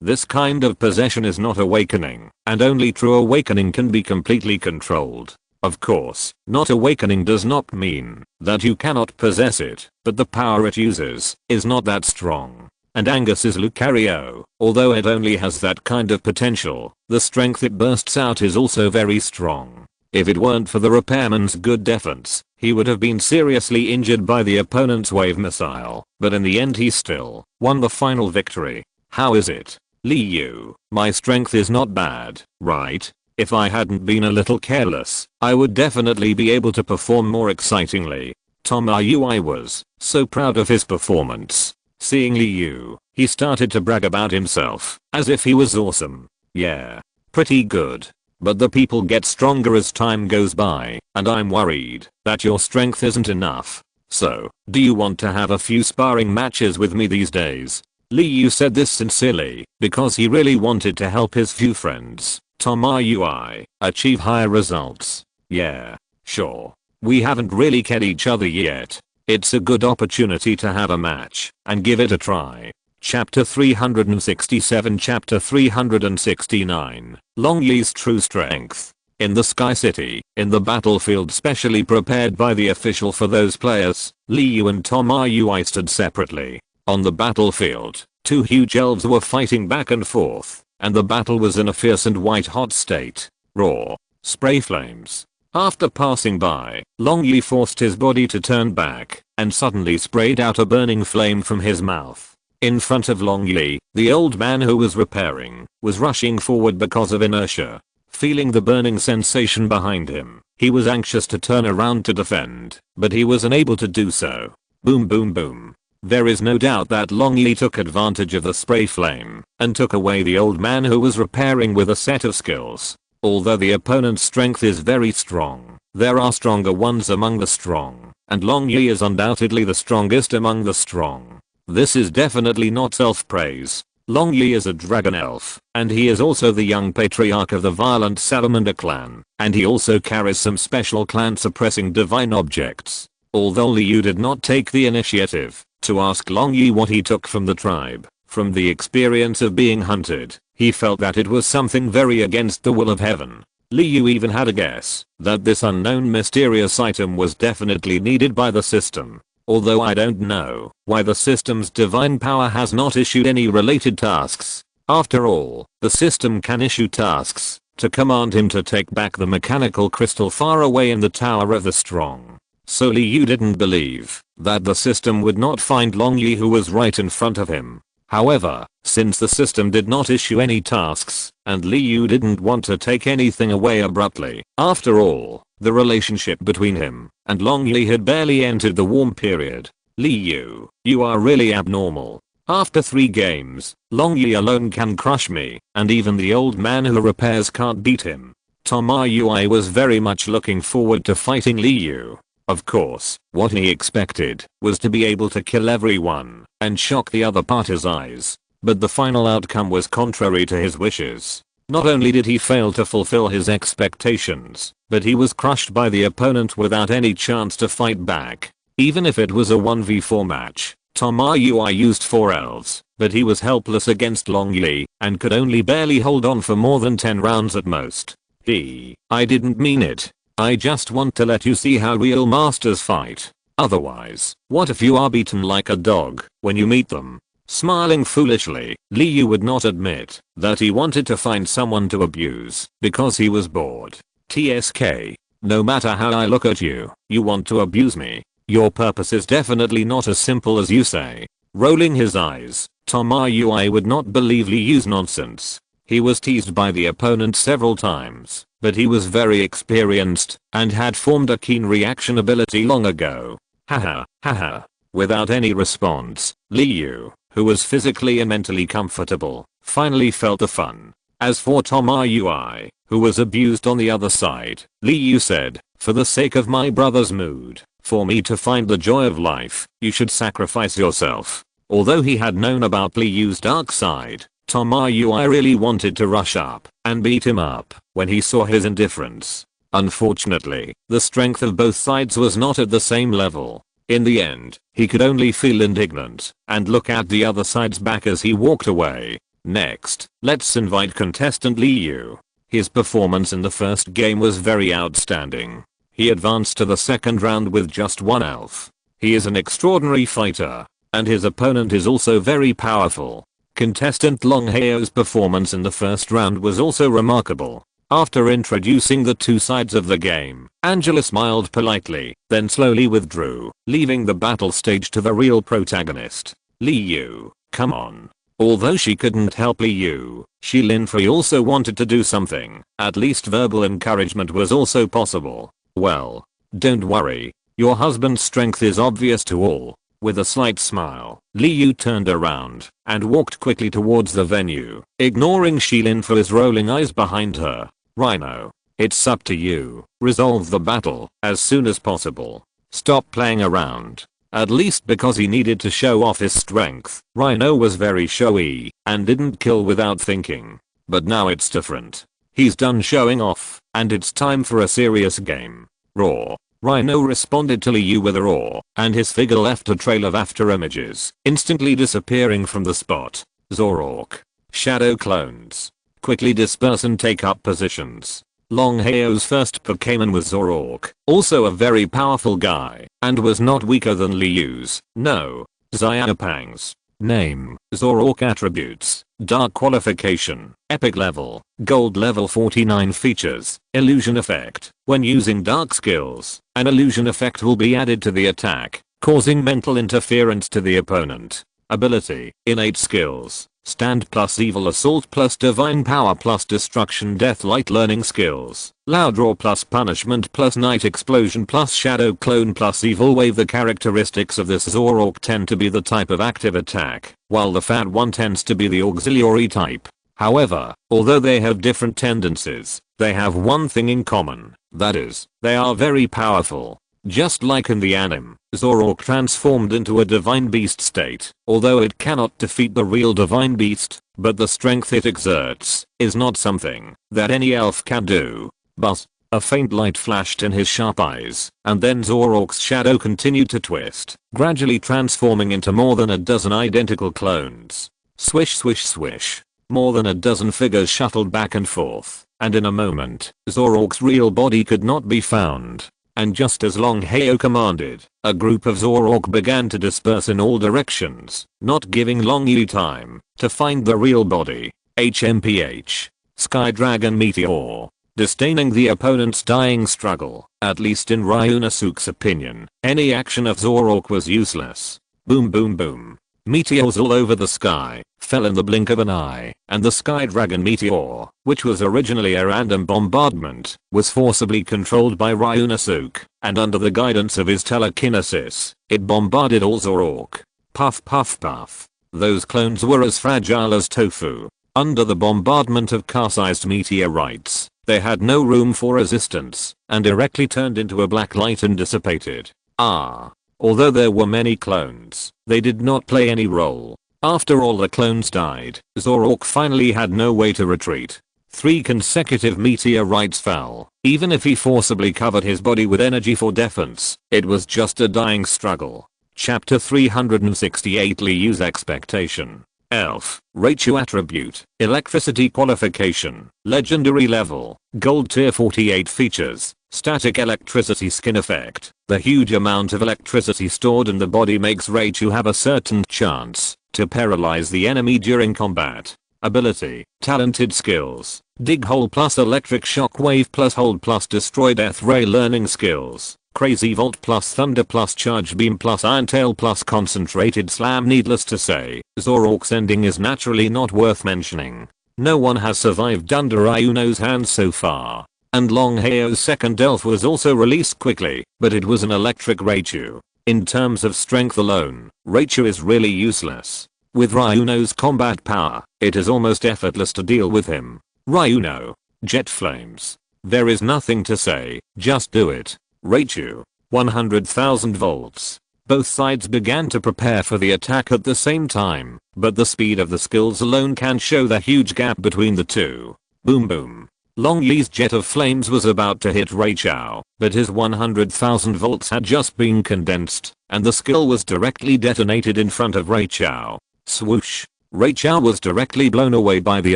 Speaker 1: this kind of possession is not awakening, and only true awakening can be completely controlled. Of course, not awakening does not mean that you cannot possess it, but the power it uses is not that strong. And Angus's Lucario, although it only has that kind of potential, the strength it bursts out is also very strong. If it weren't for the repairman's good defense, he would have been seriously injured by the opponent's wave missile, but in the end he still won the final victory. How is it? Liu, my strength is not bad, right? If I hadn't been a little careless, I would definitely be able to perform more excitingly. Tomoyui was so proud of his performance. Seeing Liu, he started to brag about himself, as if he was awesome. Yeah, pretty good. But the people get stronger as time goes by, and I'm worried that your strength isn't enough. So, do you want to have a few sparring matches with me these days? Liu said this sincerely, because he really wanted to help his few friends, Tomoyui, achieve higher results. Yeah, sure. We haven't really met each other yet. It's a good opportunity to have a match, and give it a try. Chapter 367 Chapter 369 Longli's True Strength. In the Sky City, in the battlefield specially prepared by the official for those players, Liu and Tomoyui stood separately. On the battlefield, 2 huge elves were fighting back and forth, and the battle was in a fierce and white-hot state. Raw. Spray flames. After passing by, Longli forced his body to turn back, and suddenly sprayed out a burning flame from his mouth. In front of Longli, the old man who was repairing, was rushing forward because of inertia. Feeling the burning sensation behind him, he was anxious to turn around to defend, but he was unable to do so. Boom boom boom. There is no doubt that Longli took advantage of the spray flame, and took away the old man who was repairing with a set of skills. Although the opponent's strength is very strong, there are stronger ones among the strong, and Longli is undoubtedly the strongest among the strong. This is definitely not self-praise. Longli is a dragon elf, and he is also the young patriarch of the violent salamander clan, and he also carries some special clan suppressing divine objects. Although Liu did not take the initiative to ask Longli what he took from the tribe, from the experience of being hunted, he felt that it was something very against the will of heaven. Liu even had a guess that this unknown mysterious item was definitely needed by the system. Although I don't know why the system's divine power has not issued any related tasks. After all, the system can issue tasks to command him to take back the mechanical crystal far away in the Tower of the Strong. So Liu didn't believe that the system would not find Longli, who was right in front of him. However, since the system did not issue any tasks, and Liu didn't want to take anything away abruptly, after all, the relationship between him and Longli had barely entered the warm period. Liu, you are really abnormal. After 3 games, Longli alone can crush me, and even the old man who repairs can't beat him. Tomoyui was very much looking forward to fighting Liu. Of course, what he expected was to be able to kill everyone and shock the other party's eyes. But the final outcome was contrary to his wishes. Not only did he fail to fulfill his expectations, but he was crushed by the opponent without any chance to fight back. Even if it was a 1v4 match, Tomoyui used 4 elves, but he was helpless against Longli and could only barely hold on for more than 10 rounds at most. I didn't mean it. I just want to let you see how real masters fight. Otherwise, what if you are beaten like a dog when you meet them? Smiling foolishly, Liu would not admit that he wanted to find someone to abuse because he was bored. TSK. No matter how I look at you, you want to abuse me. Your purpose is definitely not as simple as you say. Rolling his eyes, Tomoyui would not believe Liu's nonsense. He was teased by the opponent several times, but he was very experienced and had formed a keen reaction ability long ago. Haha, haha. Without any response, Liu, who was physically and mentally comfortable, finally felt the fun. As for Tomoyui, who was abused on the other side, Liu said, "For the sake of my brother's mood, for me to find the joy of life, you should sacrifice yourself." Although he had known about Liu's dark side, Tomoyui really wanted to rush up and beat him up when he saw his indifference. Unfortunately, the strength of both sides was not at the same level. In the end, he could only feel indignant and look at the other side's back as he walked away. Next, let's invite contestant Liu. His performance in the first game was very outstanding. He advanced to the second round with just one elf. He is an extraordinary fighter, and his opponent is also very powerful. Contestant Long Hao's performance in the first round was also remarkable. After introducing the two sides of the game, Angela smiled politely, then slowly withdrew, leaving the battle stage to the real protagonist. Liu, come on. Although she couldn't help Liu, Linfrey also wanted to do something. At least verbal encouragement was also possible. Well, don't worry. Your husband's strength is obvious to all. With a slight smile, Liu turned around and walked quickly towards the venue, ignoring Linfrey's rolling eyes behind her. Rhino, it's up to you. Resolve the battle as soon as possible. Stop playing around. At least because he needed to show off his strength, Rhino was very showy and didn't kill without thinking. But now it's different. He's done showing off, and it's time for a serious game. Roar. Rhino responded to Liu with a roar, and his figure left a trail of after images, instantly disappearing from the spot. Zorok. Shadow clones. Quickly disperse and take up positions. Long Hao's first Pokémon was Zorok, also a very powerful guy, and was not weaker than Liu's. No. Xiaopang's. Name. Zorok attributes. Dark qualification. Epic level. Gold level 49 features. Illusion effect. When using dark skills, an illusion effect will be added to the attack, causing mental interference to the opponent. Ability. Innate skills. Stand plus evil assault plus divine power plus destruction death light learning skills. Loud roar plus punishment plus night explosion plus shadow clone plus evil wave. The characteristics of this Zorok tend to be the type of active attack, while the fat one tends to be the auxiliary type. However, although they have different tendencies, they have one thing in common, that is, they are very powerful. Just like in the anime, Zorok transformed into a divine beast state, although it cannot defeat the real divine beast, but the strength it exerts is not something that any elf can do. But a faint light flashed in his sharp eyes, and then Zorok's shadow continued to twist, gradually transforming into more than a dozen identical clones. Swish swish swish. More than a dozen figures shuttled back and forth, and in a moment, Zorok's real body could not be found. And just as Long Hao commanded, a group of Zorok began to disperse in all directions, not giving Long Yu time to find the real body. HMPH. Sky Dragon Meteor. Disdaining the opponent's dying struggle, at least in Ryunosuke's opinion, any action of Zorok was useless. Boom boom boom. Meteors all over the sky fell in the blink of an eye, and the Sky Dragon Meteor, which was originally a random bombardment, was forcibly controlled by Ryunosuke, and under the guidance of his telekinesis, it bombarded all Zorok. Puff puff puff. Those clones were as fragile as tofu. Under the bombardment of car-sized meteorites, they had no room for resistance, and directly turned into a black light and dissipated. Although there were many clones, they did not play any role. After all the clones died, Zorok finally had no way to retreat. 3 consecutive meteorites fell. Even if he forcibly covered his body with energy for defense, it was just a dying struggle. Chapter 368 Liu's Expectation. Elf. Raichu attribute. Electricity qualification. Legendary level. Gold tier 48 features. Static electricity skin effect. The huge amount of electricity stored in the body makes Raichu have a certain chance to paralyze the enemy during combat. Ability. Talented skills. Dig hole plus electric shock wave plus hold plus destroy death ray learning skills. Crazy Volt plus Thunder plus Charge Beam plus Iron Tail plus Concentrated Slam. Needless to say, Zorork's ending is naturally not worth mentioning. No one has survived under Ryuno's hands so far. And Longhao's second elf was also released quickly, but it was an electric Raichu. In terms of strength alone, Raichu is really useless. With Ryuno's combat power, it is almost effortless to deal with him. Ryuno. Jet Flames. There is nothing to say, just do it. Raichu. 100,000 volts. Both sides began to prepare for the attack at the same time, but the speed of the skills alone can show the huge gap between the two. Boom boom. Long Yi's jet of flames was about to hit Raichu, but his 100,000 volts had just been condensed, and the skill was directly detonated in front of Raichu. Swoosh. Raichu was directly blown away by the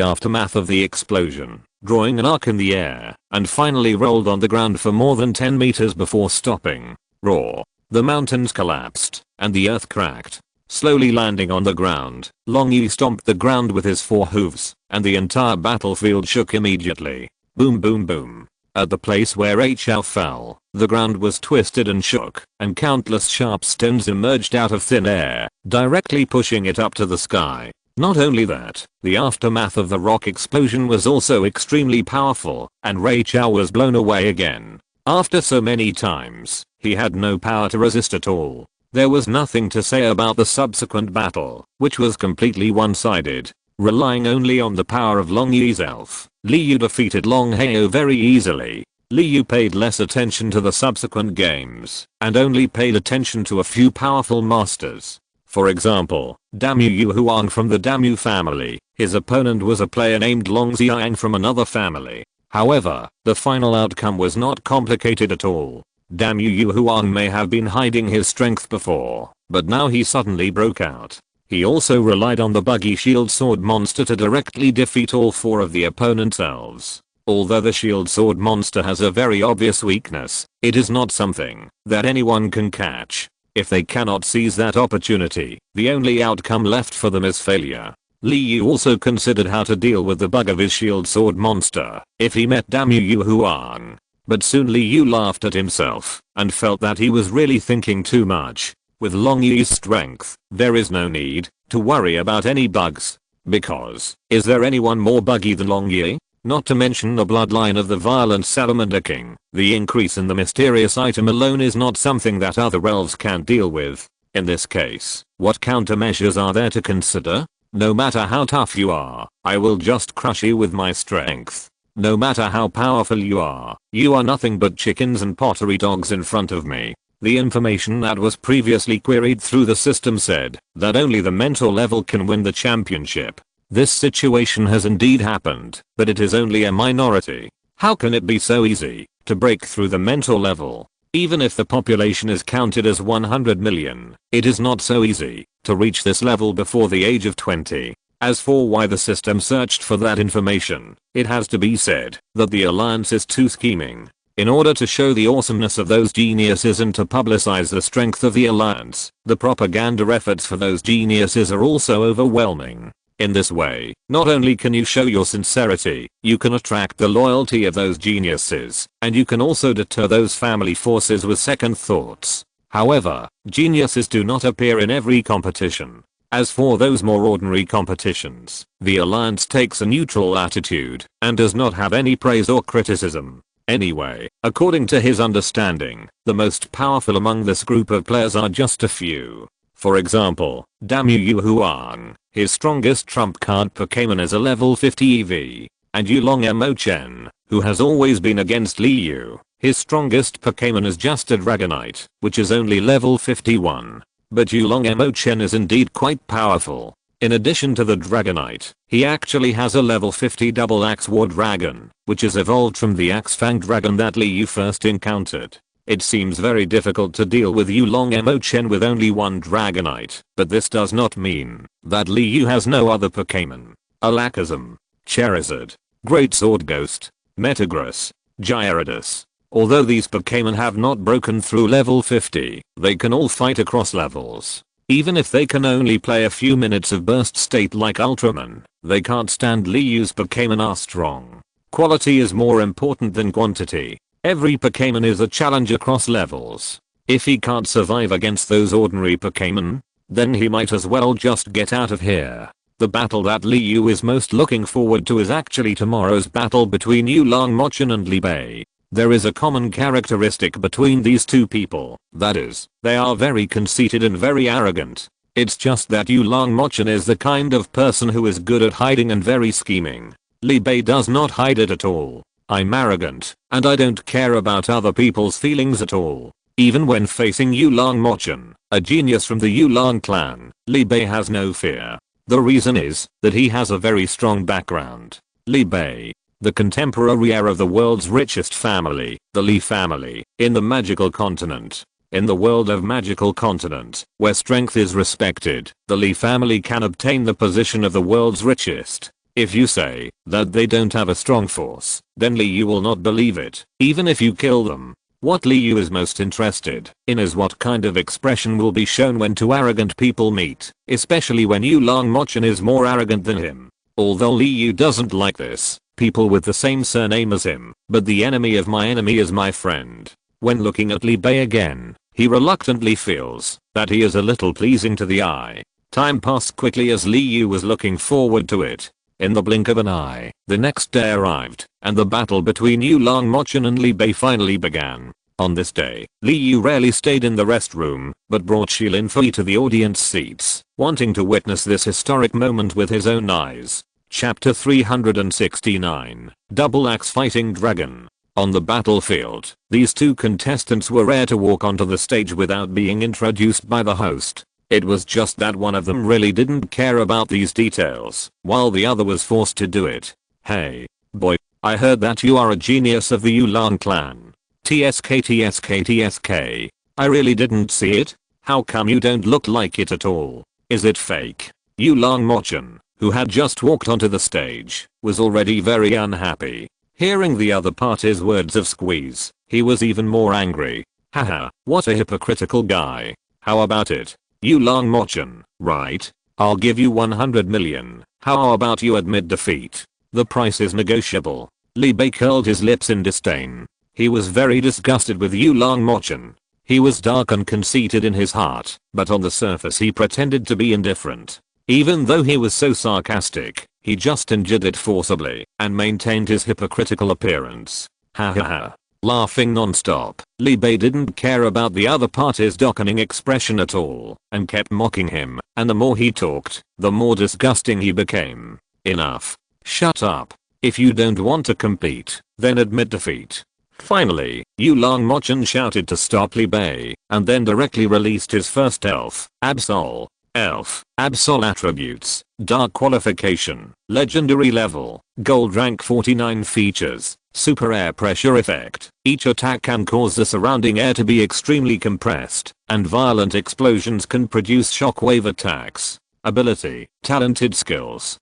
Speaker 1: aftermath of the explosion, drawing an arc in the air, and finally rolled on the ground for more than 10 meters before stopping. Roar. The mountains collapsed, and the earth cracked. Slowly landing on the ground, Long Yi stomped the ground with his 4 hooves, and the entire battlefield shook immediately. Boom boom boom. At the place where Raichu fell, the ground was twisted and shook, and countless sharp stones emerged out of thin air, directly pushing it up to the sky. Not only that, the aftermath of the rock explosion was also extremely powerful, and Raichu was blown away again. After so many times, he had no power to resist at all. There was nothing to say about the subsequent battle, which was completely one-sided. Relying only on the power of Long Yi's elf, Liu defeated Longhao very easily. Liu paid less attention to the subsequent games, and only paid attention to a few powerful masters. For example, Damu Yuhuang from the Damu family. His opponent was a player named Long Xiang from another family. However, the final outcome was not complicated at all. Damu Yuhuang may have been hiding his strength before, but now he suddenly broke out. He also relied on the buggy shield sword monster to directly defeat all 4 of the opponent's elves. Although the shield sword monster has a very obvious weakness, it is not something that anyone can catch. If they cannot seize that opportunity, the only outcome left for them is failure. Liu also considered how to deal with the bug of his shield sword monster if he met Damu Yuhuang. But soon Liu laughed at himself and felt that he was really thinking too much. With Long Yi's strength, there is no need to worry about any bugs. Because, is there anyone more buggy than Long Yi? Not to mention the bloodline of the violent Salamander King. The increase in the mysterious item alone is not something that other elves can deal with. In this case, what countermeasures are there to consider? No matter how tough you are, I will just crush you with my strength. No matter how powerful you are nothing but chickens and pottery dogs in front of me. The information that was previously queried through the system said that only the mental level can win the championship. This situation has indeed happened, but it is only a minority. How can it be so easy to break through the mental level? Even if the population is counted as 100 million, it is not so easy to reach this level before the age of 20. As for why the system searched for that information, it has to be said that the alliance is too scheming. In order to show the awesomeness of those geniuses and to publicize the strength of the alliance, the propaganda efforts for those geniuses are also overwhelming. In this way, not only can you show your sincerity, you can attract the loyalty of those geniuses, and you can also deter those family forces with second thoughts. However, geniuses do not appear in every competition. As for those more ordinary competitions, the alliance takes a neutral attitude and does not have any praise or criticism. Anyway, according to his understanding, the most powerful among this group of players are just a few. For example, Damu Yuhuang, his strongest trump card Pokémon is a level 50 EV, and Yulong Emochen, who has always been against Liu, his strongest Pokémon is just a Dragonite, which is only level 51. But Yulong Emochen is indeed quite powerful. In addition to the Dragonite, he actually has a level 50 double axe war dragon, which is evolved from the axe fang dragon that Liu first encountered. It seems very difficult to deal with Yulong Emochen with only one Dragonite, but this does not mean that Liu has no other Pokémon. Alakazam, Charizard, Great Sword Ghost, Metagross, Gyarados. Although these Pokémon have not broken through level 50, they can all fight across levels. Even if they can only play a few minutes of burst state like Ultraman, they can't stand Liu's Pokémon are strong. Quality is more important than quantity. Every Pokémon is a challenge across levels. If he can't survive against those ordinary Pokémon, then he might as well just get out of here. The battle that Liu is most looking forward to is actually tomorrow's battle between Yulong Mochan and Li Bei. There is a common characteristic between these two people, that is, they are very conceited and very arrogant. It's just that Yulong Mochan is the kind of person who is good at hiding and very scheming. Li Bei does not hide it at all. I'm arrogant, and I don't care about other people's feelings at all. Even when facing Yulong Mochan, a genius from the Yulong clan, Li Bei has no fear. The reason is that he has a very strong background. Li Bei, the contemporary heir of the world's richest family, the Li family, in the magical continent. In the world of magical continent, where strength is respected, the Li family can obtain the position of the world's richest. If you say that they don't have a strong force, then Liu will not believe it, even if you kill them. What Liu is most interested in is what kind of expression will be shown when two arrogant people meet, especially when Yulong Mochan is more arrogant than him. Although Liu doesn't like this, people with the same surname as him, but the enemy of my enemy is my friend. When looking at Li Bei again, he reluctantly feels that he is a little pleasing to the eye. Time passed quickly as Liu was looking forward to it. In the blink of an eye, the next day arrived, and the battle between Yulong Mochan and Li Bei finally began. On this day, Liu rarely stayed in the restroom, but brought Shilin Fei to the audience seats, wanting to witness this historic moment with his own eyes. Chapter 369, Double Axe Fighting Dragon. On the battlefield, these two contestants were rare to walk onto the stage without being introduced by the host. It was just that one of them really didn't care about these details, while the other was forced to do it. Hey, boy, I heard that you are a genius of the Yulong clan. TSK. I really didn't see it. How come you don't look like it at all? Is it fake? Yulong Mochan, who had just walked onto the stage, was already very unhappy. Hearing the other party's words of squeeze, he was even more angry. Haha, what a hypocritical guy. How about it? Yulong Mochan, right? I'll give you 100 million. How about you admit defeat? The price is negotiable. Li Bei curled his lips in disdain. He was very disgusted with Yulong Mochan. He was dark and conceited in his heart, but on the surface he pretended to be indifferent. Even though he was so sarcastic, he just endured it forcibly and maintained his hypocritical appearance. Ha ha ha. Laughing non-stop, Li Bei didn't care about the other party's dockening expression at all, and kept mocking him, and the more he talked, the more disgusting he became. Enough. Shut up. If you don't want to compete, then admit defeat. Finally, Yulong Mochan shouted to stop Li Bei, and then directly released his first elf, Absol. Absol attributes, Dark qualification, Legendary level, Gold rank 49 features, Super air pressure effect. Each attack can cause the surrounding air to be extremely compressed, and violent explosions can produce shockwave attacks. Ability, talented skills.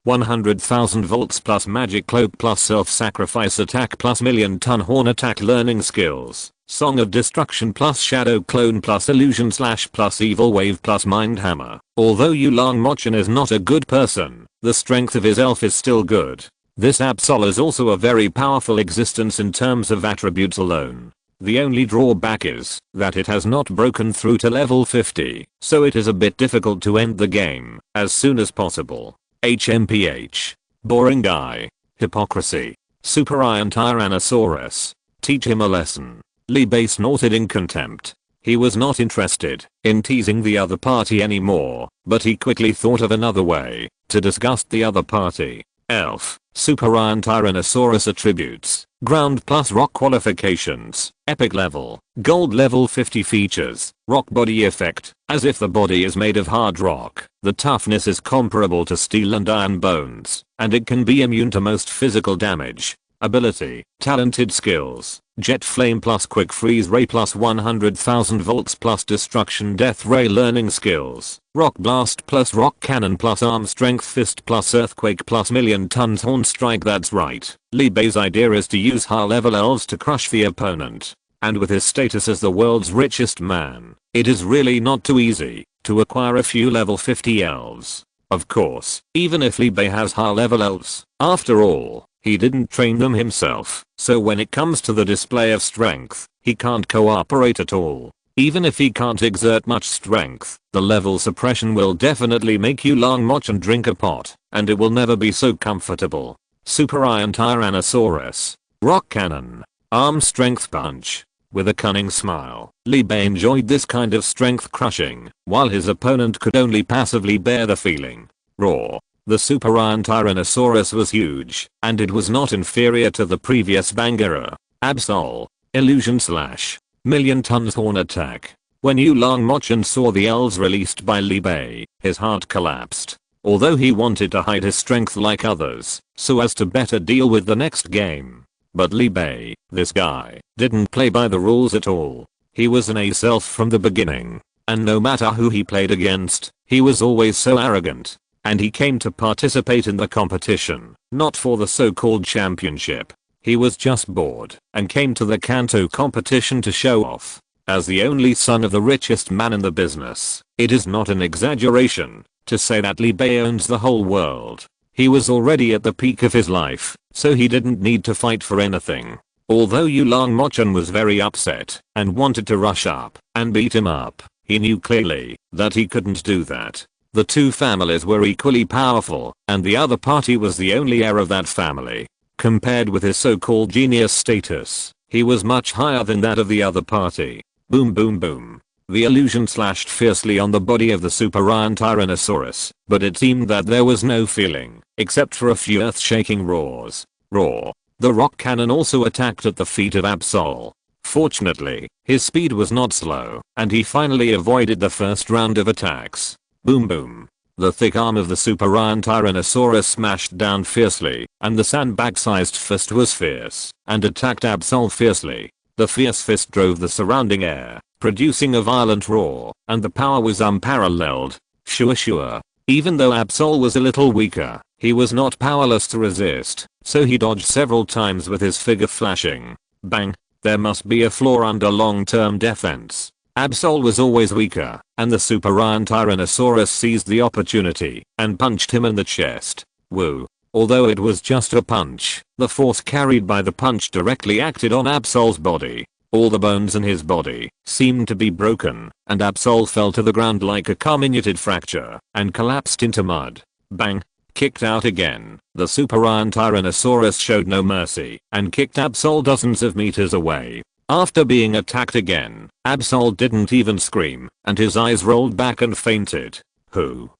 Speaker 1: 100,000 volts plus magic cloak plus self-sacrifice attack plus million-ton horn attack learning skills. Song of Destruction plus Shadow Clone plus Illusion Slash plus Evil Wave plus Mind Hammer. Although Yulong Mochan is not a good person, the strength of his elf is still good. This Absol is also a very powerful existence in terms of attributes alone. The only drawback is that it has not broken through to level 50, so it is a bit difficult to end the game as soon as possible. HMPH. Boring guy. Hypocrisy. Super Iron Tyrannosaurus. Teach him a lesson. Li Bei snorted in contempt. He was not interested in teasing the other party anymore, but he quickly thought of another way to disgust the other party. Elf. Super Iron Tyrannosaurus attributes. Ground plus rock qualifications. Epic level. Gold level 50 features. Rock body effect. As if the body is made of hard rock, the toughness is comparable to steel and iron bones, and it can be immune to most physical damage. Ability, talented skills, jet flame plus quick freeze ray plus 100,000 volts plus destruction death ray learning skills, rock blast plus rock cannon plus arm strength fist plus earthquake plus million tons horn strike. That's right, Li Bei's idea is to use high level elves to crush the opponent. And with his status as the world's richest man, it is really not too easy to acquire a few level 50 elves. Of course, even if Li Bei has high level elves, after all, He didn't train them himself, so when it comes to the display of strength, he can't cooperate at all. Even if he can't exert much strength, the level suppression will definitely make you long march and drink a pot, and it will never be so comfortable. Super Iron Tyrannosaurus. Rock Cannon. Arm Strength Punch. With a cunning smile, Li Bei enjoyed this kind of strength crushing, while his opponent could only passively bear the feeling. Roar. The Super Iron Tyrannosaurus was huge, and it was not inferior to the previous Bangerer. Absol. Illusion Slash. Million Tons Horn Attack. When Yu Long Mochen saw the elves released by Li Bei, his heart collapsed. Although he wanted to hide his strength like others, so as to better deal with the next game. But Li Bei, this guy, didn't play by the rules at all. He was an ace elf from the beginning, and no matter who he played against, he was always so arrogant. And he came to participate in the competition, not for the so-called championship. He was just bored, and came to the Kanto competition to show off. As the only son of the richest man in the business, it is not an exaggeration to say that Li Bei owns the whole world. He was already at the peak of his life, so he didn't need to fight for anything. Although Yu Long Mochen was very upset, and wanted to rush up and beat him up, he knew clearly that he couldn't do that. The two families were equally powerful, and the other party was the only heir of that family. Compared with his so-called genius status, he was much higher than that of the other party. Boom boom boom. The illusion slashed fiercely on the body of the Super Iron Tyrannosaurus, but it seemed that there was no feeling, except for a few earth-shaking roars. Roar. The rock cannon also attacked at the feet of Absol. Fortunately, his speed was not slow, and he finally avoided the first round of attacks. Boom boom. The thick arm of the Super Iron Tyrannosaurus smashed down fiercely, and the sandbag-sized fist was fierce, and attacked Absol fiercely. The fierce fist drove the surrounding air, producing a violent roar, and the power was unparalleled. Sure. Even though Absol was a little weaker, he was not powerless to resist, so he dodged several times with his figure flashing. Bang. There must be a flaw under long-term defense. Absol was always weaker, and the Super Iron Tyrannosaurus seized the opportunity and punched him in the chest. Woo. Although it was just a punch, the force carried by the punch directly acted on Absol's body. All the bones in his body seemed to be broken, and Absol fell to the ground like a comminuted fracture and collapsed into mud. Bang. Kicked out again, the Super Iron Tyrannosaurus showed no mercy and kicked Absol dozens of meters away. After being attacked again, Absol didn't even scream, and his eyes rolled back and fainted. Who?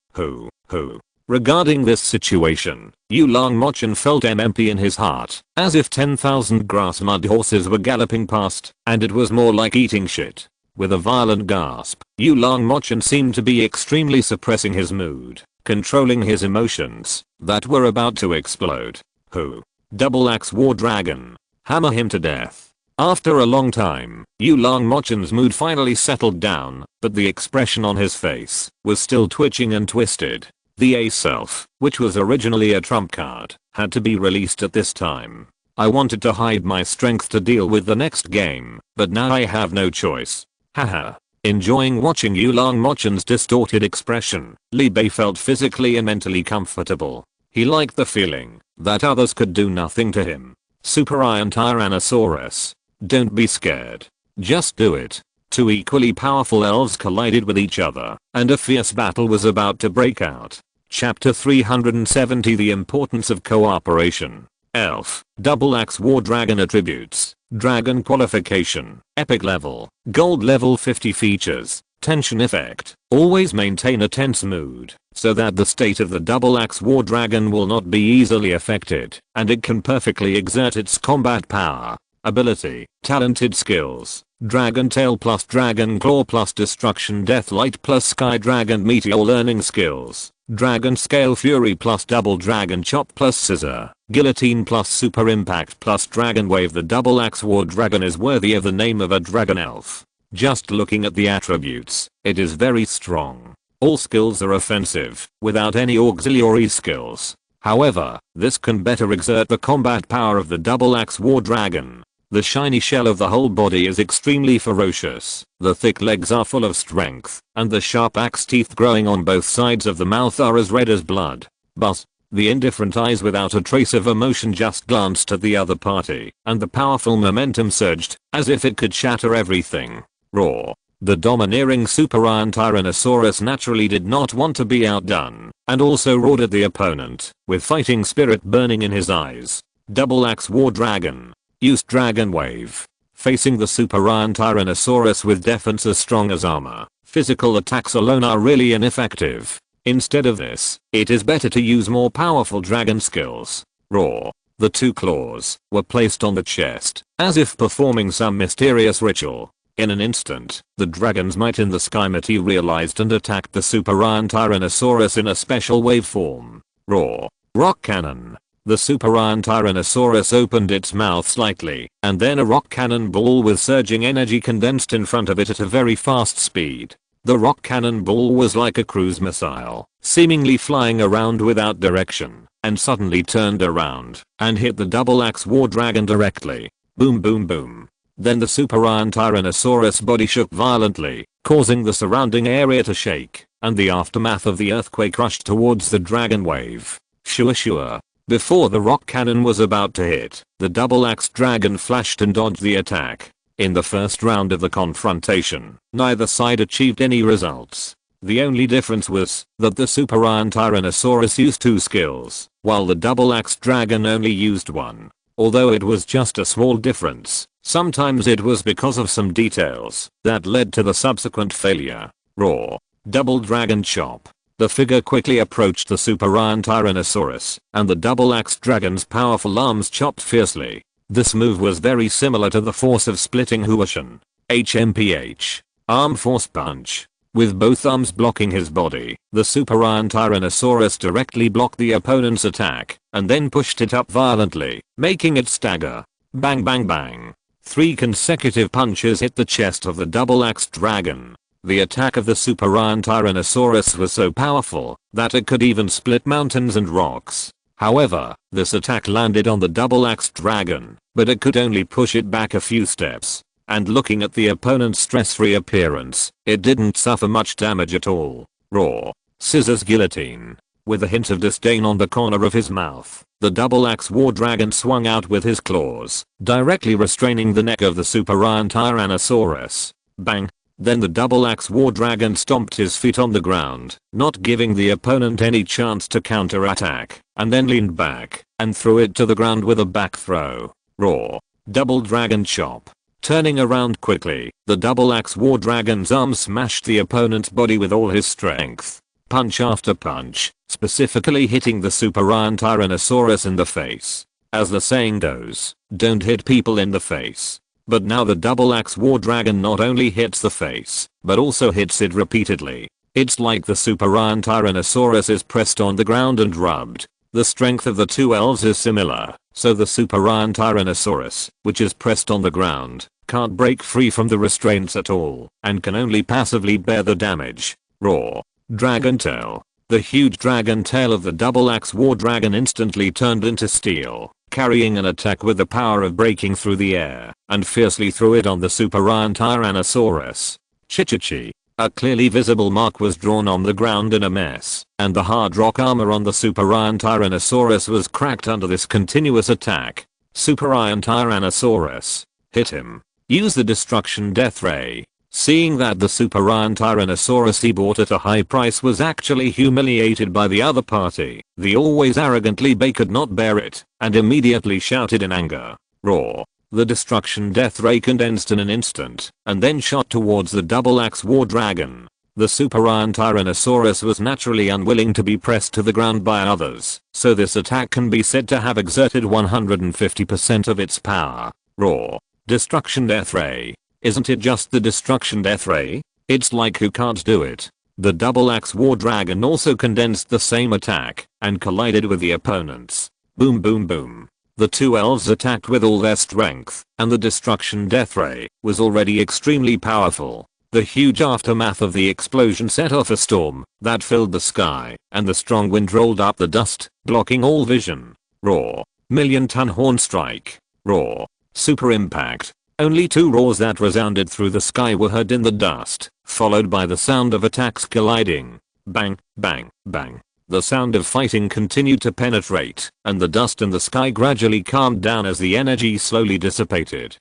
Speaker 1: Regarding this situation, Yu Long Mochen felt empty in his heart, as if 10,000 grass mud horses were galloping past, and it was more like eating shit. With a violent gasp, Yu Long Mochen seemed to be extremely suppressing his mood, controlling his emotions that were about to explode. Who? Double Axe War Dragon. Hammer him to death. After a long time, Yu Long Mochen's mood finally settled down, but the expression on his face was still twitching and twisted. The Ace Elf, which was originally a trump card, had to be released at this time. I wanted to hide my strength to deal with the next game, but now I have no choice. Haha. Enjoying watching Yu Long Mochen's distorted expression, Li Bei felt physically and mentally comfortable. He liked the feeling that others could do nothing to him. Super Iron Tyrannosaurus. Don't be scared. Just do it. Two equally powerful elves collided with each other, and a fierce battle was about to break out. Chapter 370 The Importance of Cooperation. Elf. Double Axe War Dragon Attributes. Dragon Qualification. Epic Level. Gold Level 50 Features. Tension Effect. Always maintain a tense mood, so that the state of the Double Axe War Dragon will not be easily affected, and it can perfectly exert its combat power. Ability. Talented skills. Dragon Tail plus Dragon Claw plus Destruction Deathlight plus Sky Dragon Meteor. Learning skills. Dragon Scale Fury plus Double Dragon Chop plus Scissor. Guillotine plus Super Impact plus Dragon Wave. The Double Axe War Dragon is worthy of the name of a dragon elf. Just looking at the attributes, it is very strong. All skills are offensive, without any auxiliary skills. However, this can better exert the combat power of the Double Axe War Dragon. The shiny shell of the whole body is extremely ferocious, the thick legs are full of strength, and the sharp axe teeth growing on both sides of the mouth are as red as blood. But The indifferent eyes without a trace of emotion just glanced at the other party, and the powerful momentum surged, as if it could shatter everything. Roar. The domineering superior Tyrannosaurus naturally did not want to be outdone, and also roared at the opponent, with fighting spirit burning in his eyes. Double Axe War Dragon. Used Dragon Wave. Facing the superior Tyrannosaurus with defense as strong as armor, physical attacks alone are really ineffective. Instead of this, it is better to use more powerful dragon skills. Roar. The two claws were placed on the chest, as if performing some mysterious ritual. In an instant, the dragon's might in the sky materialized and attacked the superior Tyrannosaurus in a special wave form. Roar. Rock Cannon. The superior Tyrannosaurus opened its mouth slightly, and then a rock cannonball with surging energy condensed in front of it at a very fast speed. The rock cannonball was like a cruise missile, seemingly flying around without direction, and suddenly turned around and hit the Double Axe War Dragon directly. Boom boom boom. Then the superior Tyrannosaurus body shook violently, causing the surrounding area to shake, and the aftermath of the earthquake rushed towards the dragon wave. Sure. Before the rock cannon was about to hit, the double-axe dragon flashed and dodged the attack. In the first round of the confrontation, neither side achieved any results. The only difference was that the superior Tyrannosaurus used 2 skills, while the double-axe dragon only used 1. Although it was just a small difference, sometimes it was because of some details that led to the subsequent failure. Roar. Double Dragon Chop. The figure quickly approached the superior Tyrannosaurus, and the double-axe dragon's powerful arms chopped fiercely. This move was very similar to the force of splitting Huashan. HMPH. Arm Force Punch. With both arms blocking his body, the superior Tyrannosaurus directly blocked the opponent's attack, and then pushed it up violently, making it stagger. Bang bang bang. 3 consecutive punches hit the chest of the double-axe dragon. The attack of the superior Tyrannosaurus was so powerful that it could even split mountains and rocks. However, this attack landed on the double-axe dragon, but it could only push it back a few steps. And looking at the opponent's stress-free appearance, it didn't suffer much damage at all. Roar. Scissors Guillotine. With a hint of disdain on the corner of his mouth, the double-axe war dragon swung out with his claws, directly restraining the neck of the superior Tyrannosaurus. Bang. Then the double-axe war dragon stomped his feet on the ground, not giving the opponent any chance to counterattack, and then leaned back and threw it to the ground with a back throw. Roar. Double Dragon Chop. Turning around quickly, the double-axe war dragon's arm smashed the opponent's body with all his strength. Punch after punch, specifically hitting the superior Tyrannosaurus in the face. As the saying goes, don't hit people in the face. But now the double-axe war dragon not only hits the face, but also hits it repeatedly. It's like the superior Tyrannosaurus is pressed on the ground and rubbed. The strength of the two elves is similar, so the superior Tyrannosaurus, which is pressed on the ground, can't break free from the restraints at all, and can only passively bear the damage. Roar. Dragon Tail. The huge dragon tail of the double-axe war dragon instantly turned into steel, carrying an attack with the power of breaking through the air, and fiercely threw it on the superior Tyrannosaurus. Chichichi. A clearly visible mark was drawn on the ground in a mess, and the hard rock armor on the superior Tyrannosaurus was cracked under this continuous attack. Superior Tyrannosaurus. Hit him. Use the Destruction Death Ray. Seeing that the superior Tyrannosaurus he bought at a high price was actually humiliated by the other party, the always arrogantly Bay could not bear it, and immediately shouted in anger. Roar. The Destruction Death Ray condensed in an instant, and then shot towards the double-axe war dragon. The superior Tyrannosaurus was naturally unwilling to be pressed to the ground by others, so this attack can be said to have exerted 150% of its power. Roar. Destruction Death Ray. Isn't it just the Destruction Death Ray? It's like who can't do it. The double-axe war dragon also condensed the same attack, and collided with the opponents. Boom boom boom. The two elves attacked with all their strength, and the Destruction Death Ray was already extremely powerful. The huge aftermath of the explosion set off a storm that filled the sky, and the strong wind rolled up the dust, blocking all vision. Roar. Million-ton horn strike. Roar. Super impact. Only 2 roars that resounded through the sky were heard in the dust, followed by the sound of attacks colliding. Bang, bang, bang. The sound of fighting continued to penetrate, and the dust in the sky gradually calmed down as the energy slowly dissipated.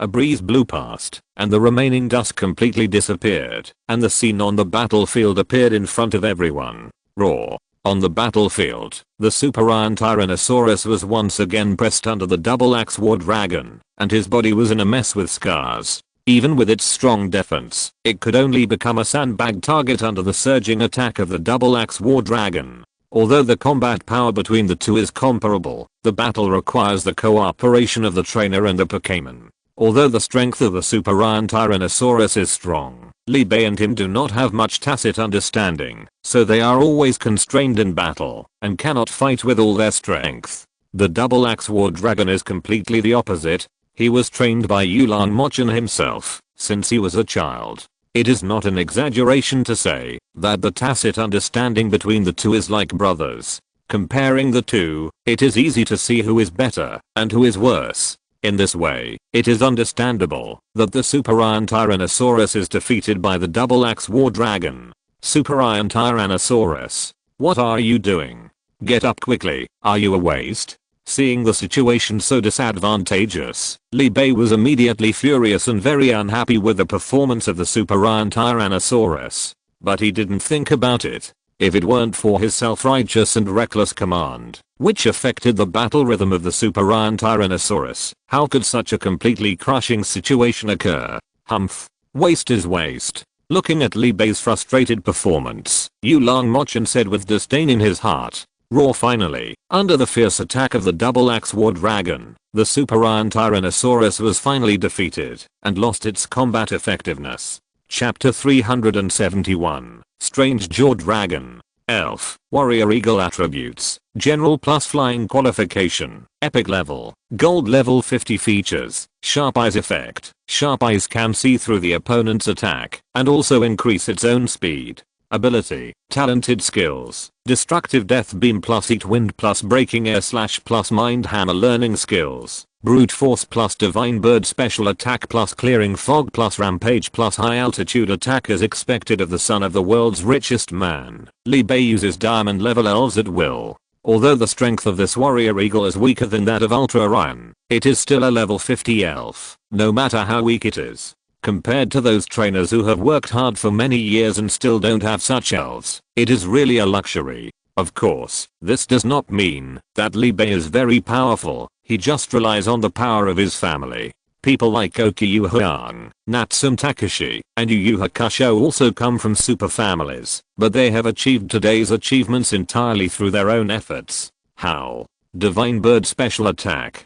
Speaker 1: A breeze blew past, and the remaining dust completely disappeared, and the scene on the battlefield appeared in front of everyone. Roar. On the battlefield, the super iron Tyrannosaurus was once again pressed under the double axe war dragon, and his body was in a mess with scars. Even with its strong defense, it could only become a sandbag target under the surging attack of the double axe war dragon. Although the combat power between the two is comparable, the battle requires the cooperation of the trainer and the Pokémon. Although the strength of the super iron Tyrannosaurus is strong, Li Bei and him do not have much tacit understanding, so they are always constrained in battle, and cannot fight with all their strength. The double axe war dragon is completely the opposite. He was trained by Yulong Mochan himself, since he was a child. It is not an exaggeration to say that the tacit understanding between the two is like brothers. Comparing the two, it is easy to see who is better and who is worse. In this way, it is understandable that the Super Iron Tyrannosaurus is defeated by the Double Axe War Dragon. Super Iron Tyrannosaurus, what are you doing? Get up quickly, are you a waste? Seeing the situation so disadvantageous, Li Bei was immediately furious and very unhappy with the performance of the Super Iron Tyrannosaurus. But he didn't think about it. If it weren't for his self-righteous and reckless command, which affected the battle rhythm of the Super Iron Tyrannosaurus, how could such a completely crushing situation occur? Humph. Waste is waste. Looking at Li Bei's frustrated performance, Yulong Mochan said with disdain in his heart. Roar. Finally, under the fierce attack of the Double Axe War Dragon, the Super Iron Tyrannosaurus was finally defeated and lost its combat effectiveness. Chapter 371. Strange Jaw Dragon. Elf. Warrior Eagle attributes. General plus flying qualification. Epic level. Gold level 50 features. Sharp eyes effect. Sharp eyes can see through the opponent's attack and also increase its own speed. Ability. Talented skills. Destructive death beam plus eat wind plus breaking air slash plus mind hammer learning skills. Brute force plus divine bird special attack plus clearing fog plus rampage plus high altitude attack as expected of the son of the world's richest man. Li Bei uses diamond level elves at will. Although the strength of this warrior eagle is weaker than that of Ultra Iron, it is still a level 50 elf, no matter how weak it is. Compared to those trainers who have worked hard for many years and still don't have such elves, it is really a luxury. Of course, this does not mean that Li Bei is very powerful, he just relies on the power of his family. People like Okyu Hyang, Natsum Takashi, and Yu Yu Hakusho also come from super families, but they have achieved today's achievements entirely through their own efforts. How? Divine Bird Special Attack.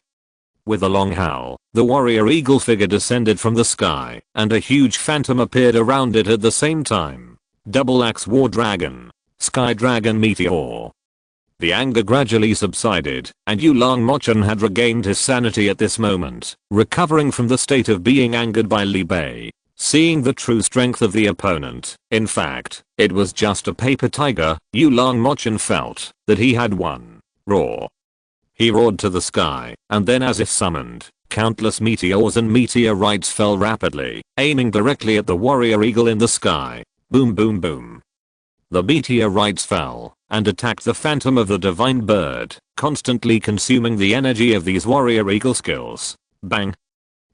Speaker 1: With a long howl, the warrior eagle figure descended from the sky, and a huge phantom appeared around it at the same time. Double Axe War Dragon. Sky Dragon Meteor. The anger gradually subsided, and Yulong Mochan had regained his sanity at this moment, recovering from the state of being angered by Li Bei. Seeing the true strength of the opponent, in fact, it was just a paper tiger, Yulong Mochan felt that he had won. Roar. He roared to the sky, and then as if summoned, countless meteors and meteorites fell rapidly, aiming directly at the warrior eagle in the sky. Boom boom boom. The meteorites fell and attacked the phantom of the divine bird, constantly consuming the energy of these warrior eagle skills. Bang.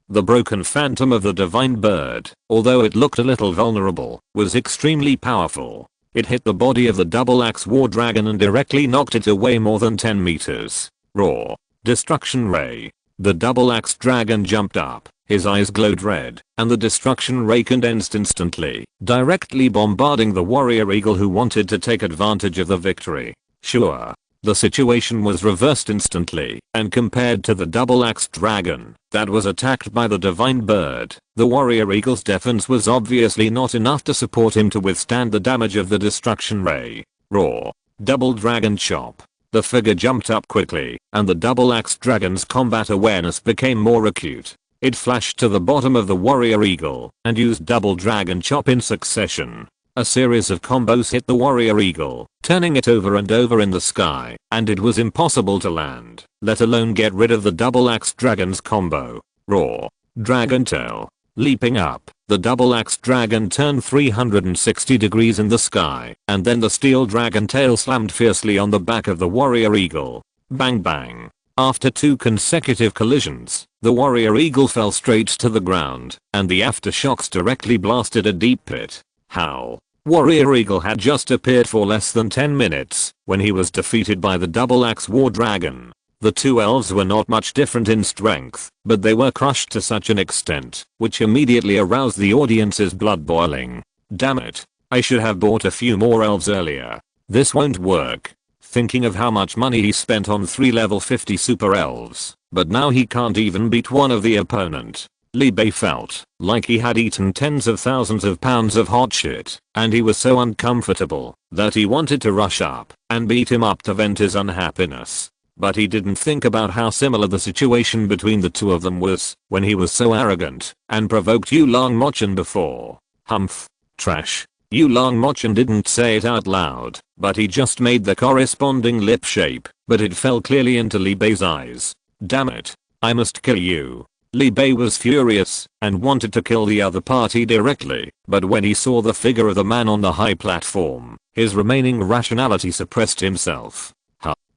Speaker 1: The broken phantom of the divine bird, although it looked a little vulnerable, was extremely powerful. It hit the body of the Double Axe War Dragon and directly knocked it away more than 10 meters. Roar. Destruction Ray. The Double Axe Dragon jumped up, his eyes glowed red, and the destruction ray condensed instantly, directly bombarding the warrior eagle who wanted to take advantage of the victory. Sure. The situation was reversed instantly, and compared to the Double Axe Dragon that was attacked by the divine bird, the warrior eagle's defense was obviously not enough to support him to withstand the damage of the destruction ray. Roar. Double Dragon Chop. The figure jumped up quickly, and the Double Axe Dragon's combat awareness became more acute. It flashed to the bottom of the warrior eagle and used Double Dragon Chop in succession. A series of combos hit the warrior eagle, turning it over and over in the sky, and it was impossible to land, let alone get rid of the Double Axe Dragon's combo. Roar. Dragon Tail. Leaping up, the double axe dragon turned 360 degrees in the sky, and then the steel dragon tail slammed fiercely on the back of the warrior eagle. Bang bang. After 2 consecutive collisions, the warrior eagle fell straight to the ground, and the aftershocks directly blasted a deep pit. How? Warrior Eagle had just appeared for less than 10 minutes when he was defeated by the double axe war dragon. The 2 elves were not much different in strength, but they were crushed to such an extent, which immediately aroused the audience's blood boiling. Damn it. I should have bought a few more elves earlier. This won't work. Thinking of how much money he spent on 3 level 50 super elves, but now he can't even beat one of the opponent. Li Bei felt like he had eaten tens of thousands of pounds of hot shit, and he was so uncomfortable that he wanted to rush up and beat him up to vent his unhappiness. But he didn't think about how similar the situation between the 2 of them was when he was so arrogant and provoked Yulong Mochen before. Humph. Trash. Yulong Mochen didn't say it out loud, but he just made the corresponding lip shape, but it fell clearly into Li Bei's eyes. Damn it. I must kill you. Li Bei was furious and wanted to kill the other party directly, but when he saw the figure of the man on the high platform, his remaining rationality suppressed himself.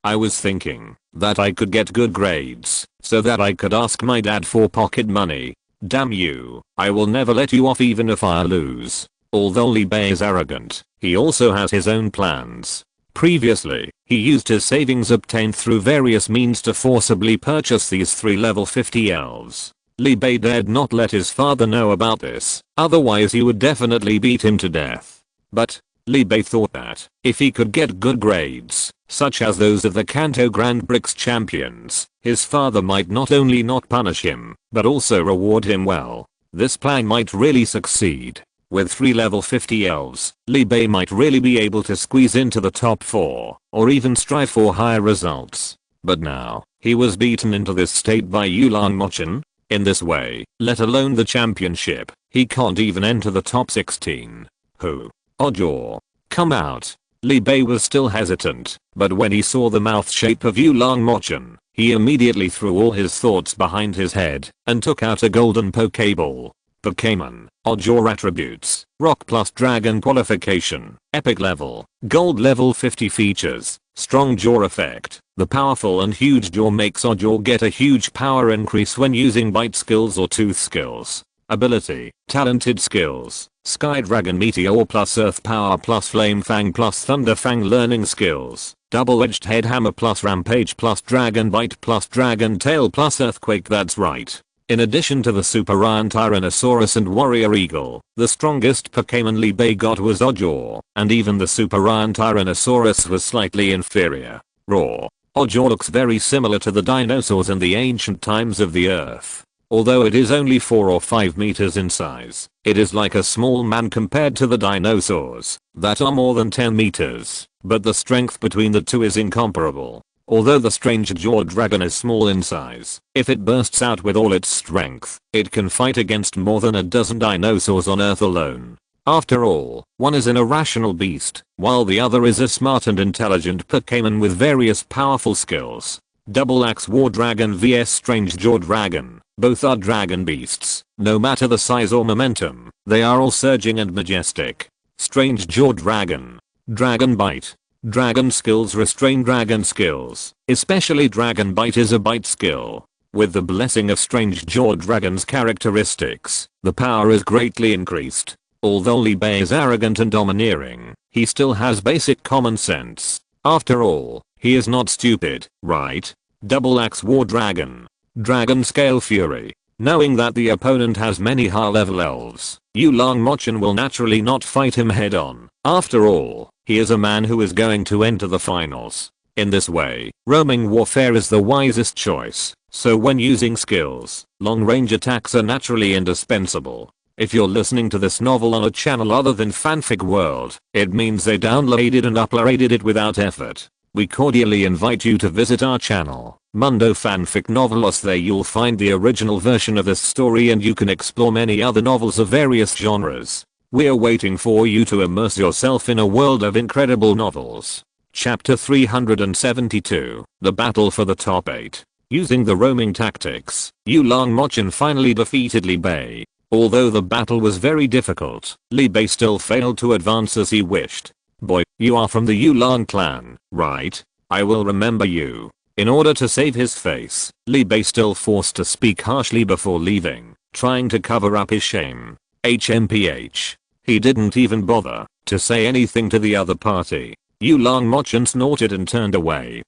Speaker 1: I was thinking that I could get good grades so that I could ask my dad for pocket money. Damn you, I will never let you off even if I lose. Although Li Bei is arrogant, he also has his own plans. Previously, he used his savings obtained through various means to forcibly purchase these 3 level 50 elves. Li Bei dared not let his father know about this, otherwise he would definitely beat him to death. But Li Bei thought that if he could get good grades, such as those of the Kanto Grand Prix champions, his father might not only not punish him, but also reward him well. This plan might really succeed. With 3 level 50 elves, Li Bei might really be able to squeeze into the top 4, or even strive for higher results. But now, he was beaten into this state by Yulong Mochen. In this way, let alone the championship, he can't even enter the top 16. Who? Oddjaw. Come out. Li Bei was still hesitant, but when he saw the mouth shape of Yulong Mochen, he immediately threw all his thoughts behind his head and took out a golden Pokeball. Pokémon, Oddjaw attributes, Rock plus Dragon qualification, Epic level, Gold level 50 features, Strong Jaw effect. The powerful and huge jaw makes Oddjaw get a huge power increase when using bite skills or tooth skills. Ability, talented skills, Sky Dragon Meteor plus Earth Power plus Flame Fang plus Thunder Fang learning skills, Double-edged Head Hammer plus Rampage plus Dragon Bite plus Dragon Tail plus Earthquake. That's right. In addition to the Super Iron Tyrannosaurus and Warrior Eagle, the strongest Pokémon Li Bei got was Oddjaw, and even the Super Iron Tyrannosaurus was slightly inferior. Raw. Oddjaw looks very similar to the dinosaurs in the ancient times of the Earth. Although it is only 4 or 5 meters in size, it is like a small man compared to the dinosaurs that are more than 10 meters, but the strength between the two is incomparable. Although the strange jawed dragon is small in size, if it bursts out with all its strength, it can fight against more than a dozen dinosaurs on Earth alone. After all, one is an irrational beast, while the other is a smart and intelligent Pokémon with various powerful skills. Double Axe War Dragon vs Strange Jaw Dragon. Both are dragon beasts. No matter the size or momentum, they are all surging and majestic. Strange Jaw Dragon. Dragon Bite. Dragon skills restrain dragon skills, especially Dragon Bite is a bite skill. With the blessing of Strange Jaw Dragon's characteristics, the power is greatly increased. Although Li Bei is arrogant and domineering, he still has basic common sense. After all, he is not stupid, right? Double Axe War Dragon. Dragon Scale Fury. Knowing that the opponent has many high-level elves, Yulong Mochen will naturally not fight him head-on. After all, he is a man who is going to enter the finals. In this way, roaming warfare is the wisest choice, so when using skills, long-range attacks are naturally indispensable. If you're listening to this novel on a channel other than Fanfic World, it means they downloaded and uploaded it without effort. We cordially invite you to visit our channel, Mundo Fanfic Novelos. There you'll find the original version of this story and you can explore many other novels of various genres. We're waiting for you to immerse yourself in a world of incredible novels. Chapter 372, The Battle for the Top 8. Using the roaming tactics, Yulong Mochen finally defeated Li Bei. Although the battle was very difficult, Li Bei still failed to advance as he wished. Boy, you are from the Yulang clan, right? I will remember you. In order to save his face, Li Bei still forced to speak harshly before leaving, trying to cover up his shame. HMPH. He didn't even bother to say anything to the other party. Yulang Mochen snorted and turned away.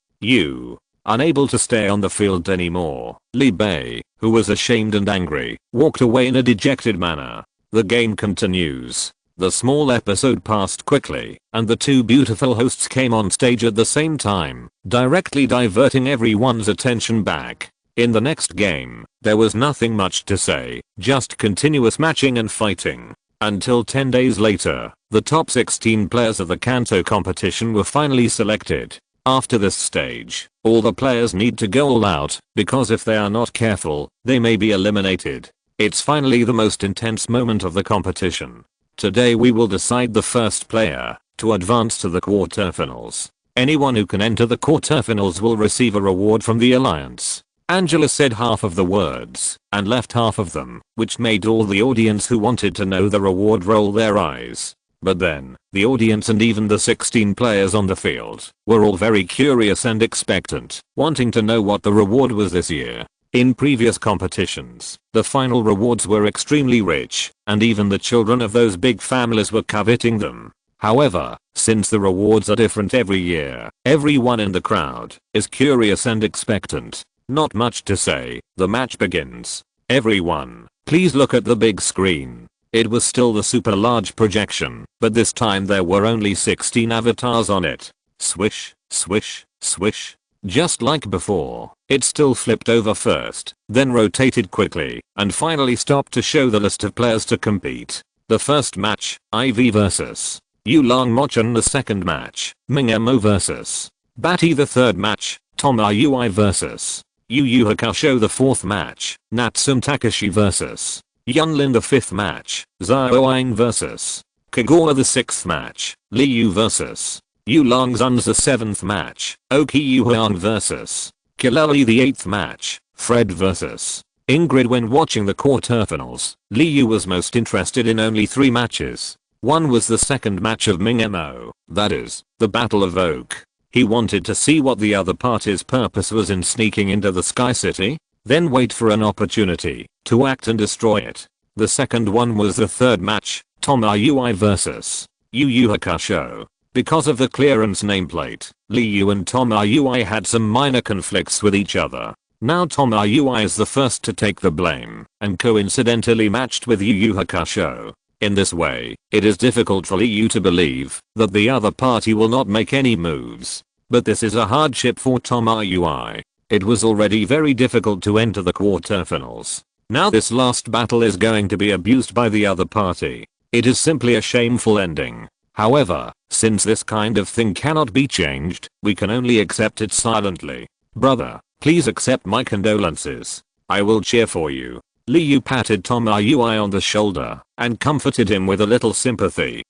Speaker 1: Unable to stay on the field anymore, Li Bei, who was ashamed and angry, walked away in a dejected manner. The game continues. The small episode passed quickly, and the two beautiful hosts came on stage at the same time, directly diverting everyone's attention back. In the next game, there was nothing much to say, just continuous matching and fighting. Until 10 days later, the top 16 players of the Kanto competition were finally selected. After this stage, all the players need to go all out, because if they are not careful, they may be eliminated. It's finally the most intense moment of the competition. Today we will decide the first player to advance to the quarterfinals. Anyone who can enter the quarterfinals will receive a reward from the alliance. Angela said half of the words and left half of them, which made all the audience who wanted to know the reward roll their eyes. But then, the audience and even the 16 players on the field were all very curious and expectant, wanting to know what the reward was this year. In previous competitions, the final rewards were extremely rich, and even the children of those big families were coveting them. However, since the rewards are different every year, everyone in the crowd is curious and expectant. Not much to say, the match begins. Everyone, please look at the big screen. It was still the super large projection, but this time there were only 16 avatars on it. Swish, swish, swish. Just like before, it still flipped over first, then rotated quickly, and finally stopped to show the list of players to compete. The first match, IV vs. Yulang Mochen. The second match, Mingemo vs. Batty. The third match, Toma Ui vs. Yu Yu Hakusho. The fourth match, Natsum Takashi vs. Yunlin. The fifth match, Zhaoang vs. Kagawa. The sixth match, Liu vs. Yulang Zun's. The seventh match, Oki Yuhang vs. Kileli. The eighth match, Fred vs. Ingrid. When watching the quarterfinals, Liu was most interested in only 3 matches. One was the second match of Mingemo, that is, the Battle of Oak. He wanted to see what the other party's purpose was in sneaking into the Sky City, then wait for an opportunity to act and destroy it. The second one was the third match, Toma Ui vs. Yu Yu Hakusho. Because of the clearance nameplate, Liu and Toma Ui had some minor conflicts with each other. Now Toma Ui is the first to take the blame, and coincidentally matched with Yu Yu Hakusho. In this way, it is difficult for Liu to believe that the other party will not make any moves. But this is a hardship for Toma Ui. It was already very difficult to enter the quarterfinals. Now this last battle is going to be abused by the other party. It is simply a shameful ending. However, since this kind of thing cannot be changed, we can only accept it silently. Brother, please accept my condolences. I will cheer for you. Liu patted Toma Ui on the shoulder and comforted him with a little sympathy.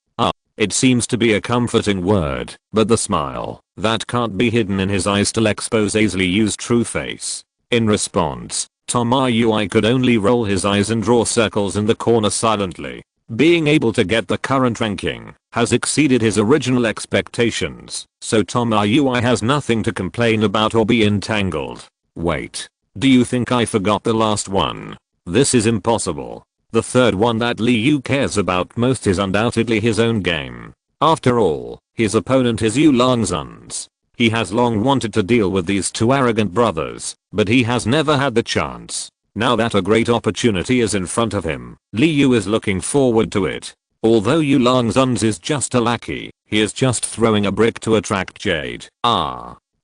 Speaker 1: It seems to be a comforting word, but the smile that can't be hidden in his eyes still exposes Liu's true face. In response, Toma Ui could only roll his eyes and draw circles in the corner silently. Being able to get the current ranking has exceeded his original expectations, so Toma Ui has nothing to complain about or be entangled. Wait, do you think I forgot the last one? This is impossible. The third one that Liu cares about most is undoubtedly his own game. After all, his opponent is Yulang Zun's. He has long wanted to deal with these two arrogant brothers, but he has never had the chance. Now that a great opportunity is in front of him, Liu is looking forward to it. Although Yulang Zun's is just a lackey, he is just throwing a brick to attract Jade.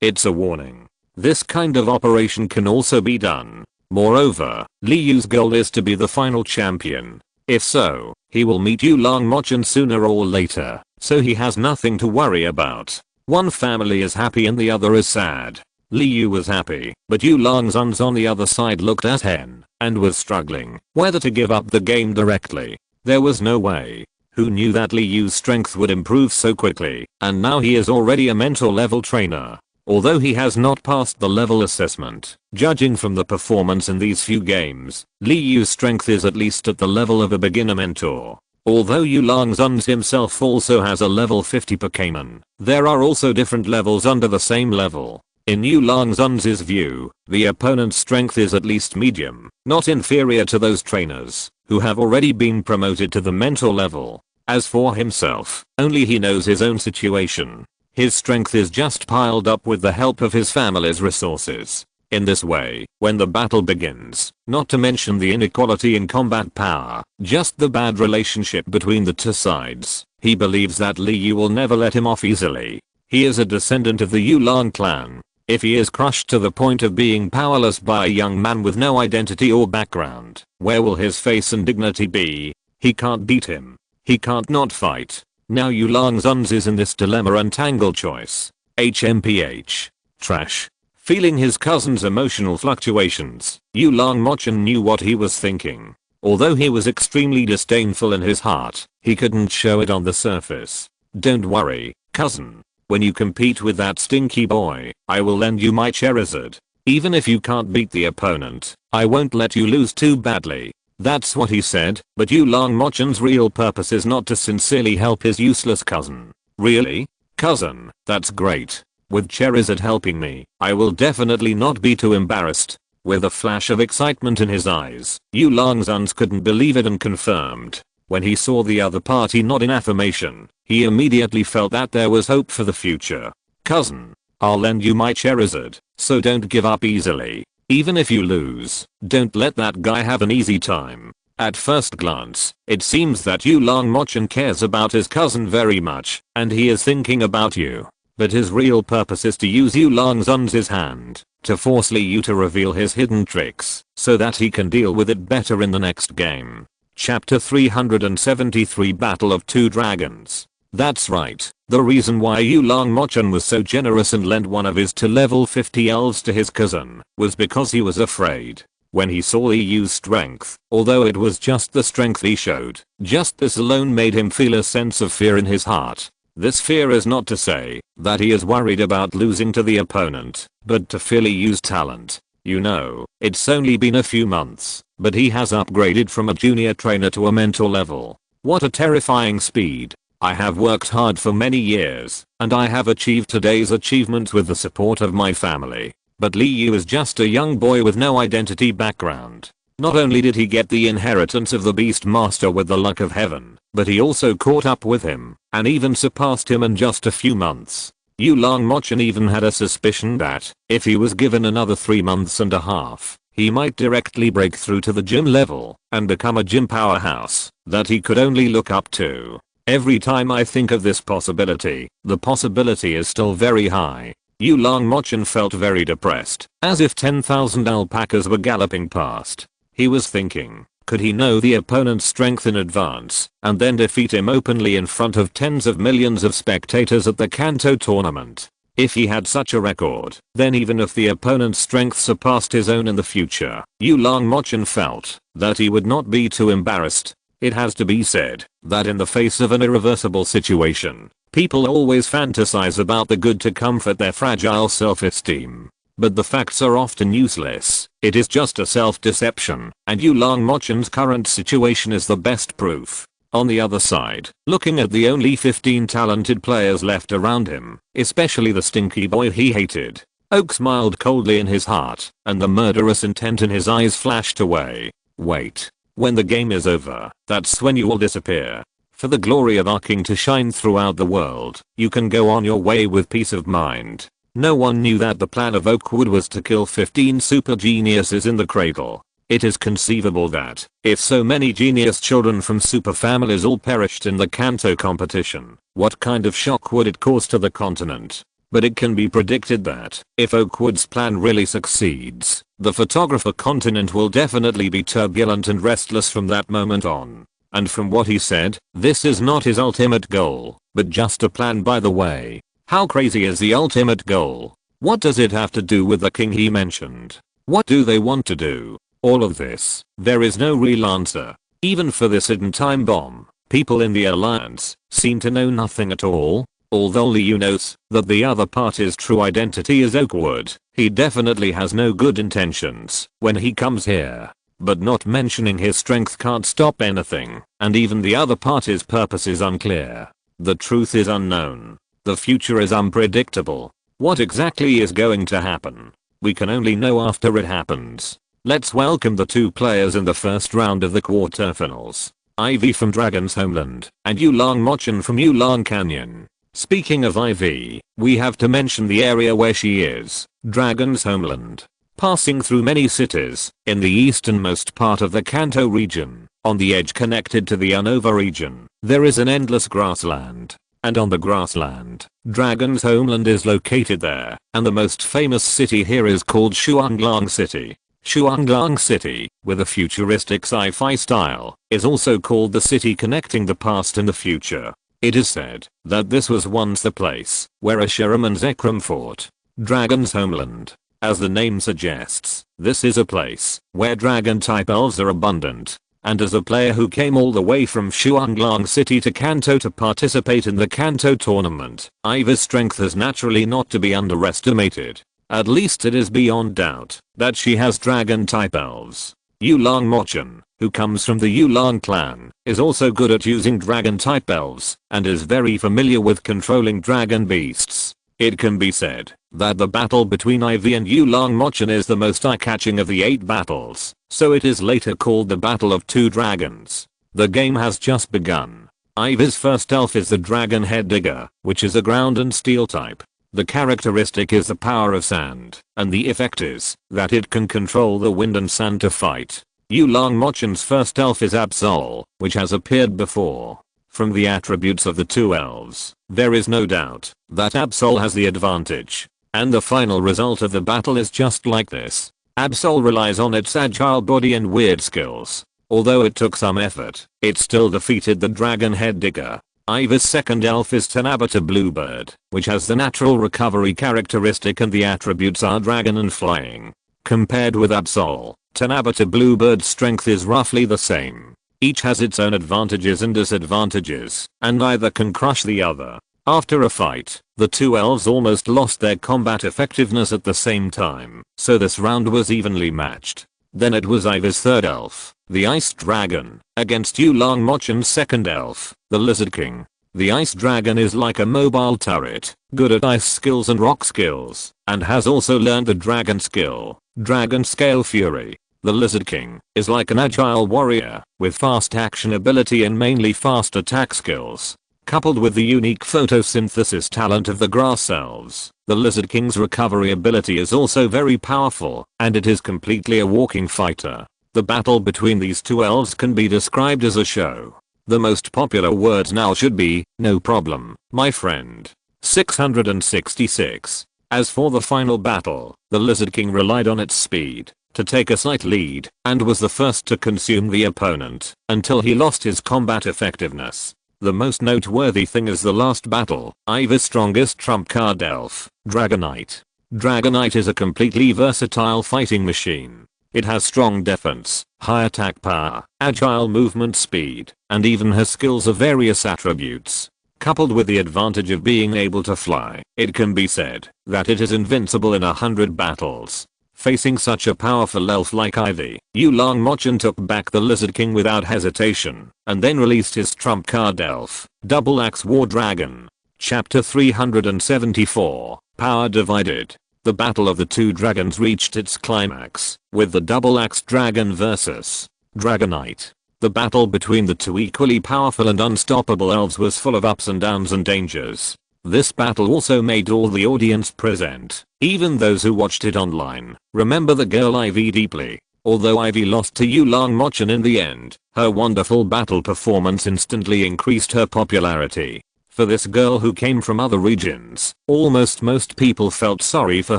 Speaker 1: It's a warning. This kind of operation can also be done. Moreover, Liu's goal is to be the final champion. If so, he will meet Yulang Mochen sooner or later, so he has nothing to worry about. One family is happy and the other is sad. Liu was happy, but Yulang Zun's on the other side looked at him and was struggling whether to give up the game directly. There was no way. Who knew that Liu's strength would improve so quickly, and now he is already a mental level trainer. Although he has not passed the level assessment, judging from the performance in these few games, Li Yu's strength is at least at the level of a beginner mentor. Although Yu Langzun's himself also has a level 50 Pokémon, there are also different levels under the same level. In Yu Langzun's view, the opponent's strength is at least medium, not inferior to those trainers who have already been promoted to the mentor level. As for himself, only he knows his own situation. His strength is just piled up with the help of his family's resources. In this way, when the battle begins, not to mention the inequality in combat power, just the bad relationship between the two sides, he believes that Li Yu will never let him off easily. He is a descendant of the Yu Lang clan. If he is crushed to the point of being powerless by a young man with no identity or background, where will his face and dignity be? He can't beat him. He can't not fight. Now Yu Langzun's is in this dilemma and tangle choice. HMPH. Trash. Feeling his cousin's emotional fluctuations, Yu Langmochen knew what he was thinking. Although he was extremely disdainful in his heart, he couldn't show it on the surface. Don't worry, cousin. When you compete with that stinky boy, I will lend you my Charizard. Even if you can't beat the opponent, I won't let you lose too badly. That's what he said, but Yu Langmochen's real purpose is not to sincerely help his useless cousin. Really? Cousin, that's great. With Charizard helping me, I will definitely not be too embarrassed. With a flash of excitement in his eyes, Yu Langzun's couldn't believe it and confirmed. When he saw the other party nod in affirmation, he immediately felt that there was hope for the future. Cousin, I'll lend you my Charizard, so don't give up easily. Even if you lose, don't let that guy have an easy time. At first glance, it seems that Yu Langmochen cares about his cousin very much, and he is thinking about you. But his real purpose is to use Yu Langzun's hand, to force Li Yu to reveal his hidden tricks, so that he can deal with it better in the next game. Chapter 373 Battle of Two Dragons. That's right, the reason why Yu Langmochen was so generous and lent one of his 2 level 50 elves to his cousin, was because he was afraid. When he saw Li Yu's strength, although it was just the strength he showed, just this alone made him feel a sense of fear in his heart. This fear is not to say that he is worried about losing to the opponent, but to feel Li Yu's talent. You know, it's only been a few months, but he has upgraded from a junior trainer to a mentor level. What a terrifying speed. I have worked hard for many years, and I have achieved today's achievements with the support of my family. But Li Yu is just a young boy with no identity background. Not only did he get the inheritance of the Beast Master with the luck of heaven, but he also caught up with him, and even surpassed him in just a few months. Yu Langmochen even had a suspicion that, if he was given another 3 months and a half, he might directly break through to the gym level, and become a gym powerhouse that he could only look up to. Every time I think of this possibility, the possibility is still very high. Yu Langmochen felt very depressed, as if 10,000 alpacas were galloping past. He was thinking, could he know the opponent's strength in advance, and then defeat him openly in front of tens of millions of spectators at the Kanto tournament? If he had such a record, then even if the opponent's strength surpassed his own in the future, Yu Langmochen felt that he would not be too embarrassed. It has to be said that in the face of an irreversible situation, people always fantasize about the good to comfort their fragile self-esteem. But the facts are often useless. It is just a self-deception, and Yu Langmochen's current situation is the best proof. On the other side, looking at the only 15 talented players left around him, especially the stinky boy he hated, Oak smiled coldly in his heart, and the murderous intent in his eyes flashed away. Wait. When the game is over, that's when you will disappear. For the glory of our king to shine throughout the world, you can go on your way with peace of mind. No one knew that the plan of Oakwood was to kill 15 super geniuses in the cradle. It is conceivable that, if so many genius children from super families all perished in the Kanto competition, what kind of shock would it cause to the continent? But it can be predicted that, if Oakwood's plan really succeeds, the photographer continent will definitely be turbulent and restless from that moment on. And from what he said, this is not his ultimate goal, but just a plan by the way. How crazy is the ultimate goal? What does it have to do with the king he mentioned? What do they want to do? All of this, there is no real answer. Even for this hidden time bomb, people in the alliance seem to know nothing at all. Although Liu knows that the other party's true identity is Oakwood, he definitely has no good intentions when he comes here. But not mentioning his strength can't stop anything, and even the other party's purpose is unclear. The truth is unknown. The future is unpredictable. What exactly is going to happen? We can only know after it happens. Let's welcome the two players in the first round of the quarterfinals. Ivy from Dragon's Homeland, and Yulong Mochin from Yulong Canyon. Speaking of Ivy, we have to mention the area where she is, Dragon's Homeland. Passing through many cities, in the easternmost part of the Kanto region, on the edge connected to the Unova region, there is an endless grassland. And on the grassland, Dragon's Homeland is located there, and the most famous city here is called Shuanglong City. Shuanglong City, with a futuristic sci-fi style, is also called the city connecting the past and the future. It is said that this was once the place where Asheram and Zekrom fought. Dragon's Homeland. As the name suggests, this is a place where dragon-type elves are abundant. And as a player who came all the way from Shuanglong City to Kanto to participate in the Kanto tournament, Ivy's strength is naturally not to be underestimated. At least it is beyond doubt that she has dragon-type elves. Yulong Mochin, who comes from the Yulong clan, is also good at using dragon-type elves and is very familiar with controlling dragon beasts. It can be said that the battle between Ivy and Yulong Mochin is the most eye-catching of the 8 battles, so it is later called the Battle of Two Dragons. The game has just begun. Ivy's first elf is the Dragon Head Digger, which is a ground and steel type. The characteristic is the power of sand, and the effect is that it can control the wind and sand to fight. Yulong Mochin's first elf is Absol, which has appeared before. From the attributes of the two elves, there is no doubt that Absol has the advantage. And the final result of the battle is just like this. Absol relies on its agile body and weird skills. Although it took some effort, it still defeated the Dragon Head Digger. Ivy's second elf is Tanabata Bluebird, which has the natural recovery characteristic and the attributes are dragon and flying. Compared with Absol, Tanabata Bluebird's strength is roughly the same. Each has its own advantages and disadvantages, and neither can crush the other. After a fight, the two elves almost lost their combat effectiveness at the same time, so this round was evenly matched. Then it was Ivy's third elf, the Ice Dragon, against Yulong Mochin's second elf, the Lizard King. The Ice Dragon is like a mobile turret, good at ice skills and rock skills, and has also learned the dragon skill, Dragon Scale Fury. The Lizard King is like an agile warrior, with fast action ability and mainly fast attack skills. Coupled with the unique photosynthesis talent of the grass elves, the Lizard King's recovery ability is also very powerful, and it is completely a walking fighter. The battle between these two elves can be described as a show. The most popular words now should be, "No problem, my friend." 666. As for the final battle, the Lizard King relied on its speed to take a slight lead, and was the first to consume the opponent, until he lost his combat effectiveness. The most noteworthy thing is the last battle, Ivy's strongest trump card elf, Dragonite. Dragonite is a completely versatile fighting machine. It has strong defense, high attack power, agile movement speed, and even has skills of various attributes. Coupled with the advantage of being able to fly, it can be said that it is invincible in 100 battles. Facing such a powerful elf like Ivy, Yulong Mochin took back the Lizard King without hesitation, and then released his trump card elf, Double Axe War Dragon. Chapter 374, Power Divided. The battle of the two dragons reached its climax, with the Double Axe Dragon vs. Dragonite. The battle between the two equally powerful and unstoppable elves was full of ups and downs and dangers. This battle also made all the audience present, even those who watched it online, remember the girl Ivy deeply. Although Ivy lost to Yulong Mochin in the end, her wonderful battle performance instantly increased her popularity. For this girl who came from other regions, almost most people felt sorry for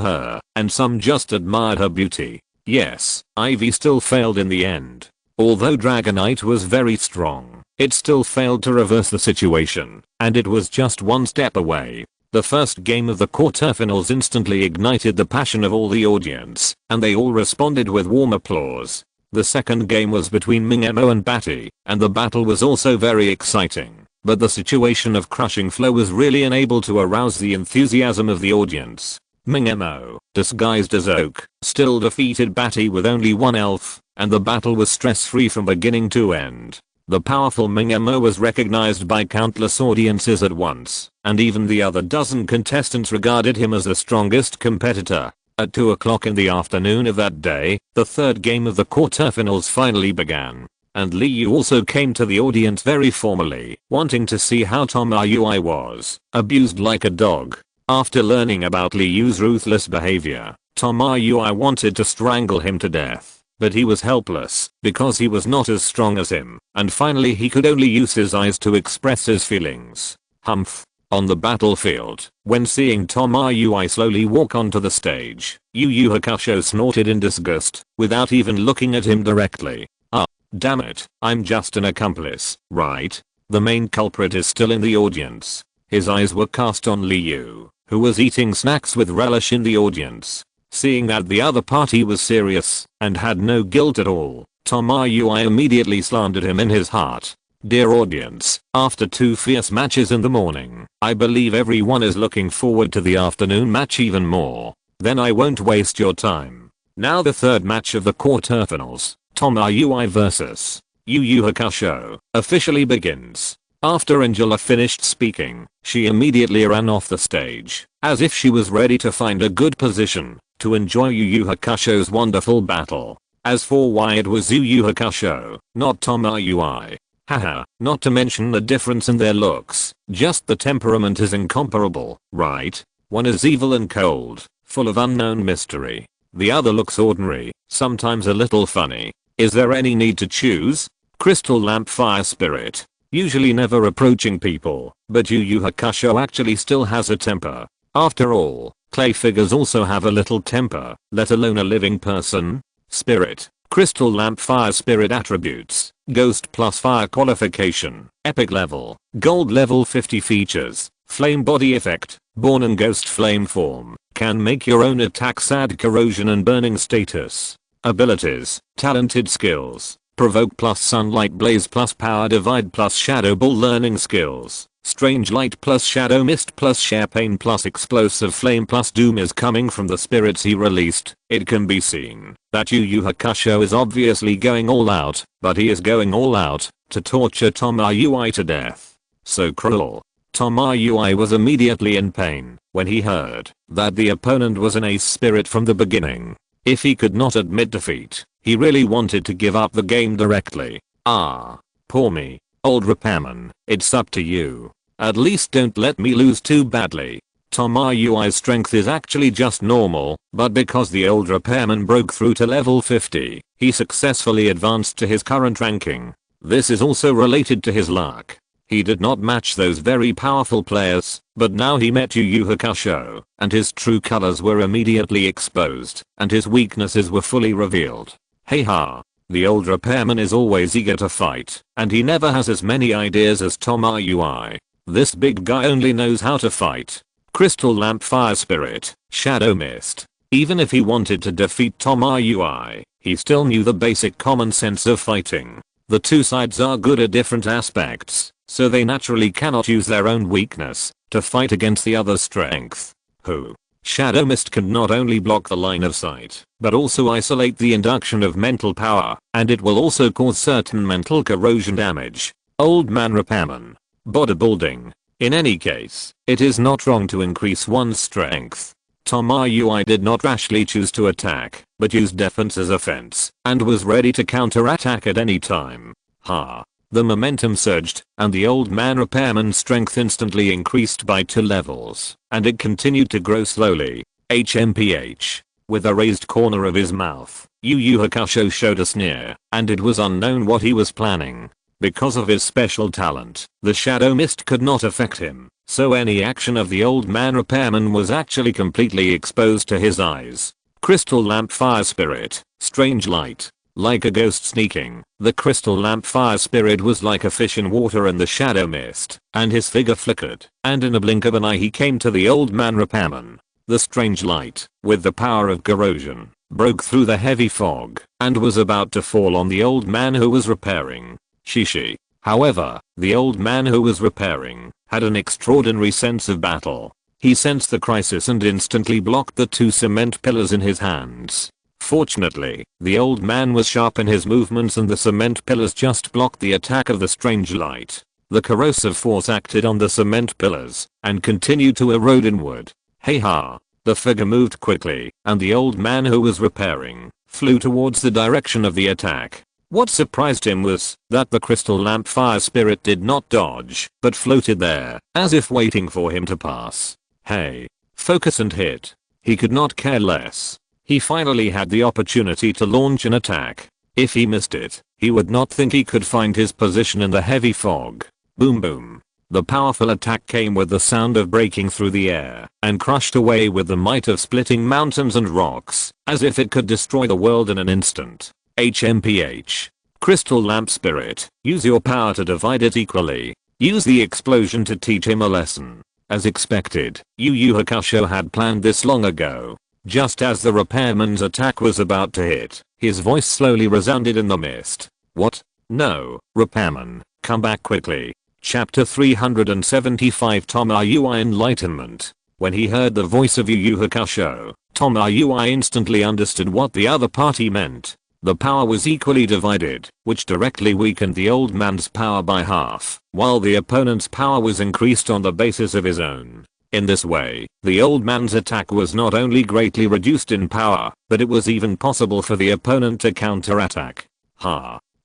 Speaker 1: her, and some just admired her beauty. Yes, Ivy still failed in the end. Although Dragonite was very strong, it still failed to reverse the situation, and it was just one step away. The first game of the quarterfinals instantly ignited the passion of all the audience, and they all responded with warm applause. The second game was between Mingemo and Batty, and the battle was also very exciting. but the situation of crushing flow was really unable to arouse the enthusiasm of the audience. Mingemo, disguised as Oak, still defeated Batty with only one elf, and the battle was stress-free from beginning to end. The powerful Mingemo was recognized by countless audiences at once, and even the other dozen contestants regarded him as the strongest competitor. At 2 o'clock in the afternoon of that day, the third game of the quarterfinals finally began, and Liu also came to the audience very formally, wanting to see how Tomoyui was abused like a dog. After learning about Liu's ruthless behavior, Tomoyui wanted to strangle him to death, but he was helpless because he was not as strong as him, and finally he could only use his eyes to express his feelings. Humph. On the battlefield, when seeing Tomoyui slowly walk onto the stage, Yu Yu Hakusho snorted in disgust, without even looking at him directly. Ah, damn it, I'm just an accomplice, right? The main culprit is still in the audience. His eyes were cast on Liu, who was eating snacks with relish in the audience. Seeing that the other party was serious, and had no guilt at all, Tomoyui immediately slandered him in his heart. Dear audience, after 2 fierce matches in the morning, I believe everyone is looking forward to the afternoon match even more. Then I won't waste your time. Now the third match of the quarterfinals, Tomoyui vs. Yu Yu Hakusho, officially begins. After Angela finished speaking, she immediately ran off the stage, as if she was ready to find a good position to enjoy Yu Yu Hakusho's wonderful battle. As for why it was Yu Yu Hakusho, not Tomoyui. Haha, not to mention the difference in their looks, just the temperament is incomparable, right? One is evil and cold, full of unknown mystery. The other looks ordinary, sometimes a little funny. Is there any need to choose? Crystal Lamp Fire Spirit, usually never approaching people, but Yu Yu Hakusho actually still has a temper. After all, clay figures also have a little temper, let alone a living person. Spirit. Crystal Lamp Fire Spirit attributes, Ghost plus Fire qualification, Epic level, Gold level 50 features, Flame body effect, Born in Ghost Flame form, can make your own attacks add corrosion and burning status. Abilities, Talented skills, Provoke plus Sunlight Blaze plus Power Divide plus Shadow Ball learning skills. Strange Light plus Shadow Mist plus Share Pain plus Explosive Flame plus Doom is coming from the spirits he released. It can be seen that Yu Yu Hakusho is obviously going all out, but he is going all out to torture Tomoyui to death. So cruel. Tomoyui was immediately in pain when he heard that the opponent was an ace spirit from the beginning. If he could not admit defeat, he really wanted to give up the game directly. Ah, poor me. Old repairman, it's up to you. At least don't let me lose too badly. Tomoyui's strength is actually just normal, but because the old repairman broke through to level 50, he successfully advanced to his current ranking. This is also related to his luck. He did not match those very powerful players, but now he met Yu Yu Hakusho, and his true colors were immediately exposed, and his weaknesses were fully revealed. Hey ha. The old repairman is always eager to fight, and he never has as many ideas as Tomoyui. This big guy only knows how to fight. Crystal Lamp Fire Spirit, Shadow Mist. Even if he wanted to defeat Tomoyui, he still knew the basic common sense of fighting. The two sides are good at different aspects, so they naturally cannot use their own weakness to fight against the other's strength. Who? Shadow Mist can not only block the line of sight, but also isolate the induction of mental power, and it will also cause certain mental corrosion damage. Old man repairman. Bodybuilding. In any case, it is not wrong to increase one's strength. Tomoyui did not rashly choose to attack, but used defense as offense, and was ready to counterattack at any time. Ha. The momentum surged, and the old man repairman's strength instantly increased by 2 levels, and it continued to grow slowly. HMPH. With a raised corner of his mouth, Yu Yu Hakusho showed a sneer, and it was unknown what he was planning. Because of his special talent, the shadow mist could not affect him, so any action of the old man repairman was actually completely exposed to his eyes. Crystal Lamp Fire Spirit, Strange Light. Like a ghost sneaking, the Crystal Lamp Fire Spirit was like a fish in water in the shadow mist, and his figure flickered, and in a blink of an eye he came to the old man repairman. The strange light, with the power of corrosion, broke through the heavy fog, and was about to fall on the old man who was repairing. Shishi. However, the old man who was repairing had an extraordinary sense of battle. He sensed the crisis and instantly blocked the 2 cement pillars in his hands. Fortunately, the old man was sharp in his movements and the cement pillars just blocked the attack of the strange light. The corrosive force acted on the cement pillars and continued to erode inward. Hey ha! The figure moved quickly, and the old man who was repairing flew towards the direction of the attack. What surprised him was that the crystal lamp fire spirit did not dodge, but floated there, as if waiting for him to pass. Hey! Focus and hit. He could not care less. He finally had the opportunity to launch an attack. If he missed it, he would not think he could find his position in the heavy fog. Boom boom. The powerful attack came with the sound of breaking through the air and crushed away with the might of splitting mountains and rocks, as if it could destroy the world in an instant. HMPH. Crystal Lamp Spirit, use your power to divide it equally. Use the explosion to teach him a lesson. As expected, Yu Yu Hakusho had planned this long ago. Just as the repairman's attack was about to hit, his voice slowly resounded in the mist. What? No, repairman, come back quickly. Chapter 375 Tomoyui Enlightenment. When he heard the voice of Yu Yu Hakusho, Tomoyui instantly understood what the other party meant. The power was equally divided, which directly weakened the old man's power by half, while the opponent's power was increased on the basis of his own. In this way, the old man's attack was not only greatly reduced in power, but it was even possible for the opponent to counterattack.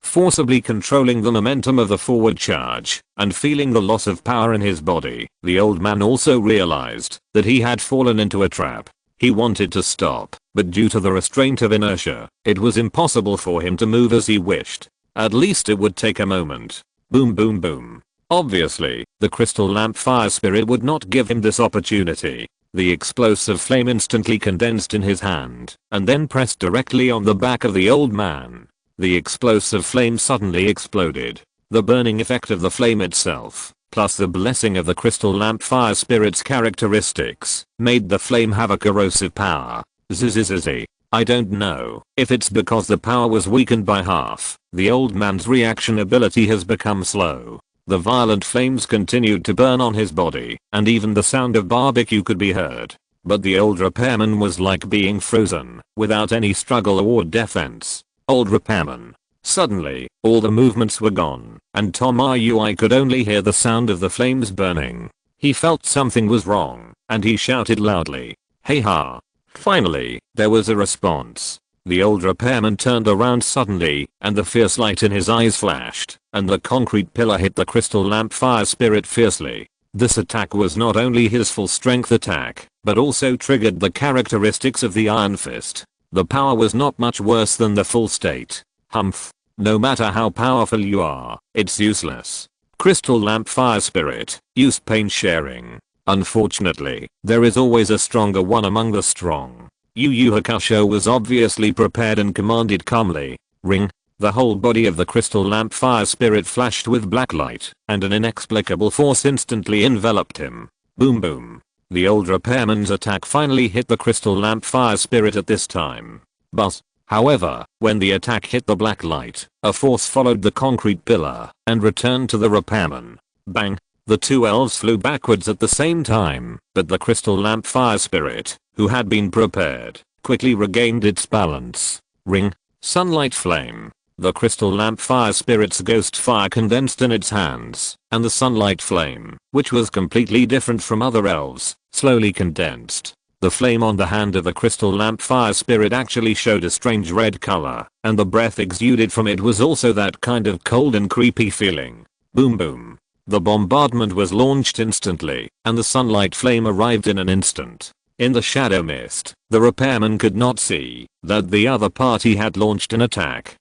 Speaker 1: Forcibly controlling the momentum of the forward charge, and feeling the loss of power in his body, the old man also realized that he had fallen into a trap. He wanted to stop, but due to the restraint of inertia, it was impossible for him to move as he wished. At least it would take a moment. Boom boom boom. Obviously, the crystal lamp fire spirit would not give him this opportunity. The explosive flame instantly condensed in his hand, and then pressed directly on the back of the old man. The explosive flame suddenly exploded. The burning effect of the flame itself, plus the blessing of the crystal lamp fire spirit's characteristics, made the flame have a corrosive power. Zzzz. I don't know if it's because the power was weakened by half. The old man's reaction ability has become slow. The violent flames continued to burn on his body, and even the sound of barbecue could be heard. But the old repairman was like being frozen, without any struggle or defense. Old repairman. Suddenly, all the movements were gone, and Tomoyui could only hear the sound of the flames burning. He felt something was wrong, and he shouted loudly, "Hey ha!" Finally, there was a response. The old repairman turned around suddenly, and the fierce light in his eyes flashed, and the concrete pillar hit the crystal lamp fire spirit fiercely. This attack was not only his full strength attack, but also triggered the characteristics of the Iron Fist. The power was not much worse than the full state. Humph. No matter how powerful you are, it's useless. Crystal lamp fire spirit, use pain sharing. Unfortunately, there is always a stronger one among the strong. Yu Yu Hakusho was obviously prepared and commanded calmly, "Ring." The whole body of the crystal lamp fire spirit flashed with black light, and an inexplicable force instantly enveloped him. Boom boom. The old repairman's attack finally hit the crystal lamp fire spirit at this time. But, however, when the attack hit the black light, a force followed the concrete pillar and returned to the repairman. Bang! The two elves flew backwards at the same time, but the crystal lamp fire spirit, who had been prepared, quickly regained its balance. Ring. Sunlight flame. The crystal lamp fire spirit's ghost fire condensed in its hands, and the sunlight flame, which was completely different from other elves, slowly condensed. The flame on the hand of the crystal lamp fire spirit actually showed a strange red color, and the breath exuded from it was also that kind of cold and creepy feeling. Boom boom. The bombardment was launched instantly, and the sunlight flame arrived in an instant. In the shadow mist, the repairman could not see that the other party had launched an attack.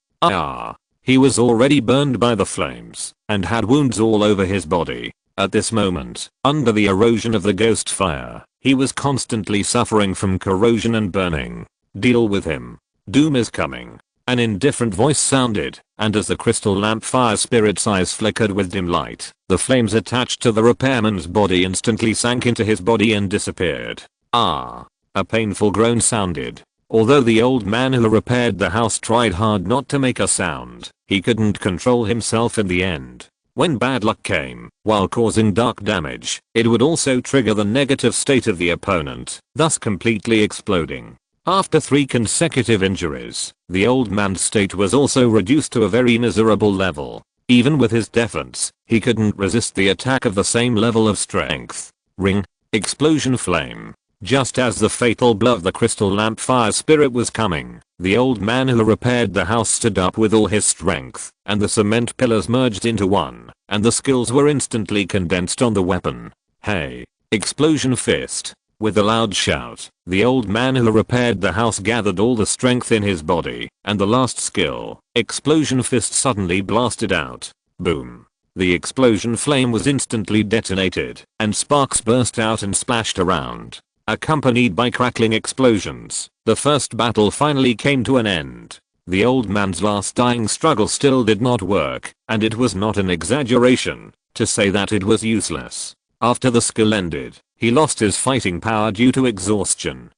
Speaker 1: He was already burned by the flames, and had wounds all over his body. At this moment, under the erosion of the ghost fire, he was constantly suffering from corrosion and burning. Deal with him. Doom is coming. An indifferent voice sounded, and as the crystal lamp fire spirit's eyes flickered with dim light, the flames attached to the repairman's body instantly sank into his body and disappeared. A painful groan sounded. Although the old man who repaired the house tried hard not to make a sound, he couldn't control himself in the end. When bad luck came, while causing dark damage, it would also trigger the negative state of the opponent, thus completely exploding. After 3 consecutive injuries, the old man's state was also reduced to a very miserable level. Even with his defense, he couldn't resist the attack of the same level of strength. Ring. Explosion flame. Just as the fatal blow of the crystal lamp fire spirit was coming, the old man who repaired the house stood up with all his strength, and the cement pillars merged into one, and the skills were instantly condensed on the weapon. Hey! Explosion fist. With a loud shout, the old man who repaired the house gathered all the strength in his body, and the last skill, explosion fist, suddenly blasted out. Boom. The explosion flame was instantly detonated, and sparks burst out and splashed around. Accompanied by crackling explosions, the first battle finally came to an end. The old man's last dying struggle still did not work, and it was not an exaggeration to say that it was useless. After the skill ended, he lost his fighting power due to exhaustion.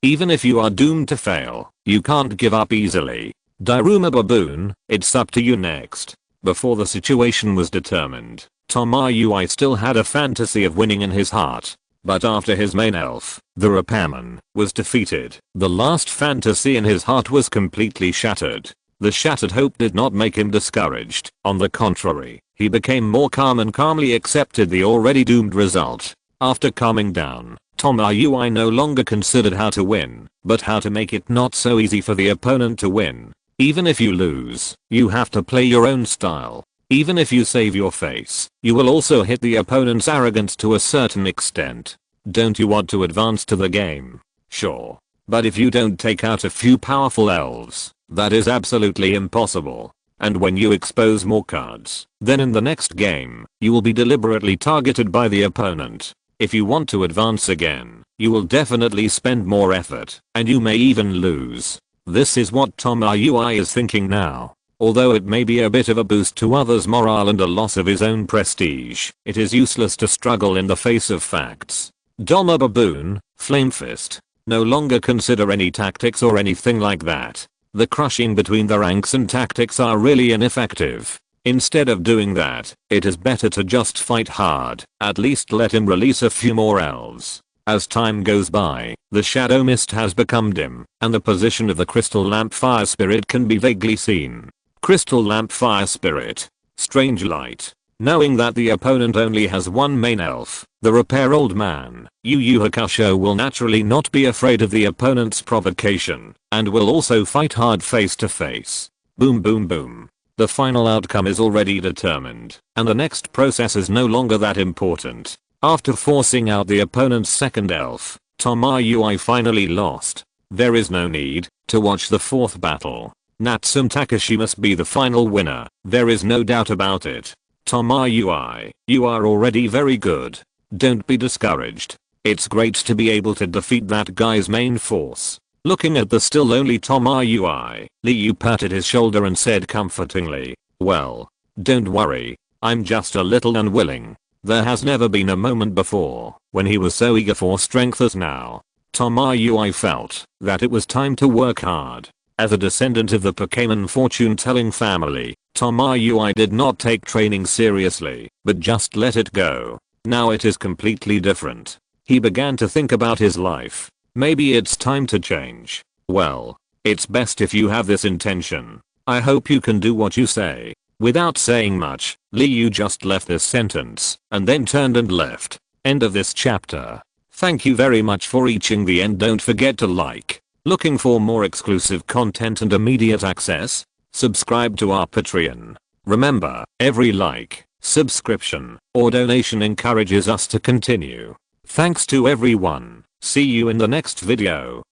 Speaker 1: Even if you are doomed to fail, you can't give up easily. Dairuma Baboon, it's up to you next. Before the situation was determined, Tomoyui still had a fantasy of winning in his heart. But after his main elf, the repairman, was defeated, the last fantasy in his heart was completely shattered. The shattered hope did not make him discouraged. On the contrary, he became more calm and calmly accepted the already doomed result. After calming down, Tomoyui no longer considered how to win, but how to make it not so easy for the opponent to win. Even if you lose, you have to play your own style. Even if you save your face, you will also hit the opponent's arrogance to a certain extent. Don't you want to advance to the game? Sure. But if you don't take out a few powerful elves, that is absolutely impossible. And when you expose more cards, then in the next game, you will be deliberately targeted by the opponent. If you want to advance again, you will definitely spend more effort, and you may even lose. This is what Tomoyui is thinking now. Although it may be a bit of a boost to others' morale and a loss of his own prestige, it is useless to struggle in the face of facts. Doma Baboon, Flame Fist. No longer consider any tactics or anything like that. The crushing between the ranks and tactics are really ineffective. Instead of doing that, it is better to just fight hard. At least let him release a few more elves. As time goes by, the shadow mist has become dim, and the position of the crystal lamp fire spirit can be vaguely seen. Crystal lamp fire spirit. Strange light. Knowing that the opponent only has one main elf, the repair old man, Yu Yu Hakusho will naturally not be afraid of the opponent's provocation, and will also fight hard face to face. Boom boom boom. The final outcome is already determined, and the next process is no longer that important. After forcing out the opponent's second elf, Tomoyui finally lost. There is no need to watch the fourth battle. Natsume Takashi must be the final winner, there is no doubt about it. Tomoyui, you are already very good. Don't be discouraged. It's great to be able to defeat that guy's main force. Looking at the still lonely Tomoyui, Liu patted his shoulder and said comfortingly, well, don't worry, I'm just a little unwilling. There has never been a moment before when he was so eager for strength as now. Tomoyui felt that it was time to work hard. As a descendant of the Pokémon fortune-telling family, Tomoyui did not take training seriously, but just let it go. Now it is completely different. He began to think about his life. Maybe it's time to change. Well, it's best if you have this intention. I hope you can do what you say. Without saying much, Liu just left this sentence, and then turned and left. End of this chapter. Thank you very much for reaching the end. Don't forget to like. Looking for more exclusive content and immediate access? Subscribe to our Patreon. Remember, every like, subscription, or donation encourages us to continue. Thanks to everyone. See you in the next video.